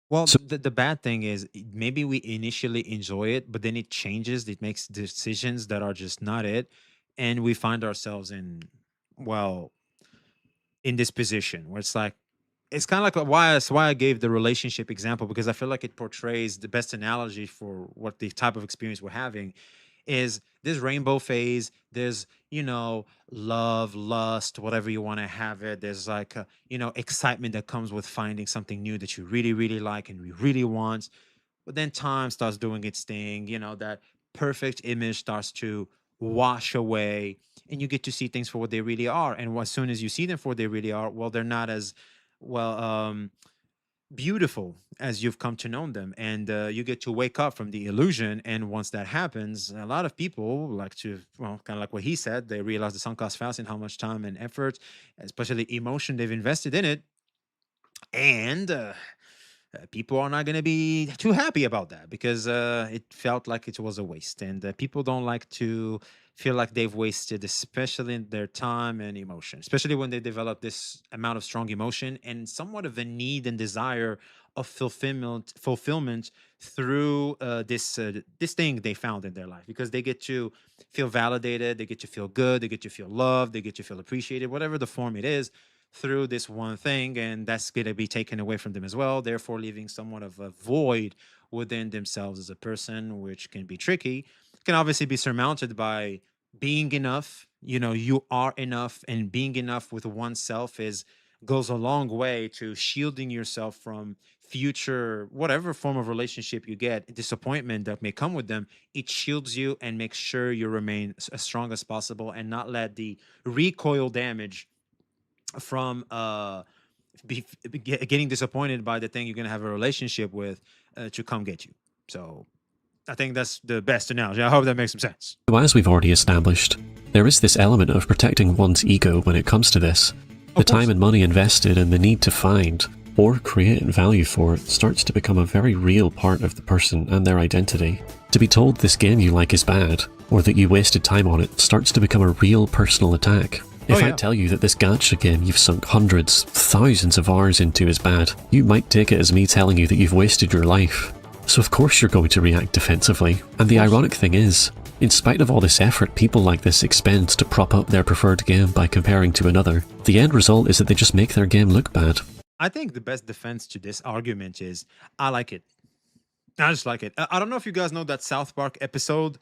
Well, So- the bad thing is maybe we initially enjoy it, but then it changes. It makes decisions that are just not it. And we find ourselves in, well, in this position where it's like, it's kind of like that's why I gave the relationship example, because I feel like it portrays the best analogy for what the type of experience we're having is this rainbow phase. There's, love, lust, whatever you want to have it. There's like, excitement that comes with finding something new that you really, really like and we really want. But then time starts doing its thing, that perfect image starts to wash away and you get to see things for what they really are. And as soon as you see them for what they really are, well, they're not as, beautiful as you've come to know them, and you get to wake up from the illusion. And once that happens, a lot of people like to, kind of like what he said, they realize the sunk cost fallacy and how much time and effort, especially emotion, they've invested in it. And people are not going to be too happy about that because it felt like it was a waste. And people don't like to feel like they've wasted, especially their time and emotion, especially when they develop this amount of strong emotion and somewhat of a need and desire of fulfillment through this thing they found in their life, because they get to feel validated, they get to feel good, they get to feel loved, they get to feel appreciated, whatever the form it is, through this one thing. And that's going to be taken away from them as well, therefore leaving somewhat of a void within themselves as a person, which can be tricky. Can obviously be surmounted by being enough. You are enough, and being enough with oneself goes a long way to shielding yourself from future whatever form of relationship you get, disappointment that may come with them. It shields you and makes sure you remain as strong as possible and not let the recoil damage from getting disappointed by the thing you're going to have a relationship with to come get you. So I think that's the best analogy. I hope that makes some sense. So as we've already established, there is this element of protecting one's ego when it comes to this. The time and money invested and the need to find or create value for it starts to become a very real part of the person and their identity. To be told this game you like is bad, or that you wasted time on it, starts to become a real personal attack. If I tell you that this gacha game you've sunk hundreds, thousands of hours into is bad, you might take it as me telling you that you've wasted your life. So of course you're going to react defensively. And the ironic thing is, In spite of all this effort people like this expend to prop up their preferred game by comparing to another, the end result is that they just make their game look bad. I think the best defense to this argument is I like it. I just like it. I don't know if you guys know that South Park episode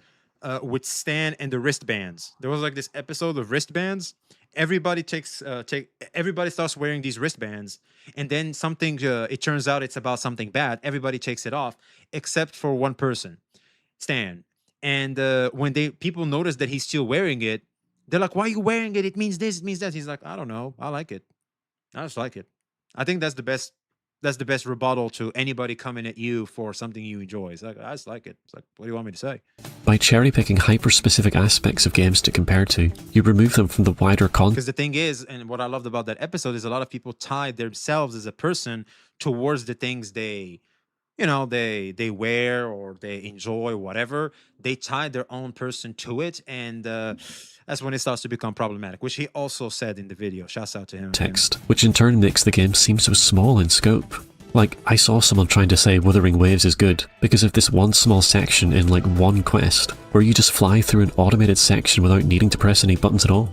with Stan and the wristbands. There was like this episode of wristbands. Everybody everybody starts wearing these wristbands, and then something. It turns out it's about something bad. Everybody takes it off except for one person, Stan. And when people notice that he's still wearing it, they're like, "Why are you wearing it? It means this. It means that." He's like, "I don't know. I like it. I just like it." I think that's the best. That's the best rebuttal to anybody coming at you for something you enjoy. It's like, I just like it. It's like, what do you want me to say? By cherry-picking hyper-specific aspects of games to compare to, you remove them from the wider context. Because the thing is, and what I loved about that episode is a lot of people tie themselves as a person towards the things they wear or they enjoy, whatever. They tie their own person to it, and that's when it starts to become problematic, which he also said in the video. Shouts out to him. Text, which in turn makes the game seem so small in scope. Like, I saw someone trying to say Wuthering Waves is good because of this one small section in like one quest, where you just fly through an automated section without needing to press any buttons at all.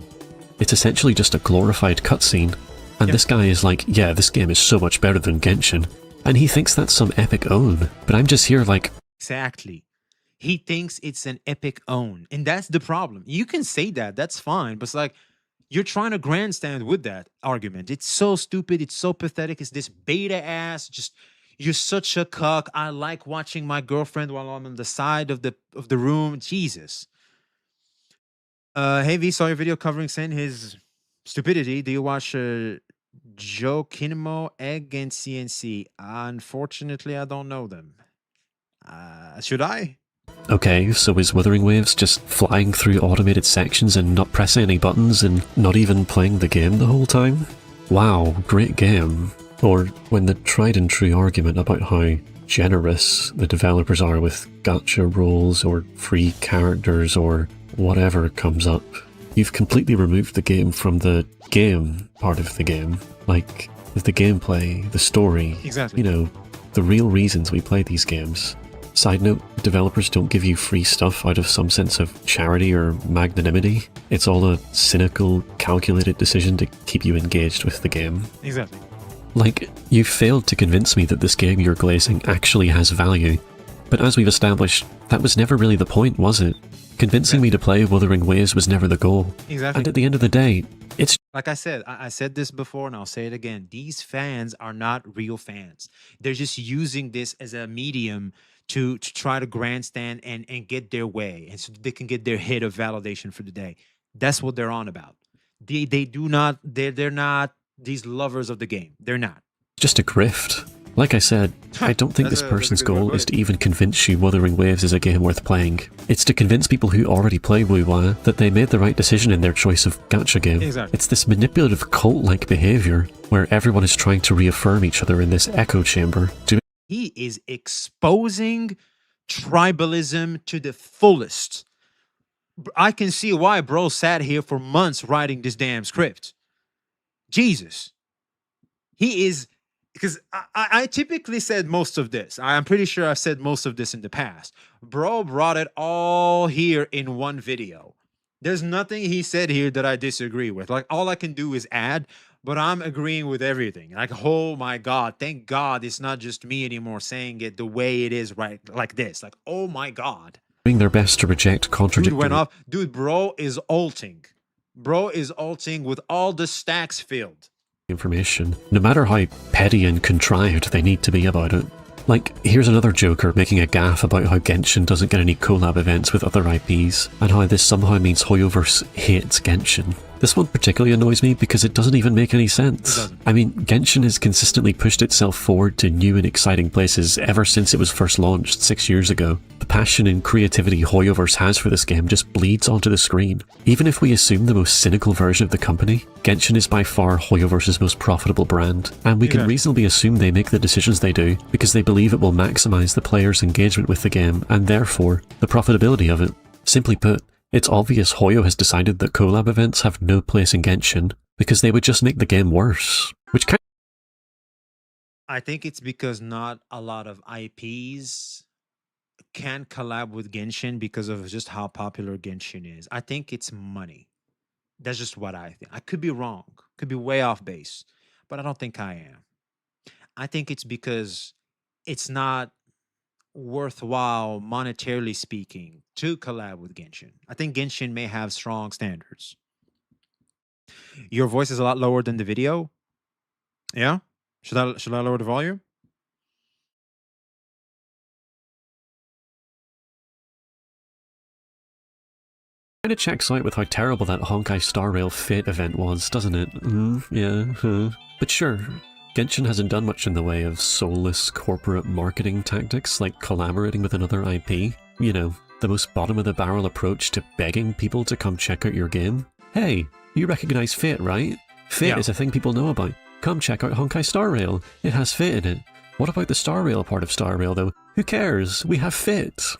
It's essentially just a glorified cutscene, and this guy is like, yeah, this game is so much better than Genshin, and he thinks that's some epic own, but I'm just here like... Exactly. He thinks it's an epic own, and that's the problem. You can say that, that's fine, but it's like, you're trying to grandstand with that argument. It's so stupid, it's so pathetic, it's this beta ass, just, you're such a cuck, I like watching my girlfriend while I'm on the side of the room, Jesus. Hey V, saw your video covering Sen, his stupidity. Do you watch Joe Kinemo, Egg, and CNC? Unfortunately, I don't know them. Should I? Okay, so is Wuthering Waves just flying through automated sections and not pressing any buttons and not even playing the game the whole time? Wow, great game. Or when the tried and true argument about how generous the developers are with gacha rolls or free characters or whatever comes up, you've completely removed the game from the game part of the game. Like, the gameplay, the story, exactly. You know, the real reasons we play these games. Side note, developers don't give you free stuff out of some sense of charity or magnanimity. It's all a cynical, calculated decision to keep you engaged with the game. Exactly. Like, you've failed to convince me that this game you're glazing actually has value. But as we've established, that was never really the point, was it? Convincing me to play Wuthering Waves was never the goal. Exactly. And at the end of the day, it's... Like I said, I said this before and I'll say it again. These fans are not real fans. They're just using this as a medium to try to grandstand and get their way, and so they can get their hit of validation for the day. That's what they're on about. They're not these lovers of the game. They're not. Just a grift. Like I said, I don't think this person's goal is to even convince you Wuthering Waves is a game worth playing. It's to convince people who already play WUWA that they made the right decision in their choice of gacha game. Exactly. It's this manipulative cult-like behavior where everyone is trying to reaffirm each other in this echo chamber. He is exposing tribalism to the fullest. I can see why bro sat here for months writing this damn script. Jesus. He is... Because I typically said most of this. I'm pretty sure I've said most of this in the past. Bro brought it all here in one video. There's nothing he said here that I disagree with. Like, all I can do is add, but I'm agreeing with everything. Like, oh my God, thank God it's not just me anymore saying it the way it is, right? Like this. Like, oh my God. Doing their best to reject contradictory... Dude went off. Dude, bro is ulting. Bro is ulting with all the stacks filled. Information, no matter how petty and contrived they need to be about it. Like, here's another joker making a gaffe about how Genshin doesn't get any collab events with other IPs, and how this somehow means Hoyoverse hates Genshin. This one particularly annoys me because it doesn't even make any sense. I mean, Genshin has consistently pushed itself forward to new and exciting places ever since it was first launched 6 years ago. The passion and creativity Hoyoverse has for this game just bleeds onto the screen. Even if we assume the most cynical version of the company, Genshin is by far Hoyoverse's most profitable brand, and we can reasonably assume they make the decisions they do because they believe it will maximize the player's engagement with the game and therefore the profitability of it. Simply put, it's obvious Hoyo has decided that collab events have no place in Genshin because they would just make the game worse, which kind I think it's because not a lot of IPs can't collab with Genshin because of just how popular Genshin is. I think it's money. That's just what I think. I could be wrong, could be way off base, but I don't think I am. I think it's because it's not worthwhile monetarily speaking to collab with Genshin. I think Genshin may have strong standards. Your voice is a lot lower than the video. Yeah? Should I lower the volume? Kind of checks out with how terrible that Honkai Star Rail Fate event was, doesn't it? Yeah. But sure, Genshin hasn't done much in the way of soulless corporate marketing tactics like collaborating with another IP. You know, the most bottom-of-the-barrel approach to begging people to come check out your game. Hey, you recognize Fate, right? Fate is a thing people know about. Come check out Honkai Star Rail. It has Fate in it. What about the Star Rail part of Star Rail, though? Who cares? We have Fate.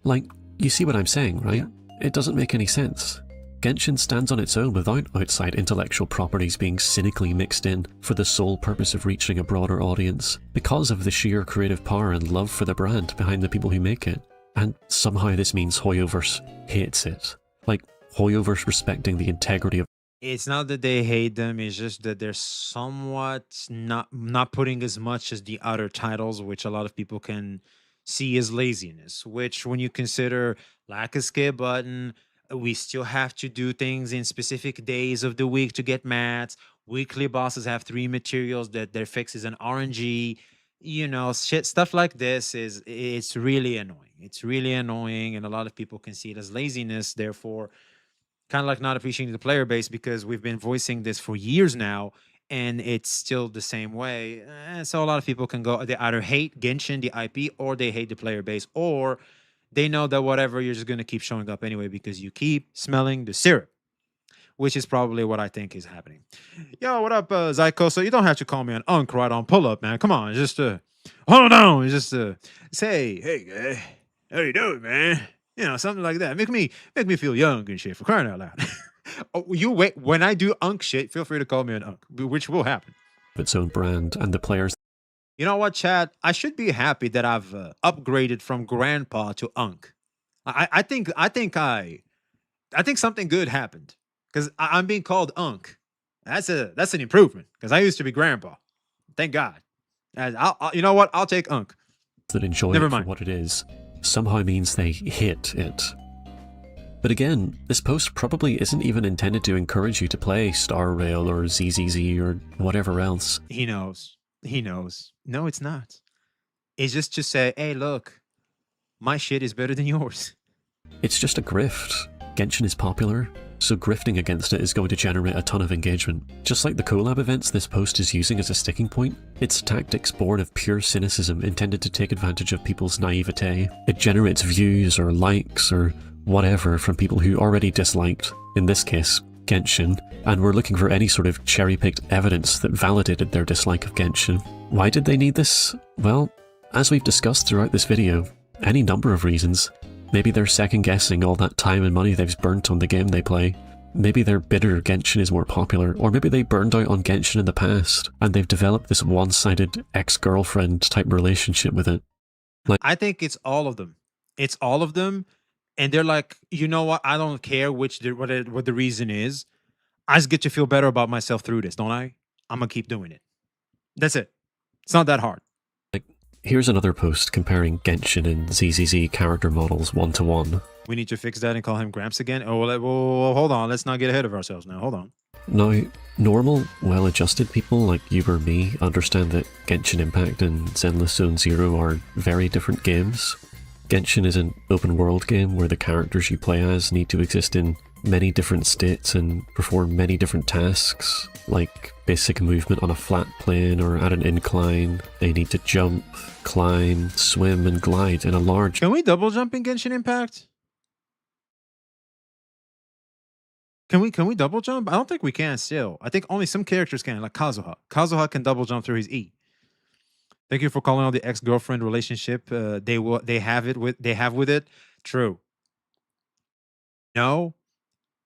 Like, you see what I'm saying, right? It doesn't make any sense. Genshin stands on its own without outside intellectual properties being cynically mixed in for the sole purpose of reaching a broader audience, because of the sheer creative power and love for the brand behind the people who make it. And somehow this means Hoyoverse hates it. Like, Hoyoverse respecting the integrity of... It's not that they hate them, it's just that they're somewhat not putting as much as the other titles, which a lot of people can see as laziness, which when you consider lack of skip button, we still have to do things in specific days of the week to get mats. Weekly bosses have 3 materials that their fix is an RNG. You know, stuff like this it's really annoying. It's really annoying, and a lot of people can see it as laziness, therefore kind of like not appreciating the player base, because we've been voicing this for years now and it's still the same way. So a lot of people can go, they either hate Genshin, the IP, or they hate the player base, or they know that whatever, you're just going to keep showing up anyway because you keep smelling the syrup, which is probably what I think is happening. Yo, what up, Zyko? So you don't have to call me an unk right on pull up, man. Come on, just hold on, just say, hey, guy, how you doing, man? You know, something like that. Make me feel young and shit, for crying out loud. Oh, you wait. When I do unk shit, feel free to call me an unk, which will happen. its own brand, and the players... You know what, Chad? I should be happy that I've upgraded from grandpa to unk. I think something good happened, because I'm being called unk. That's an improvement, because I used to be grandpa. Thank God. You know what? I'll take unk. That enjoy Never it for mind. what it is somehow means they hate it. But again, this post probably isn't even intended to encourage you to play Star Rail or ZZZ or whatever else. He knows. He knows. No, it's not. It's just to say, hey, look, my shit is better than yours. It's just a grift. Genshin is popular, so grifting against it is going to generate a ton of engagement. Just like the collab events this post is using as a sticking point, it's tactics born of pure cynicism intended to take advantage of people's naivete. It generates views or likes or whatever from people who already disliked, in this case, Genshin, and were looking for any sort of cherry-picked evidence that validated their dislike of Genshin. Why did they need this? Well, as we've discussed throughout this video, any number of reasons. Maybe they're second-guessing all that time and money they've burnt on the game they play. Maybe they're bitter Genshin is more popular, or maybe they burned out on Genshin in the past, and they've developed this one-sided ex-girlfriend type relationship with it. I think it's all of them. It's all of them. And they're like, you know what? I don't care what the reason is. I just get to feel better about myself through this, don't I? I'm going to keep doing it. That's it. It's not that hard. Here's another post comparing Genshin and ZZZ character models one-to-one. We need to fix that and call him Gramps again? Oh, well, hold on. Let's not get ahead of ourselves now. Hold on. Now, normal, well-adjusted people like you or me understand that Genshin Impact and Zenless Zone Zero are very different games. Genshin is an open-world game where the characters you play as need to exist in many different states and perform many different tasks, like basic movement on a flat plane or at an incline. They need to jump, climb, swim, and glide in a large... Can we double jump in Genshin Impact? Can we double jump? I don't think we can still. I think only some characters can, like Kazuha. Kazuha can double jump through his E. Thank you for calling out the ex-girlfriend relationship they have with it. True. No?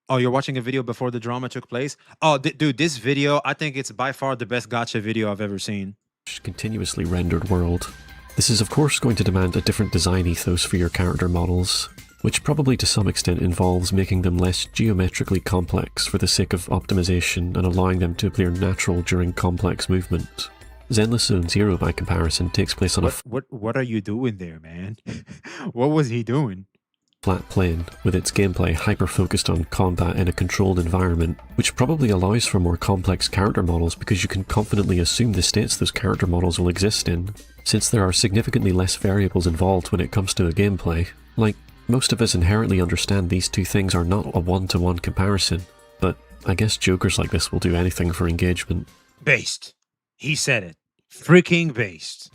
Oh, you're watching a video before the drama took place? Oh, dude, this video, I think it's by far the best gacha video I've ever seen. continuously rendered world. This is of course going to demand a different design ethos for your character models, which probably to some extent involves making them less geometrically complex for the sake of optimization and allowing them to appear natural during complex movement. Zenless Zone Zero, by comparison, takes place on a What are you doing there, man? What was he doing? flat plane, with its gameplay hyper-focused on combat in a controlled environment, which probably allows for more complex character models because you can confidently assume the states those character models will exist in, since there are significantly less variables involved when it comes to the gameplay. Like, most of us inherently understand these two things are not a one-to-one comparison, but I guess jokers like this will do anything for engagement. Based. He said it. Freaking based.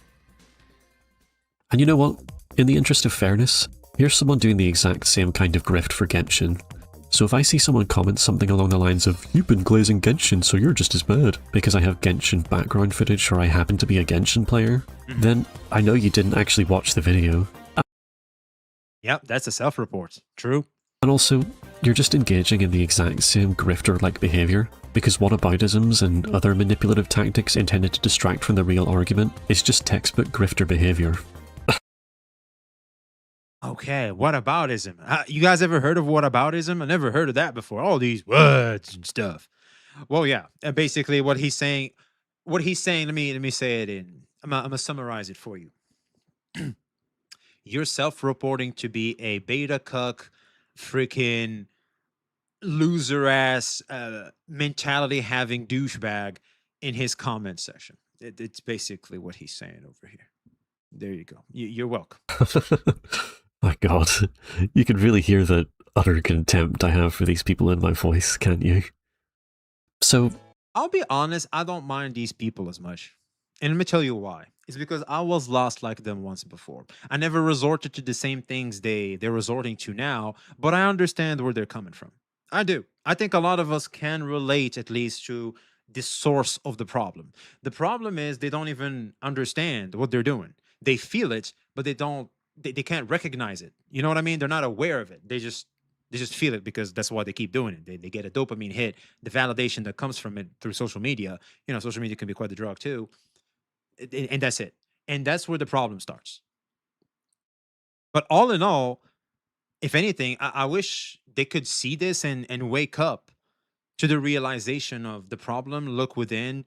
And you know what? In the interest of fairness, here's someone doing the exact same kind of grift for Genshin. So if I see someone comment something along the lines of, "You've been glazing Genshin, so you're just as bad," because I have Genshin background footage or I happen to be a Genshin player, then I know you didn't actually watch the video. Yep, that's a self-report. True. And also, you're just engaging in the exact same grifter-like behaviour, because whataboutisms and other manipulative tactics intended to distract from the real argument is just textbook grifter behaviour. Okay, whataboutism. You guys ever heard of whataboutism? I never heard of that before. All these words and stuff. Well, yeah. And basically, what he's saying. Let me say it in. I'm gonna summarize it for you. You're self-reporting to be a beta cuck, freaking loser ass, mentality having douchebag in his comment section. It's basically what he's saying over here. There you go. You're welcome. My god, you can really hear the utter contempt I have for these people in my voice, can't you? So, I'll be honest, I don't mind these people as much. And let me tell you why. It's because I was lost like them once before. I never resorted to the same things they're resorting to now, but I understand where they're coming from. I do. I think a lot of us can relate at least to the source of the problem. The problem is they don't even understand what they're doing. They feel it, but they can't recognize it. You know what I mean? They're not aware of it. They just feel it because that's why they keep doing it. They get a dopamine hit, the validation that comes from it through social media. You know, social media can be quite the drug too. And that's it. And that's where the problem starts. But all in all, if anything, I wish they could see this and wake up to the realization of the problem, look within,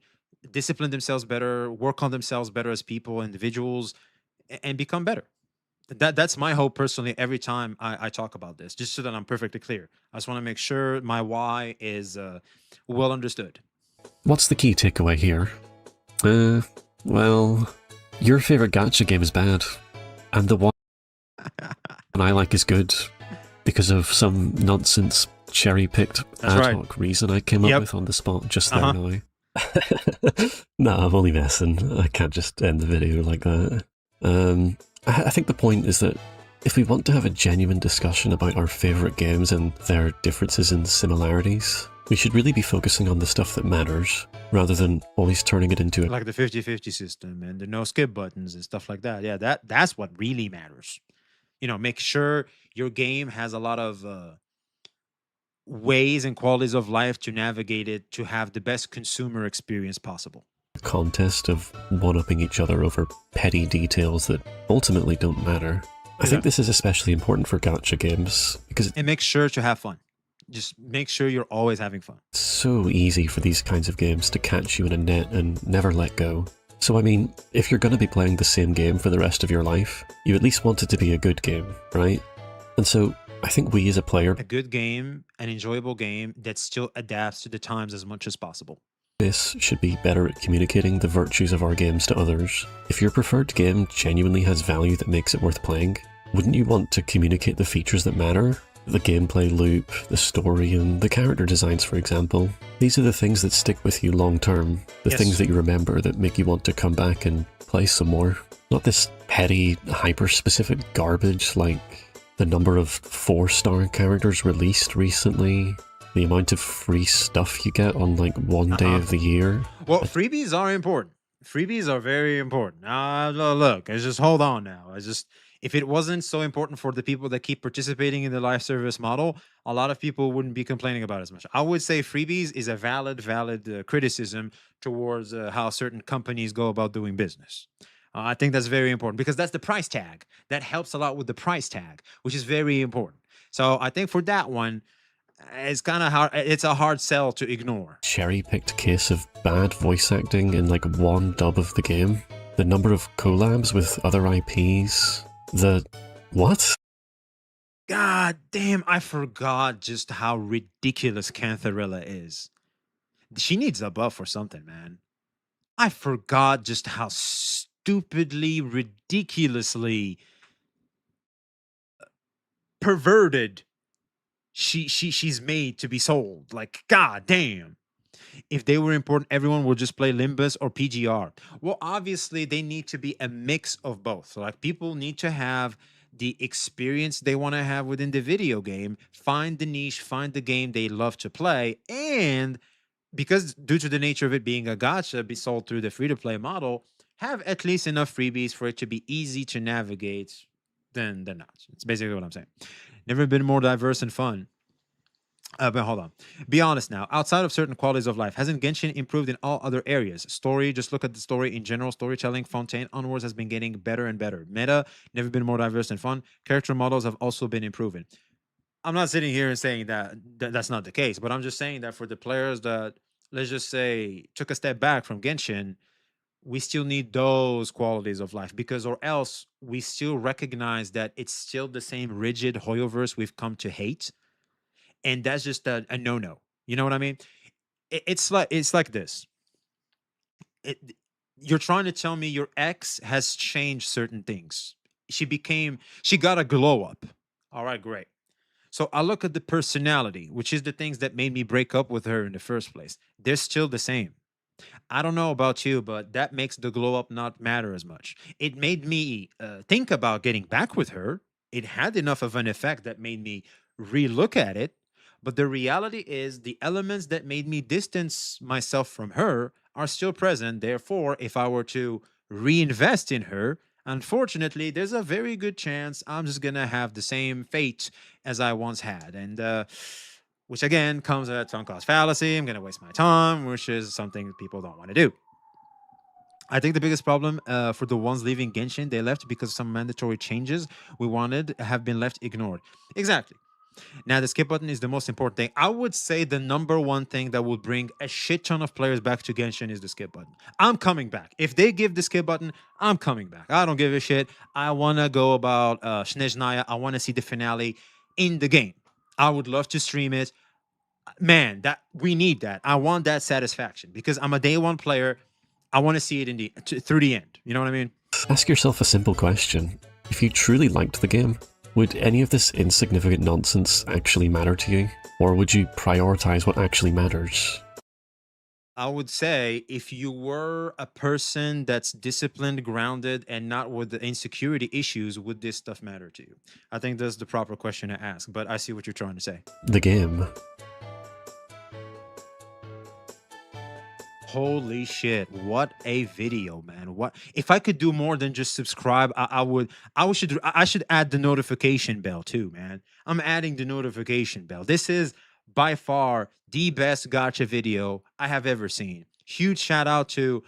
discipline themselves better, work on themselves better as people, individuals, and become better. That's my hope personally every time I talk about this, just so that I'm perfectly clear. I just want to make sure my why is well understood. what's the key takeaway here? Well, your favourite gacha game is bad, and the one I like is good, because of some nonsense cherry-picked ad hoc reason I came up with on the spot just there now. No, I'm only messing. I can't just end the video like that. I think the point is that if we want to have a genuine discussion about our favourite games and their differences and similarities, we should really be focusing on the stuff that matters, rather than always turning it into like the 50-50 system and the no skip buttons and stuff like that. Yeah, that's what really matters. You know, make sure your game has a lot of ways and qualities of life to navigate it to have the best consumer experience possible. contest of one-upping each other over petty details that ultimately don't matter. I think this is especially important for gacha games, because And make sure to have fun. Just make sure you're always having fun. it's so easy for these kinds of games to catch you in a net and never let go. So I mean, if you're going to be playing the same game for the rest of your life, you at least want it to be a good game, right? And so I think we as a player A good game, an enjoyable game that still adapts to the times as much as possible. base should be better at communicating the virtues of our games to others. If your preferred game genuinely has value that makes it worth playing, wouldn't you want to communicate the features that matter? The gameplay loop, the story, and the character designs, for example. These are the things that stick with you long term, the things that you remember that make you want to come back and play some more. Not this petty, hyper-specific garbage like the number of 4-star characters released recently, the amount of free stuff you get on like one day of the year. Well, freebies are important. Freebies are very important. Look, just hold on now. If it wasn't so important for the people that keep participating in the live service model, a lot of people wouldn't be complaining about it as much. I would say freebies is a valid criticism towards how certain companies go about doing business. I think that's very important because that's the price tag. That helps a lot with the price tag, which is very important. So I think for that one, it's kind of hard. It's a hard sell to ignore. Cherry-picked case of bad voice acting in like one dub of the game. The number of collabs with other IPs. The... what? God damn, I forgot just how ridiculous Cantharella is. She needs a buff or something, man. I forgot just how stupidly, ridiculously perverted she's made to be sold. Like, god damn. If they were important, everyone would just play Limbus or PGR. Well, obviously, they need to be a mix of both. So, like, people need to have the experience they want to have within the video game, find the niche, find the game they love to play, and because due to the nature of it being a gacha, be sold through the free-to-play model, have at least enough freebies for it to be easy to navigate than not. It's basically what I'm saying. Never been more diverse and fun. But hold on. Be honest now. Outside of certain qualities of life, hasn't Genshin improved in all other areas? Story, just look at the story in general. Storytelling, Fontaine onwards has been getting better and better. Meta, never been more diverse and fun. Character models have also been improving. I'm not sitting here and saying that that's not the case, but I'm just saying that for the players that, let's just say, took a step back from Genshin, we still need those qualities of life because, or else we still recognize that it's still the same rigid Hoyoverse we've come to hate, and that's just a no-no. You know what I mean? It's like this. It, you're trying to tell me your ex has changed certain things. She got a glow up. All right, great. So I look at the personality, which is the things that made me break up with her in the first place. They're still the same. I don't know about you, but that makes the glow up not matter as much. It made me think about getting back with her. It had enough of an effect that made me relook at it. But the reality is, the elements that made me distance myself from her are still present. Therefore, if I were to reinvest in her, unfortunately, there's a very good chance I'm just going to have the same fate as I once had. And, which again comes at sunk cost fallacy. I'm going to waste my time, which is something people don't want to do. I think the biggest problem for the ones leaving Genshin, they left because some mandatory changes we wanted have been left ignored. Exactly. Now, the skip button is the most important thing. I would say the number one thing that will bring a shit ton of players back to Genshin is the skip button. I'm coming back. If they give the skip button, I'm coming back. I don't give a shit. I want to go about Snezhnaya. I want to see the finale in the game. I would love to stream it. Man, that we need that. I want that satisfaction because I'm a day one player. I want to see it through the end. You know what I mean? Ask yourself a simple question. If you truly liked the game, would any of this insignificant nonsense actually matter to you? Or would you prioritize what actually matters? I would say if you were a person that's disciplined, grounded, and not with the insecurity issues, would this stuff matter to you? I think that's the proper question to ask, but I see what you're trying to say. The game. Holy shit, what a video, man. What if I could do more than just subscribe? I should add the notification bell too, man. I'm adding the notification bell. This is by far the best gacha video I have ever seen. Huge shout out to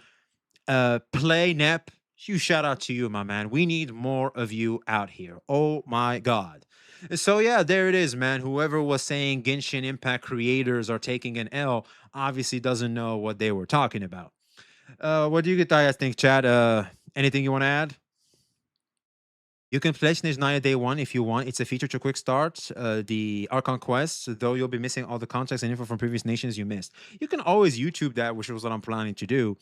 Play Nep. Huge shout out to you, my man. We need more of you out here. Oh my god. So yeah, there it is, man. Whoever was saying Genshin Impact creators are taking an L obviously doesn't know what they were talking about. What do you guys think, Chad? Anything you want to add? You can play Snezhnaya day one if you want. It's a feature to quick start the Archon quests, though you'll be missing all the context and info from previous nations you missed. You can always YouTube that, which was what I'm planning to do.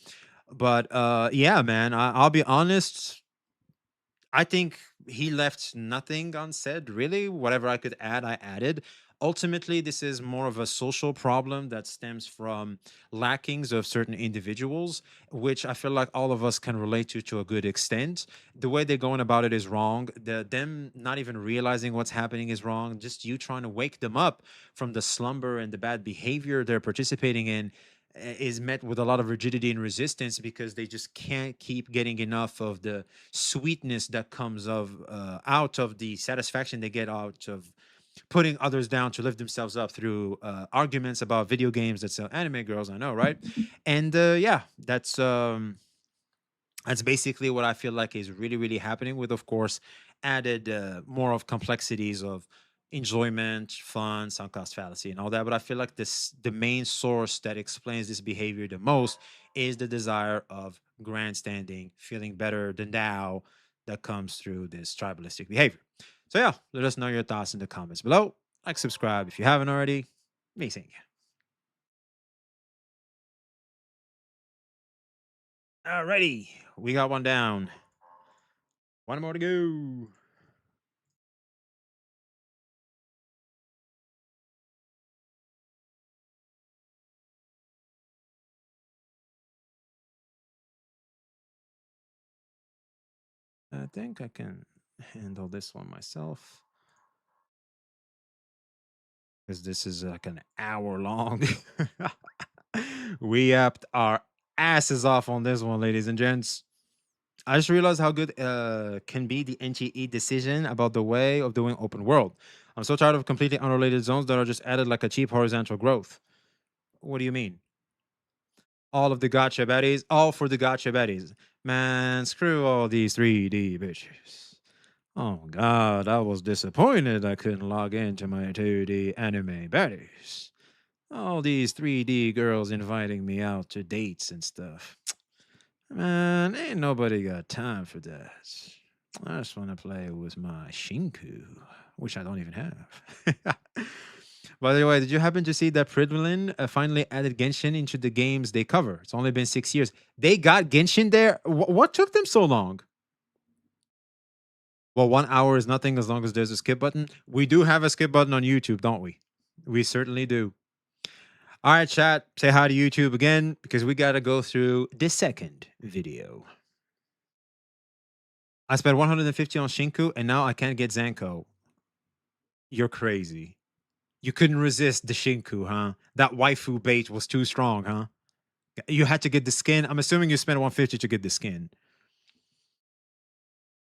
But yeah, man, I'll be honest. I think he left nothing unsaid, really. Whatever I could add, I added. Ultimately, this is more of a social problem that stems from lackings of certain individuals, which I feel like all of us can relate to a good extent. The way they're going about it is wrong. Them not even realizing what's happening is wrong. Just you trying to wake them up from the slumber and the bad behavior they're participating in is met with a lot of rigidity and resistance because they just can't keep getting enough of the sweetness that comes out of the satisfaction they get out of putting others down to lift themselves up through arguments about video games that sell anime girls. I know, right? And yeah, that's That's basically what I feel like is really, really happening with, of course, added more of complexities of enjoyment, fun, sunk cost fallacy, and all that. But I feel like the main source that explains this behavior the most is the desire of grandstanding, feeling better than thou that comes through this tribalistic behavior. So yeah, let us know your thoughts in the comments below. Like, subscribe if you haven't already. Me seeing you. Alrighty, we got one down. One more to go. I think I can handle this one myself. Because this is like an hour long. We upped our asses off on this one, ladies and gents. I just realized how good can be the NGE decision about the way of doing open world. I'm so tired of completely unrelated zones that are just added like a cheap horizontal growth. What do you mean? All of the gotcha baddies, all for the gotcha baddies. Man, screw all these 3D bitches. Oh god, I was disappointed I couldn't log into my 2D anime baddies. All these 3D girls inviting me out to dates and stuff. Man, ain't nobody got time for that. I just want to play with my Shinku, which I don't even have. By the way, did you happen to see that Pridlin finally added Genshin into the games they cover? It's only been 6 years. They got Genshin there? What took them so long? Well, 1 hour is nothing as long as there's a skip button. We do have a skip button on YouTube, don't we? We certainly do. All right, chat. Say hi to YouTube again because we got to go through the second video. I spent 150 on Shinku and now I can't get Zanko. You're crazy. You couldn't resist the Shinku, huh? That waifu bait was too strong, huh? You had to get the skin. I'm assuming you spent 150 to get the skin.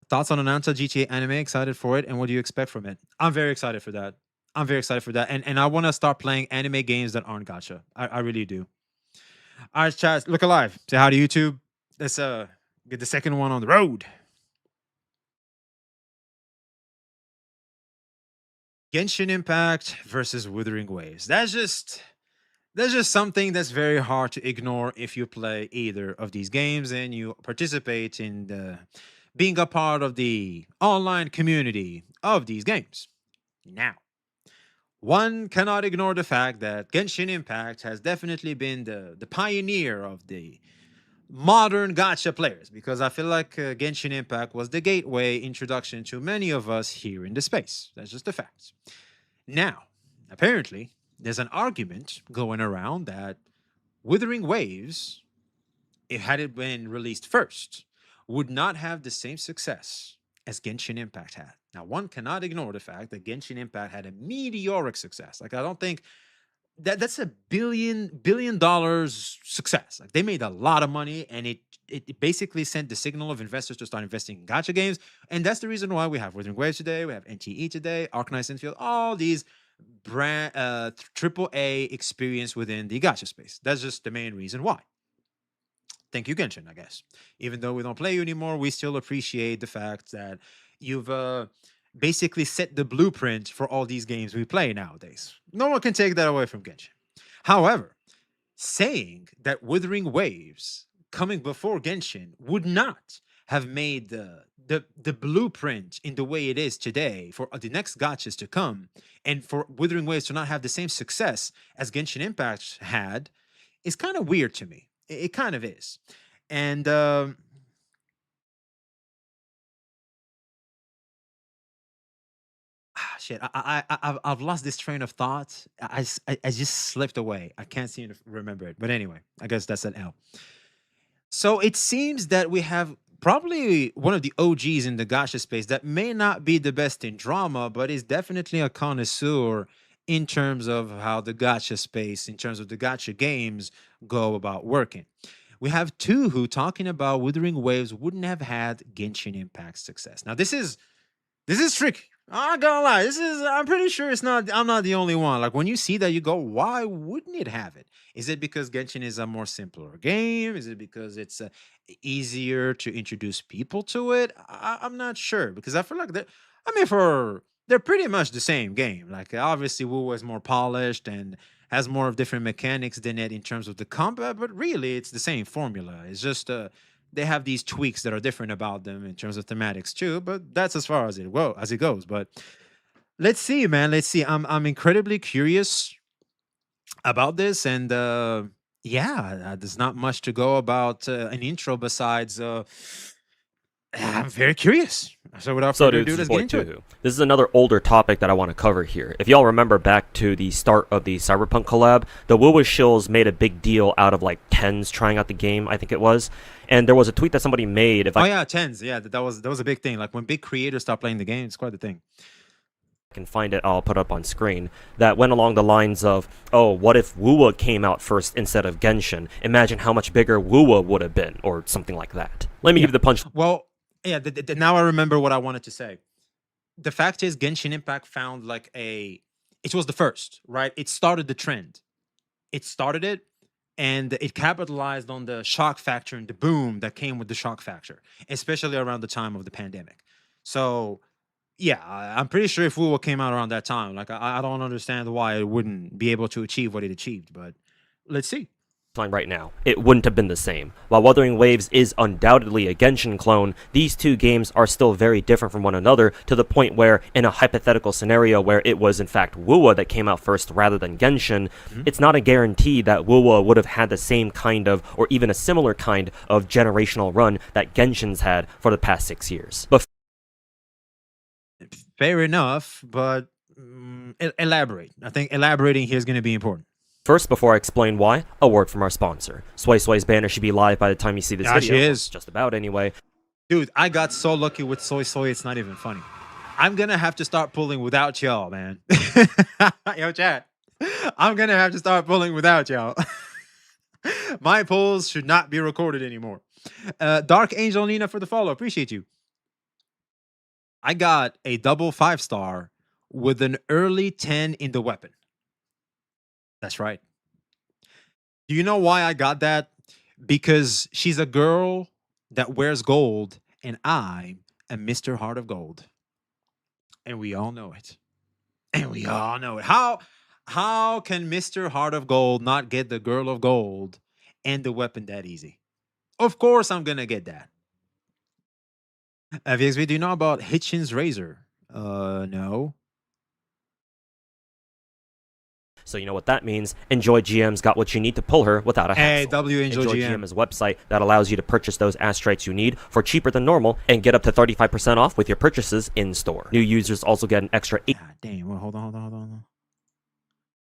Thoughts on Ananta GTA anime? Excited for it, and what do you expect from it? I'm very excited for that. I'm very excited for that, and I want to start playing anime games that aren't gacha. I really do. All right, chat. Look alive. Say hi to YouTube. Let's get the second one on the road. Genshin Impact versus Wuthering Waves. That's just something that's very hard to ignore if you play either of these games and you participate in being a part of the online community of these games. Now, one cannot ignore the fact that Genshin Impact has definitely been the pioneer of the modern gacha players, because I feel like Genshin Impact was the gateway introduction to many of us here in the space. That's just a fact. Now, apparently, there's an argument going around that Wuthering Waves, if had it been released first, would not have the same success as Genshin Impact had. Now, one cannot ignore the fact that Genshin Impact had a meteoric success. Like, I don't think that's a billion dollars success. Like, they made a lot of money, and it basically sent the signal of investors to start investing in gacha games. And that's the reason why we have Wuthering Waves today, we have NTE today, Arknights Infield, all these brand triple A experience within the gacha space. That's just the main reason why. Thank you, Genshin, I guess. Even though we don't play you anymore, we still appreciate the fact that you've basically set the blueprint for all these games we play nowadays. No one can take that away from Genshin. However, saying that Wuthering Waves coming before Genshin would not have made the blueprint in the way it is today for the next gachas to come, and for Wuthering Waves to not have the same success as Genshin Impact had, is kind of weird to me. It kind of is. And shit, I've lost this train of thought. I just slipped away. I can't seem to remember it. But anyway, I guess that's an L. So it seems that we have probably one of the OGs in the gacha space that may not be the best in drama, but is definitely a connoisseur in terms of how the gacha space, in terms of the gacha games, go about working. We have two who talking about Wuthering Waves wouldn't have had Genshin Impact success. Now this is tricky. I'm not gonna lie. I'm pretty sure it's not. I'm not the only one. Like when you see that, you go, "Why wouldn't it have it?" Is it because Genshin is a more simpler game? Is it because it's easier to introduce people to it? I'm not sure because I feel like they're. I mean, they're pretty much the same game. Like obviously, WUWA is more polished and has more of different mechanics than it in terms of the combat, but really, it's the same formula. It's just they have these tweaks that are different about them in terms of thematics too, but that's as far as it goes. But let's see, man. Let's see. I'm incredibly curious about this, and yeah, there's not much to go about an intro besides I'm very curious. So without So further dude, ado, this is let's get Boy into it. Tuhu. This is another older topic that I want to cover here. If y'all remember back to the start of the Cyberpunk collab, the WUWA shills made a big deal out of like tens trying out the game, I think it was. And there was a tweet that somebody made. Oh yeah, tens. Yeah, that was a big thing. Like when big creators stop playing the game, it's quite the thing. Can find it, I'll put up on screen, that went along the lines of, oh, what if WUWA came out first instead of Genshin? Imagine how much bigger WUWA would have been, or something like that. Let me give you the punch. Well, yeah, now I remember what I wanted to say. The fact is, Genshin Impact found like it was the first, right? It started the trend. It started it, and it capitalized on the shock factor and the boom that came with the shock factor, especially around the time of the pandemic. So, yeah, I'm pretty sure if WUWA came out around that time, like I don't understand why it wouldn't be able to achieve what it achieved, but let's see. Line right now, it wouldn't have been the same. While Wuthering Waves is undoubtedly a Genshin clone, these two games are still very different from one another to the point where, in a hypothetical scenario where it was in fact WUWA that came out first rather than Genshin, it's not a guarantee that WUWA would have had the same kind of, or even a similar kind of generational run that Genshin's had for the past 6 years. But Fair enough, but elaborate. I think elaborating here is going to be important. first, before I explain why, a word from our sponsor. Sway Sway's banner should be live by the time you see this video. She is. Just about, anyway. Dude, I got so lucky with Soy Soy, it's not even funny. I'm going to have to start pulling without y'all, man. Yo, chat. I'm going to have to start pulling without y'all. My pulls should not be recorded anymore. Dark Angel Nina for the follow. Appreciate you. I got a double 5-star with an early 10 in the weapon. That's right. Do you know why I got that? Because she's a girl that wears gold, and I'm a Mr. Heart of Gold. And we all know it. And we all know it. How can Mr. Heart of Gold not get the girl of gold and the weapon that easy? Of course I'm going to get that. VXV, do you know about Hitchin's Razor? No. So you know what that means. Enjoy GM's got what you need to pull her without a hassle. Hey, W Enjoy GM. GM is a website that allows you to purchase those astrites you need for cheaper than normal and get up to 35% off with your purchases in store. New users also get an extra 8. God damn. Well, hold on.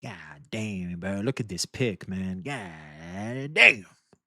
God damn, bro. Look at this pic, man. God damn.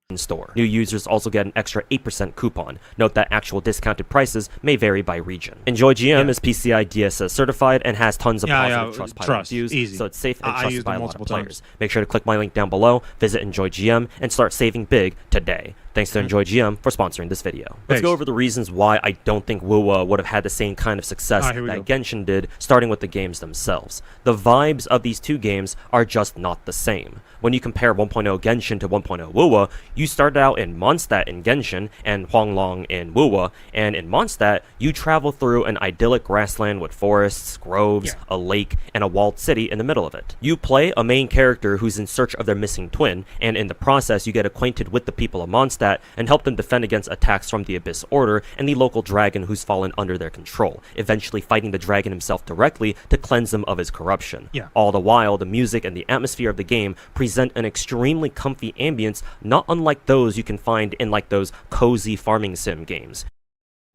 In store. New users also get an extra 8% coupon. Note that actual discounted prices may vary by region. Enjoy GM is PCI DSS certified and has tons of positive Trustpilot reviews, easy. So it's safe and I trusted used by them a lot of multiple players. times. Make sure to click my link down below, visit Enjoy GM, and start saving big today. Thanks to Enjoy GM for sponsoring this video. Let's Thanks. go over the reasons why I don't think WUWA would have had the same kind of success Alright, here we that go. Genshin did, starting with the games themselves. The vibes of these two games are just not the same. When you compare 1.0 Genshin to 1.0 WUWA, you started out in Mondstadt in Genshin and Huanglong in WUWA, and in Mondstadt, you travel through an idyllic grassland with forests, groves, a lake, and a walled city in the middle of it. You play a main character who's in search of their missing twin, and in the process, you get acquainted with the people of Mondstadt and help them defend against attacks from the Abyss Order and the local dragon who's fallen under their control, eventually fighting the dragon himself directly to cleanse him of his corruption. All the while, the music and the atmosphere of the game present an extremely comfy ambience, not unlike those you can find in like those cozy farming sim games.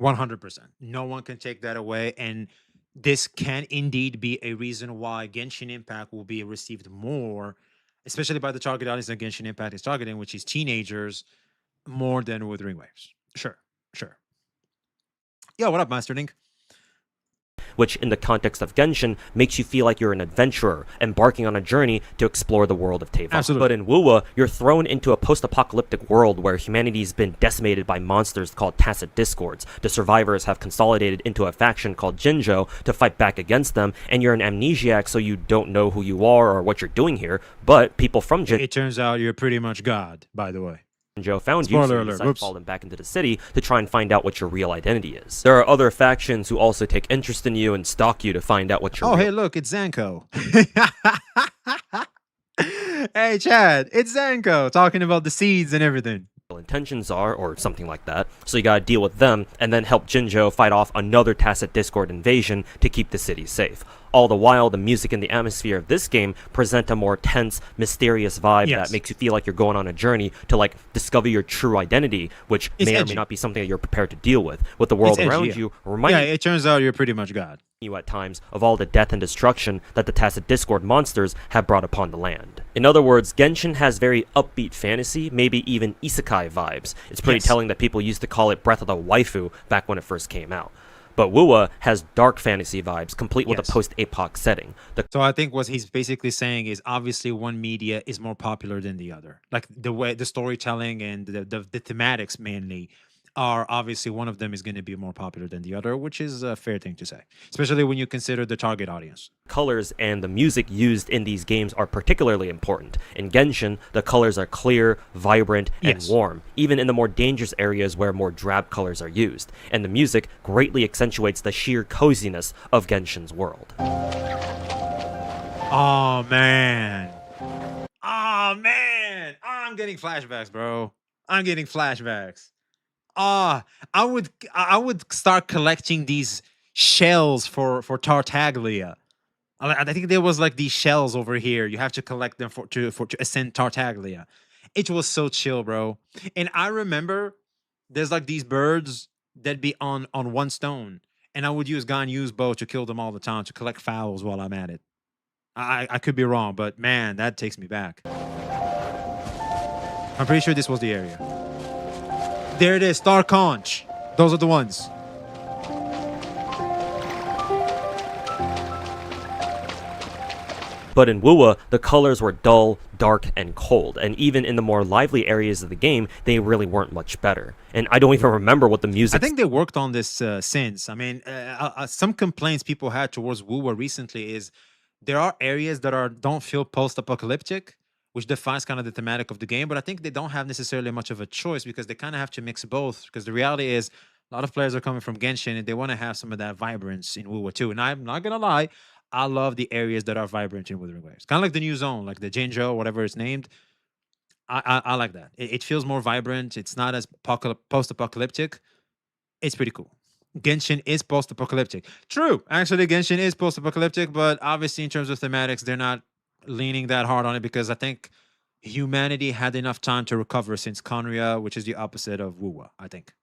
100%. No one can take that away, and this can indeed be a reason why Genshin Impact will be received more, especially by the target audience that Genshin Impact is targeting, which is teenagers, more than Wuthering Waves. Sure. Yo, what up, Master Link? which in the context of Genshin makes you feel like you're an adventurer embarking on a journey to explore the world of Teyvat. Absolutely. But in WUWA, you're thrown into a post-apocalyptic world where humanity's been decimated by monsters called tacit discords. The survivors have consolidated into a faction called Jinzhou to fight back against them, and you're an amnesiac, so you don't know who you are or what you're doing here, but people from It turns out you're pretty much God, by the way. Jinzhou found you, Spoiler so you alert. decide to Whoops. follow them back into the city to try and find out what your real identity is. There are other factions who also take interest in you and stalk you to find out what your Oh, real hey, look, it's Zanko. Hey, Chad, it's Zanko talking about the seeds and everything. intentions are, or something like that. So you gotta deal with them, and then help Jinzhou fight off another tacit discord invasion to keep the city safe. All the while, the music and the atmosphere of this game present a more tense, mysterious vibe that makes you feel like you're going on a journey to, like, discover your true identity, which may or may not be something that you're prepared to deal with the world around you, reminding it turns out you're pretty much God. You at times of all the death and destruction that the Tacit Discord monsters have brought upon the land. In other words, Genshin has very upbeat fantasy, maybe even isekai vibes. It's pretty telling that people used to call it Breath of the Waifu back when it first came out. But WUWA has dark fantasy vibes, complete with a post-apoc setting. So I think what he's basically saying is obviously one media is more popular than the other. Like the way the storytelling and the thematics mainly are obviously one of them is going to be more popular than the other, which is a fair thing to say, especially when you consider the target audience. Colors and the music used in these games are particularly important. In Genshin, the colors are clear, vibrant, and warm, even in the more dangerous areas where more drab colors are used. And the music greatly accentuates the sheer coziness of Genshin's world. Oh, man. Oh, man. I'm getting flashbacks, bro. I'm getting flashbacks. I would start collecting these shells for Tartaglia. I think there was like these shells over here. You have to collect them to ascend Tartaglia. It was so chill, bro. And I remember there's like these birds that be on one stone, and I would use Ganyu's bow to kill them all the time to collect fowls while I'm at it. I could be wrong, but man, that takes me back. I'm pretty sure this was the area. There it is, Star Conch. Those are the ones. But in WUWA, the colors were dull, dark, and cold, and even in the more lively areas of the game, they really weren't much better. And I don't even remember what the music... I think they worked on this since. I mean, some complaints people had towards WUWA recently is there are areas that don't feel post-apocalyptic, which defines kind of the thematic of the game, but I think they don't have necessarily much of a choice because they kind of have to mix both, because the reality is a lot of players are coming from Genshin and they want to have some of that vibrance in WUWA too. And I'm not going to lie, I love the areas that are vibrant in Wuthering Waves. Kind of like the new zone, like the Jinzhou, whatever it's named. I like that. It feels more vibrant. It's not as post-apocalyptic. It's pretty cool. Genshin is post-apocalyptic. True. Actually, Genshin is post-apocalyptic, but obviously in terms of thematics, they're not leaning that hard on it because I think humanity had enough time to recover since Conria, which is the opposite of WUWA, I think.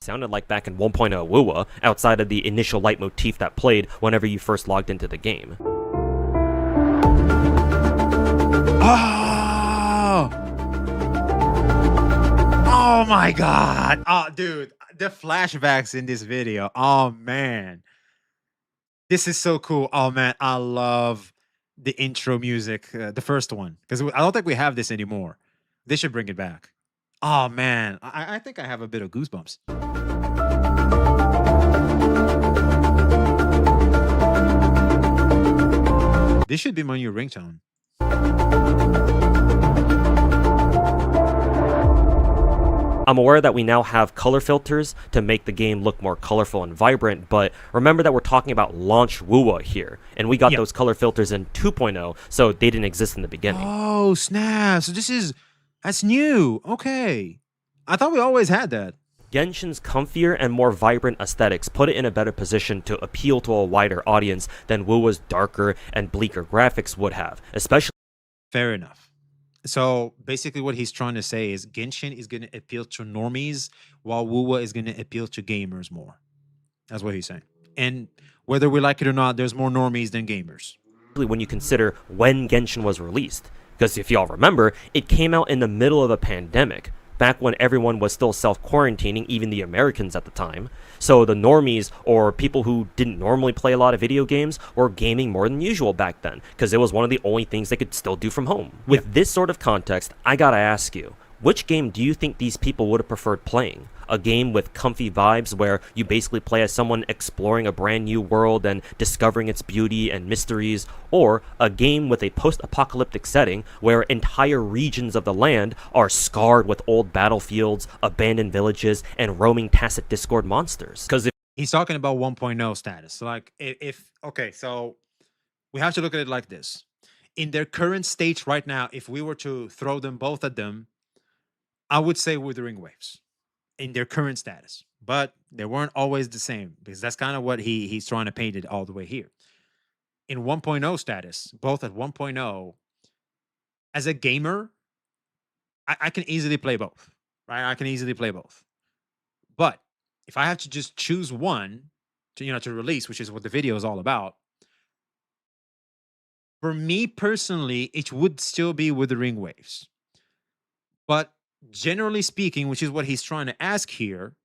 Sounded like back in 1.0 WUWA, outside of the initial leitmotif that played whenever you first logged into the game. Oh my god. Oh, dude, the flashbacks in this video. Oh, man. This is so cool. Oh, man, I love the intro music, the first one, because I don't think we have this anymore. They should bring it back. Oh, man, I think I have a bit of goosebumps. This should be my new ringtone. I'm aware that we now have color filters to make the game look more colorful and vibrant, but remember that we're talking about launch WUWA here, and we got those color filters in 2.0, so they didn't exist in the beginning. Oh, snap. So that's new. Okay. I thought we always had that. Genshin's comfier and more vibrant aesthetics put it in a better position to appeal to a wider audience than WUWA's darker and bleaker graphics would have, especially... Fair enough. So basically what he's trying to say is Genshin is going to appeal to normies while WUWA is going to appeal to gamers more. That's what he's saying. And whether we like it or not, there's more normies than gamers. When you consider when Genshin was released. Because if y'all remember, it came out in the middle of a pandemic, back when everyone was still self-quarantining, even the Americans at the time. So the normies, or people who didn't normally play a lot of video games, were gaming more than usual back then, because it was one of the only things they could still do from home. With this sort of context, I gotta ask you, which game do you think these people would have preferred playing? A game with comfy vibes where you basically play as someone exploring a brand new world and discovering its beauty and mysteries, or a game with a post-apocalyptic setting where entire regions of the land are scarred with old battlefields, abandoned villages, and roaming tacit Discord monsters? Because He's talking about 1.0 status. So like if okay, so we have to look at it like this. In their current state right now, if we were to throw them both at them, I would say Withering Waves in their current status. But they weren't always the same, because that's kind of what he's trying to paint it all the way here. In 1.0 status, both at 1.0, as a gamer, I can easily play both. Right? I can easily play both. But if I have to just choose one to release, which is what the video is all about, for me personally, it would still be Withering Waves. But generally speaking, which is what he's trying to ask here,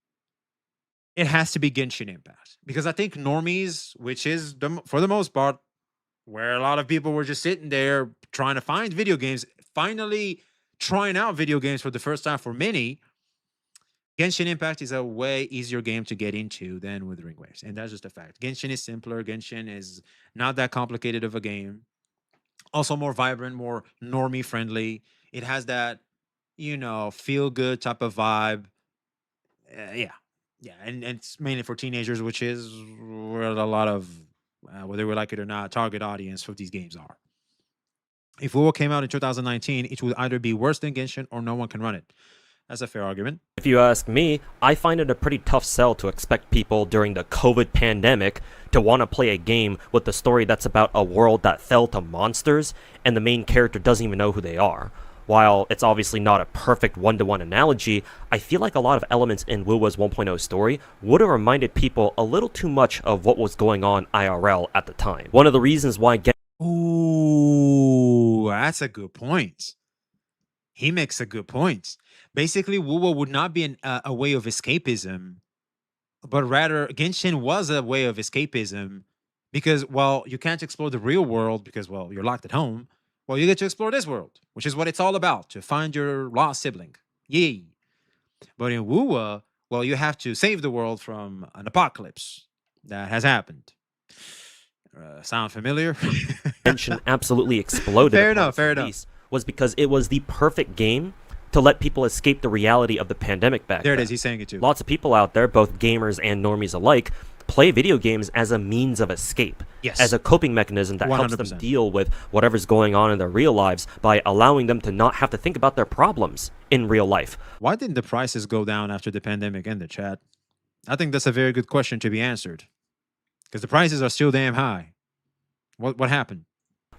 it has to be Genshin Impact. Because I think normies, which is for the most part where a lot of people were just sitting there trying to find video games, finally trying out video games for the first time for many, Genshin Impact is a way easier game to get into than Withering Waves. And that's just a fact. Genshin is simpler. Genshin is not that complicated of a game. Also more vibrant, more normie friendly. It has that, feel good type of vibe. Yeah. And it's mainly for teenagers, which is where a lot of, whether we like it or not, target audience for these games are. If WUWA came out in 2019, it would either be worse than Genshin or no one can run it. That's a fair argument. if you ask me, I find it a pretty tough sell to expect people during the COVID pandemic to want to play a game with the story that's about a world that fell to monsters and the main character doesn't even know who they are. While it's obviously not a perfect one-to-one analogy, I feel like a lot of elements in WUWA's 1.0 story would have reminded people a little too much of what was going on IRL at the time. One of the reasons why Ooh, that's a good point. He makes a good point. Basically, WUWA would not be a way of escapism, but rather Genshin was a way of escapism because, well, you can't explore the real world because, well, you're locked at home. Well, you get to explore this world, which is what it's all about, to find your lost sibling. Yay. But in WUWA, well, you have to save the world from an apocalypse that has happened. Sound familiar? Genshin absolutely exploded Fair upon enough, its fair release was because it was the perfect game to let people escape the reality of the pandemic back There it then. is, he's saying it too. Lots of people out there, both gamers and normies alike, play video games as a means of escape, Yes. as a coping mechanism that helps 100%. them deal with whatever's going on in their real lives by allowing them to not have to think about their problems in real life. Why didn't the prices go down after the pandemic ended, chat? I think that's a very good question to be answered. Because the prices are still damn high. What happened?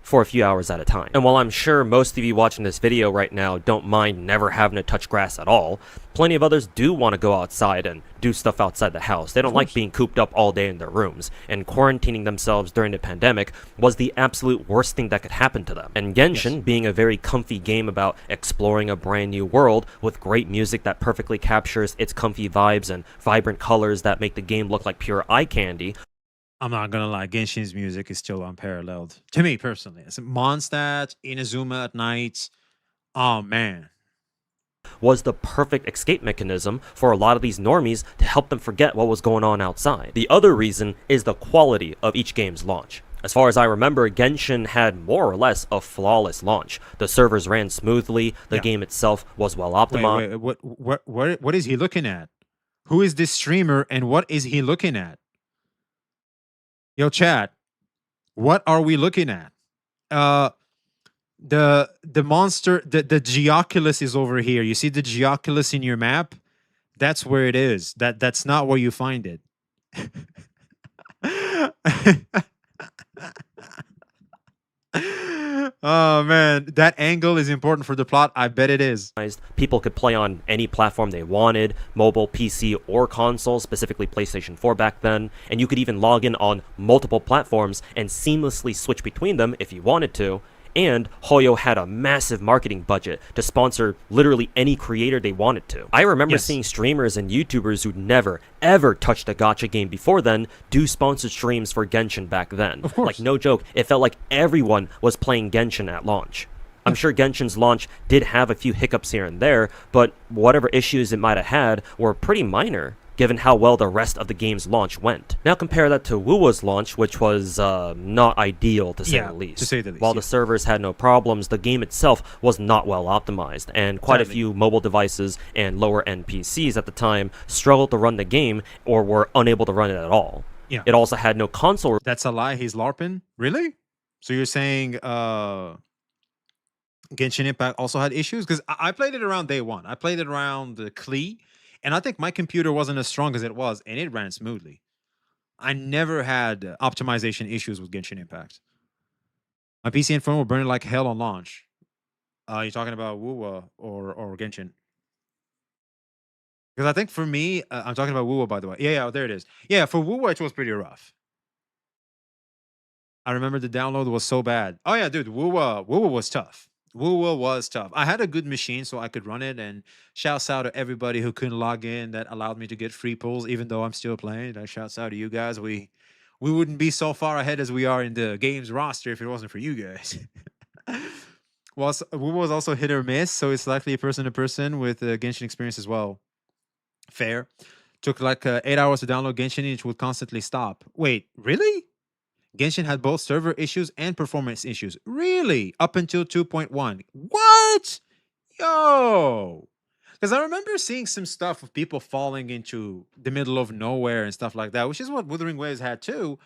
For a few hours at a time. And while I'm sure most of you watching this video right now don't mind never having to touch grass at all, plenty of others do want to go outside and do stuff outside the house. They don't like being cooped up all day in their rooms, and quarantining themselves during the pandemic was the absolute worst thing that could happen to them. And Genshin, being a very comfy game about exploring a brand new world with great music that perfectly captures its comfy vibes and vibrant colors that make the game look like pure eye candy, I'm not gonna lie, Genshin's music is still unparalleled. To me, personally. It's Mondstadt, Inazuma at night. Oh, man. was the perfect escape mechanism for a lot of these normies to help them forget what was going on outside. The other reason is the quality of each game's launch. As far as I remember, Genshin had more or less a flawless launch. The servers ran smoothly, the game itself was well optimized. What is he looking at? Who is this streamer and what is he looking at? Yo, chat, what are we looking at? The monster, the Geoculus is over here. You see the Geoculus in your map? That's where it is. That's not where you find it. Oh man, that angle is important for the plot. I bet it is. People could play on any platform they wanted, mobile, PC, or console, specifically PlayStation 4 back then, and you could even log in on multiple platforms and seamlessly switch between them if you wanted to. and Hoyo had a massive marketing budget to sponsor literally any creator they wanted to. I remember seeing streamers and YouTubers who'd never, ever touched a gacha game before then do sponsored streams for Genshin back then. Of course. Like, no joke, it felt like everyone was playing Genshin at launch. I'm sure Genshin's launch did have a few hiccups here and there, but whatever issues it might have had were pretty minor, given how well the rest of the game's launch went. Now compare that to WUWA's launch, which was not ideal to say the least. To say the least. While the servers had no problems, the game itself was not well optimized, and quite a few mobile devices and lower-end PCs at the time struggled to run the game or were unable to run it at all. Yeah. It also had no console. That's a lie. He's LARPing? Really? So you're saying Genshin Impact also had issues? Because I played it around day one. I played it around the Klee, and I think my computer wasn't as strong as it was, and it ran smoothly. I never had optimization issues with Genshin Impact. My PC and phone were burning like hell on launch. You're talking about WUWA or Genshin? Because I think for me, I'm talking about WUWA, by the way. Yeah, there it is. Yeah, for WUWA, it was pretty rough. I remember the download was so bad. Oh yeah, dude, WUWA was tough. WUWA was tough. I had a good machine so I could run it, and shouts out to everybody who couldn't log in that allowed me to get free pulls, even though I'm still playing. Shouts out to you guys. We wouldn't be so far ahead as we are in the game's roster if it wasn't for you guys. Well, WUWA was also hit or miss, so it's likely a person-to-person with Genshin experience as well. Fair. Took like 8 hours to download Genshin, and it would constantly stop. Wait, really? Genshin had both server issues and performance issues. Really? Up until 2.1. What? Yo! Because I remember seeing some stuff of people falling into the middle of nowhere and stuff like that, which is what Wuthering Waves had too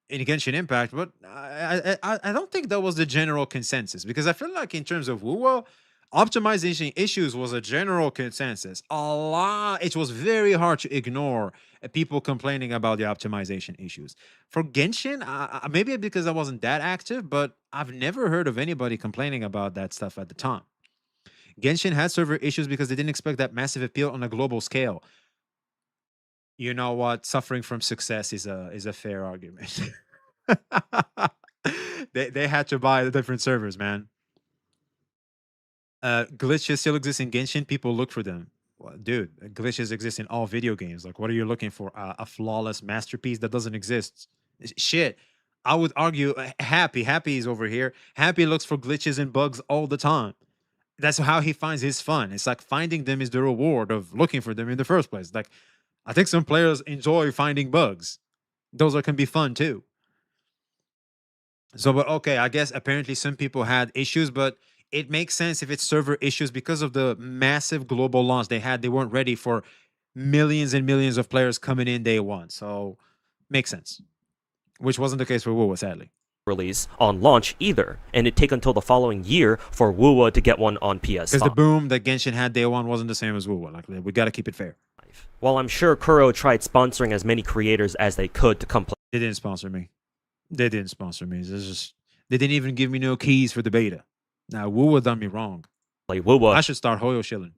in Genshin Impact. But I don't think that was the general consensus, because I feel like in terms of WUWA, optimization issues was a general consensus. It was very hard to ignore people complaining about the optimization issues. For Genshin, maybe because I wasn't that active, but I've never heard of anybody complaining about that stuff at the time. Genshin had server issues because they didn't expect that massive appeal on a global scale. You know what? Suffering from success is a fair argument. They had to buy the different servers, man. Glitches still exist in Genshin. People look for them. Well, dude, glitches exist in all video games. Like, what are you looking for? A flawless masterpiece that doesn't exist? Shit. I would argue Happy is over here. Happy looks for glitches and bugs all the time. That's how he finds his fun. It's like finding them is the reward of looking for them in the first place. Like, I think some players enjoy finding bugs. Those can be fun too. So, but okay, I guess apparently some people had issues, but it makes sense if it's server issues because of the massive global launch they had. They weren't ready for millions and millions of players coming in day one. So, makes sense. Which wasn't the case for WUWA, sadly. Release on launch either, and it'd take until the following year for WUWA to get one on PS5. Because the boom that Genshin had day one wasn't the same as WUWA. Like, we got to keep it fair. While I'm sure Kuro tried sponsoring as many creators as they could to come play. They didn't sponsor me. They didn't even give me no keys for the beta. Now, WUWA done me wrong. WUWA. I should start Hoyo shilling.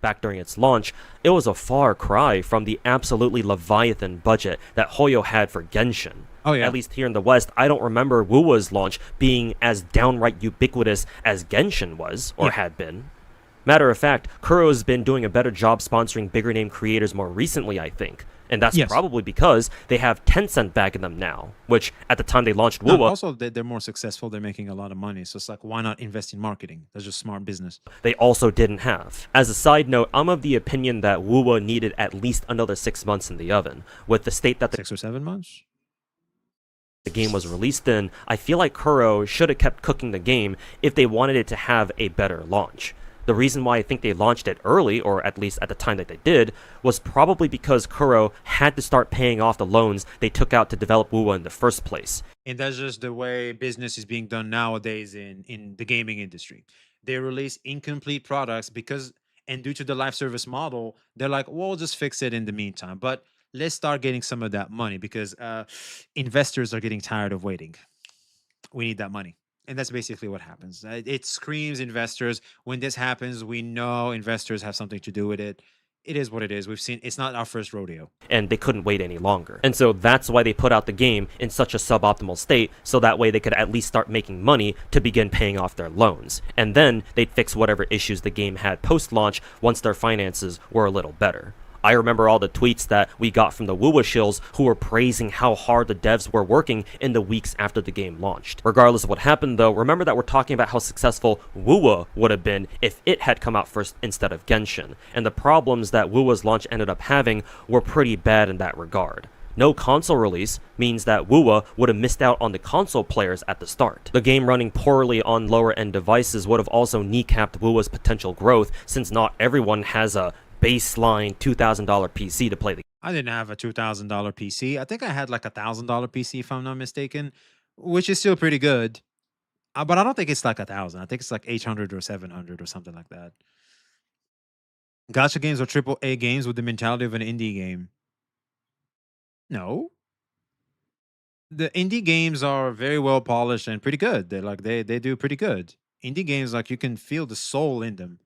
Back during its launch, it was a far cry from the absolutely Leviathan budget that Hoyo had for Genshin. Oh, yeah. At least here in the West, I don't remember WUWA's launch being as downright ubiquitous as Genshin was, or had been. Matter of fact, Kuro's been doing a better job sponsoring bigger name creators more recently, I think. And that's probably because they have Tencent backing them now, which at the time they launched WUWA... Also, they're more successful. They're making a lot of money. So it's like, why not invest in marketing? That's just smart business. They also didn't have. As a side note, I'm of the opinion that WUWA needed at least another 6 months in the oven. With the state that 6 or 7 months? The game was released in, I feel like Kuro should have kept cooking the game if they wanted it to have a better launch. The reason why I think they launched it early, or at least at the time that they did, was probably because Kuro had to start paying off the loans they took out to develop WUWA in the first place. And that's just the way business is being done nowadays in the gaming industry. They release incomplete products and due to the live service model, they're like, we'll just fix it in the meantime. But let's start getting some of that money because investors are getting tired of waiting. We need that money. And that's basically what happens. It screams investors. When this happens, we know investors have something to do with it. it is what it is. We've seen it's not our first rodeo. And they couldn't wait any longer. And so that's why they put out the game in such a suboptimal state, so that way they could at least start making money to begin paying off their loans. And then they'd fix whatever issues the game had post-launch once their finances were a little better. I remember all the tweets that we got from the WUWA shills who were praising how hard the devs were working in the weeks after the game launched. Regardless of what happened though, remember that we're talking about how successful WUWA would have been if it had come out first instead of Genshin, and the problems that WUWA's launch ended up having were pretty bad in that regard. No console release means that WUWA would have missed out on the console players at the start. The game running poorly on lower end devices would have also kneecapped WUWA's potential growth, since not everyone has a baseline $2,000 PC to play the game. I didn't have a $2,000 PC. I think I had like a $1,000 PC if I'm not mistaken, which is still pretty good. But I don't think it's like 1,000. I think it's like 800 or 700 or something like that. Gacha games are AAA games with the mentality of an indie game. No. The indie games are very well polished and pretty good. They do pretty good. Indie games, like, you can feel the soul in them.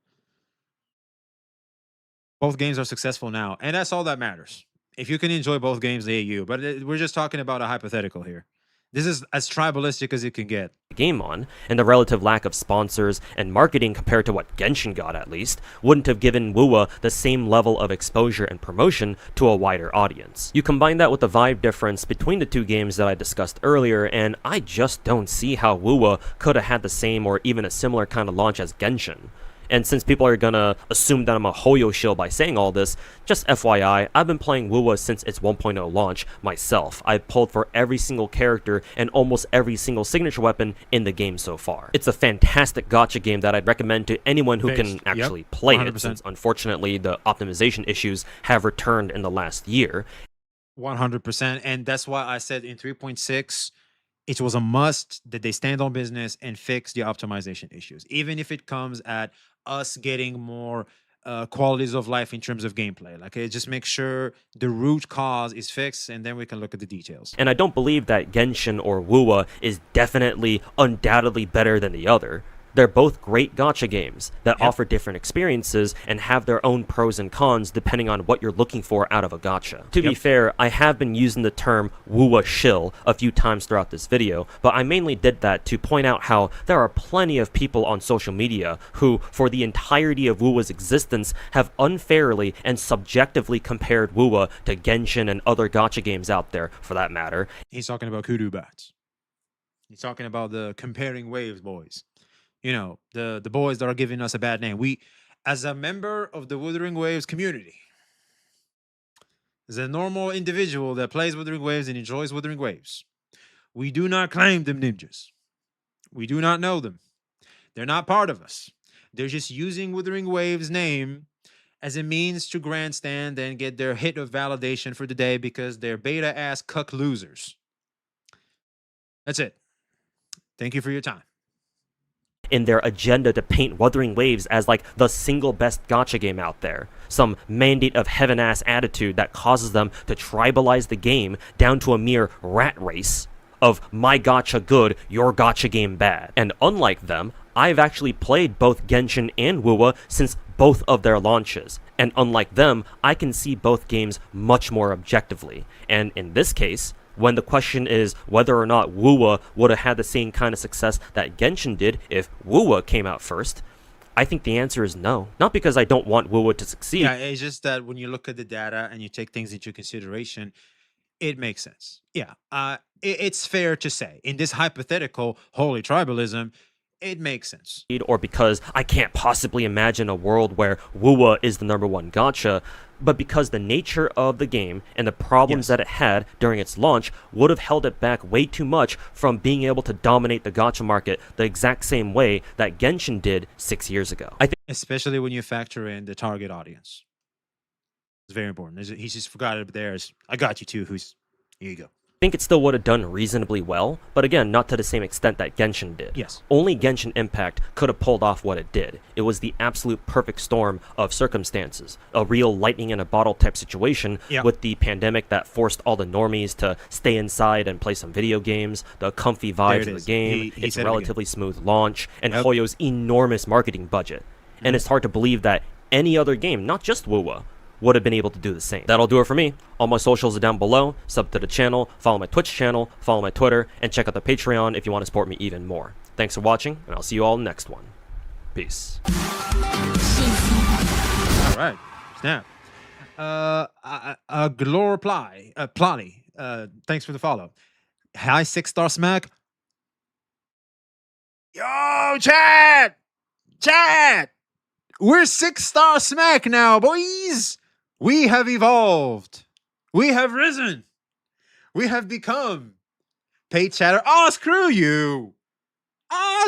Both games are successful now, and that's all that matters. If you can enjoy both games, they you. But we're just talking about a hypothetical here. This is as tribalistic as it can get. Game on, and the relative lack of sponsors and marketing compared to what Genshin got at least, wouldn't have given WUWA the same level of exposure and promotion to a wider audience. You combine that with the vibe difference between the two games that I discussed earlier, and I just don't see how WUWA could have had the same or even a similar kind of launch as Genshin. And since people are gonna assume that I'm a Hoyo shill by saying all this, just FYI, I've been playing WUWA since its 1.0 launch myself. I've pulled for every single character and almost every single signature weapon in the game so far. It's a fantastic gacha game that I'd recommend to anyone who can actually play 100%. it, since unfortunately the optimization issues have returned in the last year. 100%. And that's why I said in 3.6, it was a must that they stand on business and fix the optimization issues, even if it comes at us getting more qualities of life in terms of gameplay. Like, it just makes sure the root cause is fixed, and then we can look at the details. And I don't believe that Genshin or WUWA is definitely, undoubtedly better than the other. They're both great gacha games that offer different experiences and have their own pros and cons depending on what you're looking for out of a gacha. To be fair, I have been using the term WUWA shill a few times throughout this video, but I mainly did that to point out how there are plenty of people on social media who, for the entirety of WUWA's existence, have unfairly and subjectively compared WUWA to Genshin and other gacha games out there, for that matter. He's talking about Kurobots. He's talking about the comparing waves boys. You know, the boys that are giving us a bad name. We, as a member of the Wuthering Waves community, as a normal individual that plays Wuthering Waves and enjoys Wuthering Waves, we do not claim them ninjas. We do not know them. They're not part of us. They're just using Wuthering Waves' name as a means to grandstand and get their hit of validation for the day because they're beta-ass cuck losers. That's it. Thank you for your time. In their agenda to paint Wuthering Waves as like the single best gacha game out there. Some mandate of heaven-ass attitude that causes them to tribalize the game down to a mere rat race of my gacha good, your gacha game bad. And unlike them, I've actually played both Genshin and WUWA since both of their launches. And unlike them, I can see both games much more objectively. And in this case, when the question is whether or not WUWA would have had the same kind of success that Genshin did if WUWA came out first, I think the answer is no. Not because I don't want WUWA to succeed. Yeah, it's just that when you look at the data and you take things into consideration, it makes sense. Yeah, it's fair to say in this hypothetical holy tribalism, it makes sense. Or because I can't possibly imagine a world where WUWA is the #1 gacha, but because the nature of the game and the problems that it had during its launch would have held it back way too much from being able to dominate the gacha market the exact same way that Genshin did 6 years ago. I think, especially when you factor in the target audience. It's very important. He just forgot it there. I got you too. Here you go. think it still would have done reasonably well, but again, not to the same extent that Genshin did. Yes. Only Genshin Impact could have pulled off what it did. It was the absolute perfect storm of circumstances. A real lightning in a bottle type situation with the pandemic that forced all the normies to stay inside and play some video games, the comfy vibes of the game, its relatively smooth launch, and Hoyo's enormous marketing budget. And it's hard to believe that any other game, not just WUWA, would have been able to do the same. That'll do it for me. All my socials are down below. Sub to the channel, follow my Twitch channel, follow my Twitter, and check out the Patreon if you want to support me even more. Thanks for watching, and I'll see you all in the next one. Peace. All right, snap. Plotty, thanks for the follow. Hi, 6-star smack. Yo, chat! We're 6-star smack now, boys! We have evolved. We have risen. We have become paid chatter. Oh, screw you.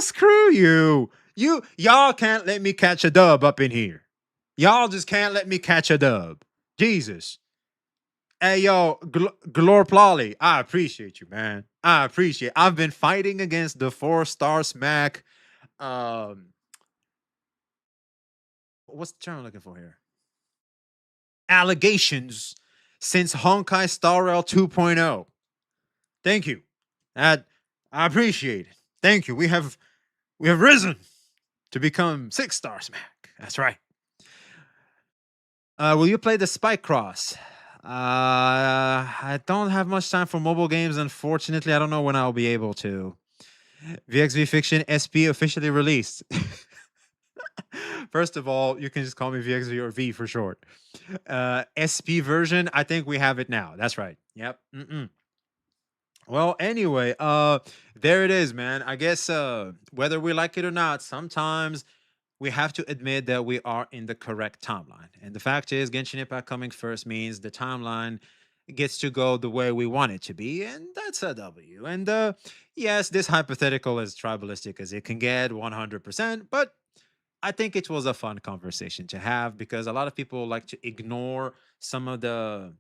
Screw you. Y'all can't let me catch a dub up in here. Y'all just can't let me catch a dub. Jesus. Hey, yo, Glorplolly, I appreciate you, man. I appreciate it. I've been fighting against the 4-star smack. What's the term I'm looking for here? Allegations since Honkai Star Rail 2.0. Thank you. I appreciate it. Thank you. We have risen to become 6-star smack. That's right. Will you play the Spike Cross? I don't have much time for mobile games, unfortunately. I don't know when I'll be able to. VXV Fiction SP officially released. First of all, you can just call me VXV or V for short. SP version, I think we have it now. That's right. Yep. Well, anyway, there it is, man. I guess whether we like it or not, sometimes we have to admit that we are in the correct timeline. And the fact is, Genshin Impact coming first means the timeline gets to go the way we want it to be, and that's a W. And yes, this hypothetical is tribalistic as it can get, 100%, but I think it was a fun conversation to have because a lot of people like to ignore some of the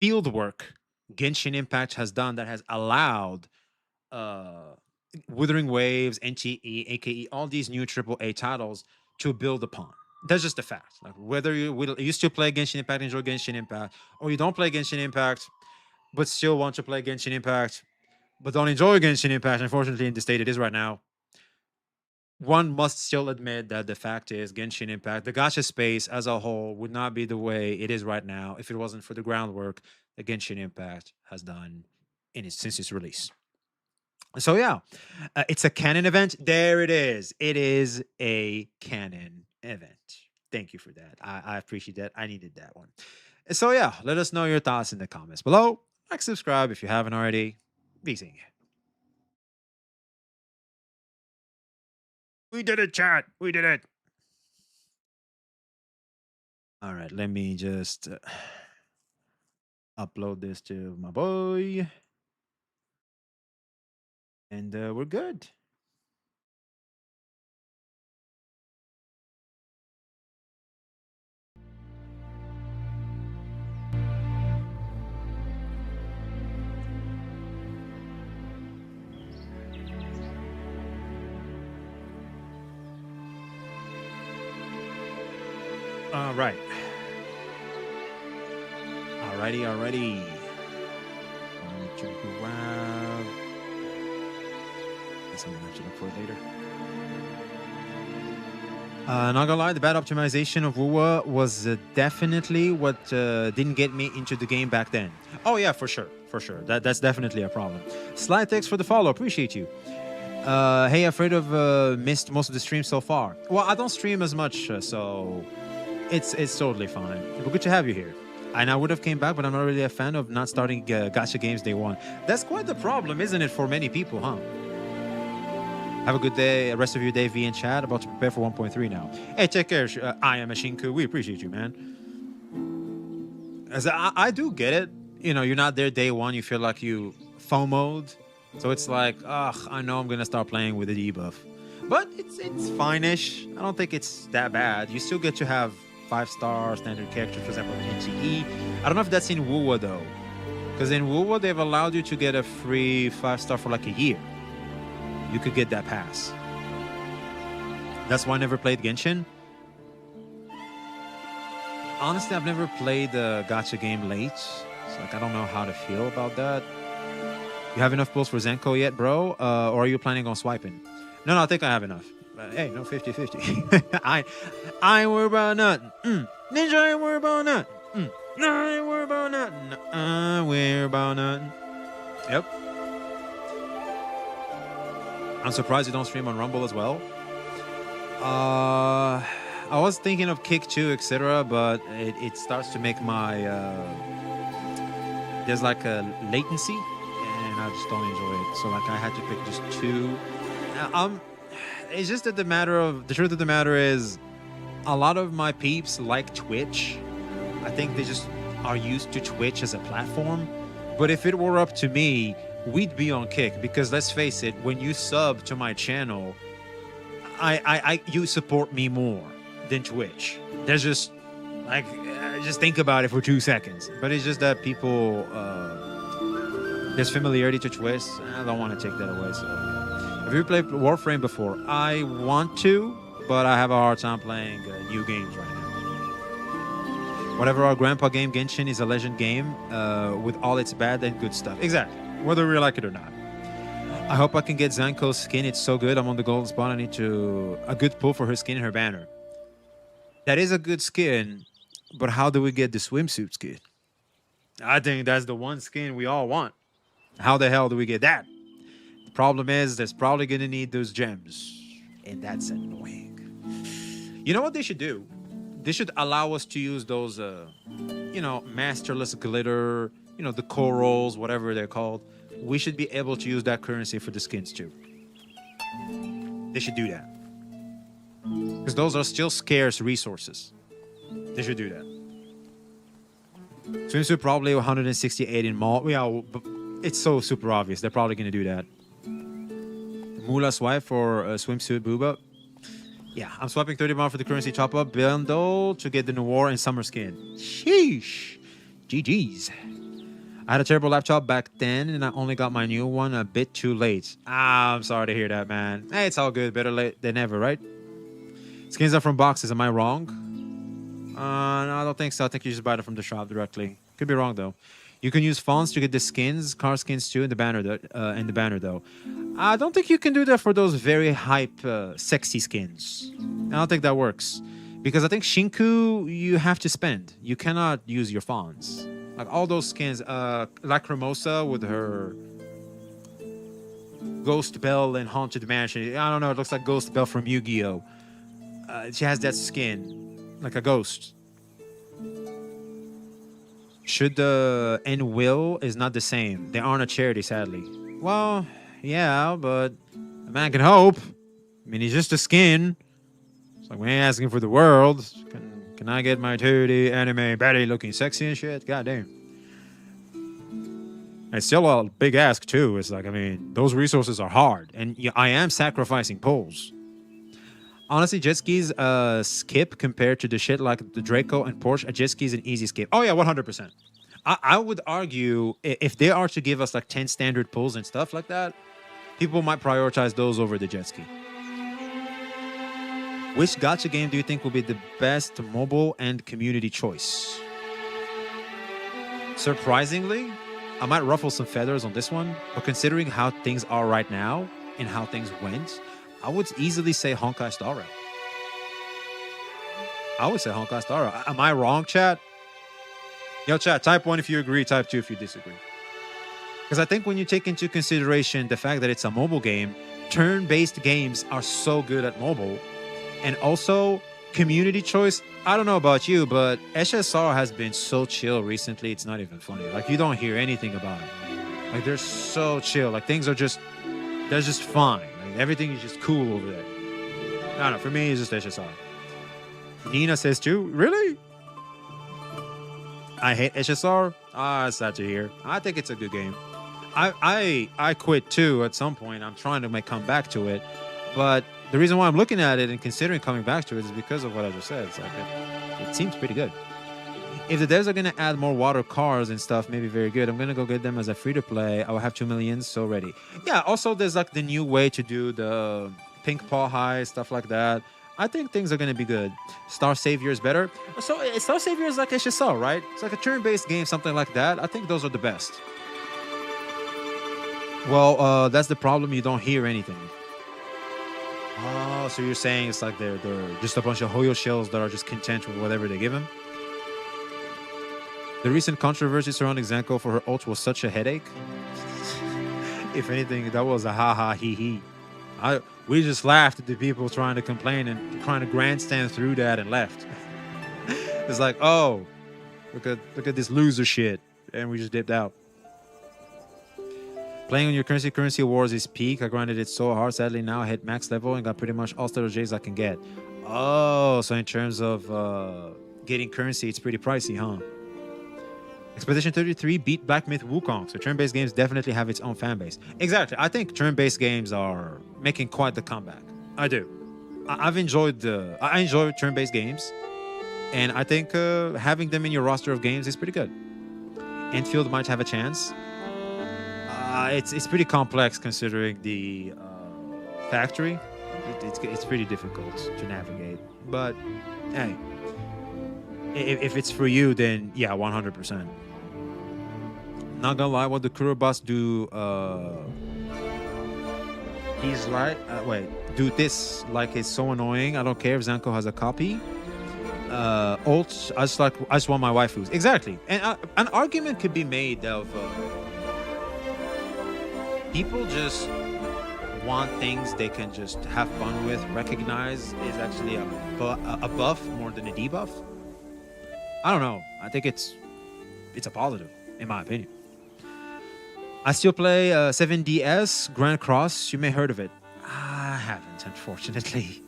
field work Genshin Impact has done that has allowed Wuthering Waves, NTE, AKE, all these new AAA titles to build upon. That's just a fact. Like whether you used to play Genshin Impact, enjoy Genshin Impact, or you don't play Genshin Impact, but still want to play Genshin Impact, but don't enjoy Genshin Impact, unfortunately, in the state it is right now, one must still admit that the fact is Genshin Impact, the gacha space as a whole, would not be the way it is right now if it wasn't for the groundwork that Genshin Impact has done since its release. So yeah, it's a canon event. There it is. It is a canon event. Thank you for that. I appreciate that. I needed that one. So yeah, let us know your thoughts in the comments below. Like, subscribe if you haven't already. Be seeing you. We did it, chat. We did it. All right, let me just upload this to my boy. And we're good. All right. Alrighty. Let me check the web. Guess I'm gonna have to look for it later. Not gonna lie, the bad optimization of WUWA was definitely what didn't get me into the game back then. Oh yeah, for sure. That's definitely a problem. Sly thanks for the follow, appreciate you. Hey, afraid of missed most of the stream so far. Well, I don't stream as much, so it's totally fine. But good to have you here. And I would have came back, but I'm not really a fan of not starting gacha games day one. That's quite the problem, isn't it, for many people, huh? Have a good day, rest of your day, V in chat. About to prepare for 1.3 now. Hey, take care. I am a Shinku. We appreciate you, man. As I do get it. You know, you're not there day one. You feel like you FOMO'd. So it's like, ugh, I know I'm gonna start playing with the debuff. But it's fine-ish. I don't think it's that bad. You still get to have 5-star standard characters, for example, in NTE. I don't know if that's in WUWA though. Because in WUWA, they've allowed you to get a free 5-star for like a year. You could get that pass. That's why I never played Genshin. Honestly, I've never played a gacha game late. So like, I don't know how to feel about that. You have enough pulls for Zenko yet, bro? Or are you planning on swiping? No, I think I have enough. Hey, no 50-50. I ain't worried about nothing. Ninja, I ain't worried about nothing. No, I ain't worried about nothing. I ain't worried about nothing. Yep. I'm surprised you don't stream on Rumble as well. I was thinking of Kick too, etc., but it starts to make my there's like a latency, and I just don't enjoy it. So like I had to pick just two. It's just that the truth of the matter is, a lot of my peeps like Twitch. I think they just are used to Twitch as a platform. But if it were up to me, we'd be on Kick, because let's face it, when you sub to my channel, you support me more than Twitch. There's just like just think about it for 2 seconds. But it's just that people there's familiarity to Twitch. I don't want to take that away. So have you played Warframe before? I want to, but I have a hard time playing new games right now. Whatever our grandpa game, Genshin, is a legend game with all its bad and good stuff. Exactly, whether we like it or not. I hope I can get Zanko's skin. It's so good. I'm on the golden spot. I need a good pull for her skin and her banner. That is a good skin, but how do we get the swimsuit skin? I think that's the one skin we all want. How the hell do we get that? The problem is, there's probably going to need those gems, and that's annoying. You know what they should do? They should allow us to use those, masterless glitter, the corals, whatever they're called. We should be able to use that currency for the skins too. They should do that. Because those are still scarce resources. They should do that. Swimsuit probably 168 in mall. Yeah, it's so super obvious. They're probably going to do that. Mula's wife for swimsuit booba. Yeah, I'm swapping 30 pounds for the currency top-up bundle to get the Noir and Summer skin. Sheesh. GG's. I had a terrible laptop back then, and I only got my new one a bit too late. I'm sorry to hear that, man. Hey, it's all good. Better late than never, right? Skins are from boxes. Am I wrong? No, I don't think so. I think you just buy it from the shop directly. Could be wrong, though. You can use fonts to get the skins, car skins too, and the banner, though. I don't think you can do that for those very hype, sexy skins. I don't think that works. Because I think Shinku, you have to spend. You cannot use your fonts. Like all those skins, Lacrimosa with her Ghost Bell and Haunted Mansion. I don't know, it looks like Ghost Bell from Yu-Gi-Oh! She has that skin, like a ghost. Should the and will is not the same. They aren't a charity, sadly. Well, yeah, but a man can hope. I mean, he's just a skin. It's like we ain't asking for the world. Can I get my 2D anime baddie looking sexy and shit? God damn. It's still a big ask too. It's like, I mean, those resources are hard, and I am sacrificing polls. Honestly, jet skis skip compared to the shit like the Draco and Porsche. A jet ski is an easy skip. Oh yeah, 100%. I would argue if they are to give us like 10 standard pulls and stuff like that, people might prioritize those over the jet ski. Which gacha game do you think will be the best mobile and community choice? Surprisingly, I might ruffle some feathers on this one, but considering how things are right now and how things went, I would easily say Honkai Star Rail. I would say Honkai Star Rail. Am I wrong, chat? Yo, chat, type 1 if you agree, type 2 if you disagree. Because I think when you take into consideration the fact that it's a mobile game, turn-based games are so good at mobile. And also, community choice, I don't know about you, but SSR has been so chill recently, it's not even funny. Like, you don't hear anything about it. Like, they're so chill. Like, things are just, they're just fine. Like, everything is just cool over there. I don't know, for me, it's just SSR. Nina says too, really? I hate SSR? Ah, it's sad to hear. I think it's a good game. I quit too at some point. I'm trying to come back to it. But the reason why I'm looking at it and considering coming back to it is because of what I just said. It's like it seems pretty good. If the devs are going to add more water cars and stuff, maybe very good. I'm going to go get them as a free-to-play. I will have 2 million, so ready. Yeah, also there's like the new way to do the pink paw high, stuff like that. I think things are going to be good. Star Savior is better. So Star Savior is like HSL, right? It's like a turn-based game, something like that. I think those are the best. Well, that's the problem. You don't hear anything. Oh, so you're saying it's like they're just a bunch of Hoyo shells that are just content with whatever they give them? The recent controversy surrounding Zanko for her ult was such a headache. If anything, that was a ha he he. We just laughed at the people trying to complain and trying to grandstand through that and left. It's like, oh, look at this loser shit, and we just dipped out. Playing on your currency wars is peak. I grinded it so hard. Sadly, now I hit max level and got pretty much all stellar J's I can get. Oh, so in terms of getting currency, it's pretty pricey, huh? Expedition 33 beat Black Myth Wukong, so turn-based games definitely have its own fan base. Exactly. I think turn-based games are making quite the comeback. I do. I enjoy turn-based games, and I think having them in your roster of games is pretty good. Enfield might have a chance. It's pretty complex considering the factory. It's pretty difficult to navigate. But hey, if it's for you, then yeah, 100%. Not gonna lie, what the Kurobots do? He's like, do this like it's so annoying. I don't care if Zanko has a copy. Ult, I just want my waifus. Exactly, and an argument could be made of. People just want things they can just have fun with, recognize is actually a buff more than a debuff. I don't know. I think it's a positive, in my opinion. I still play 7DS Grand Cross. You may have heard of it. I haven't, unfortunately.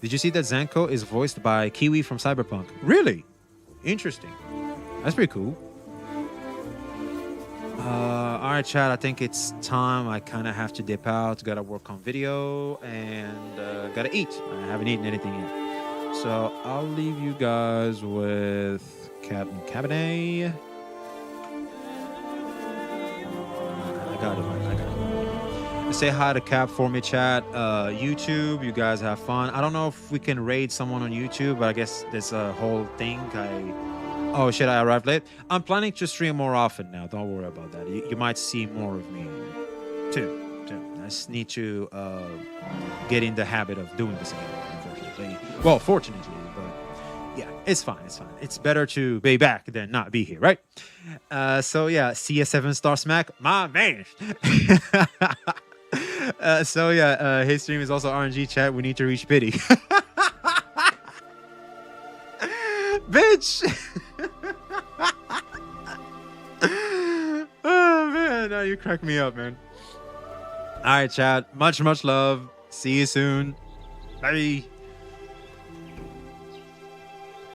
Did you see that Zanko is voiced by Kiwi from Cyberpunk? Really? Interesting. That's pretty cool. All right, chat. I think it's time. I kind of have to dip out. Gotta work on video and gotta eat. I haven't eaten anything yet. So I'll leave you guys with Captain Cabernet. I got it. Say hi to Cap for me, chat. YouTube, you guys have fun. I don't know if we can raid someone on YouTube, but I guess there's a whole thing. Oh shit, I arrived late. I'm planning to stream more often now. Don't worry about that. You might see more of me too. I just need to get in the habit of doing this again, unfortunately. Well, fortunately, but yeah, it's fine. It's better to be back than not be here, right? So yeah, see a 7-star smack, my man. So yeah, his stream is also RNG, chat. We need to reach pity. Bitch. Oh man, now you crack me up, man. All right, chat. Much love. See you soon. Bye.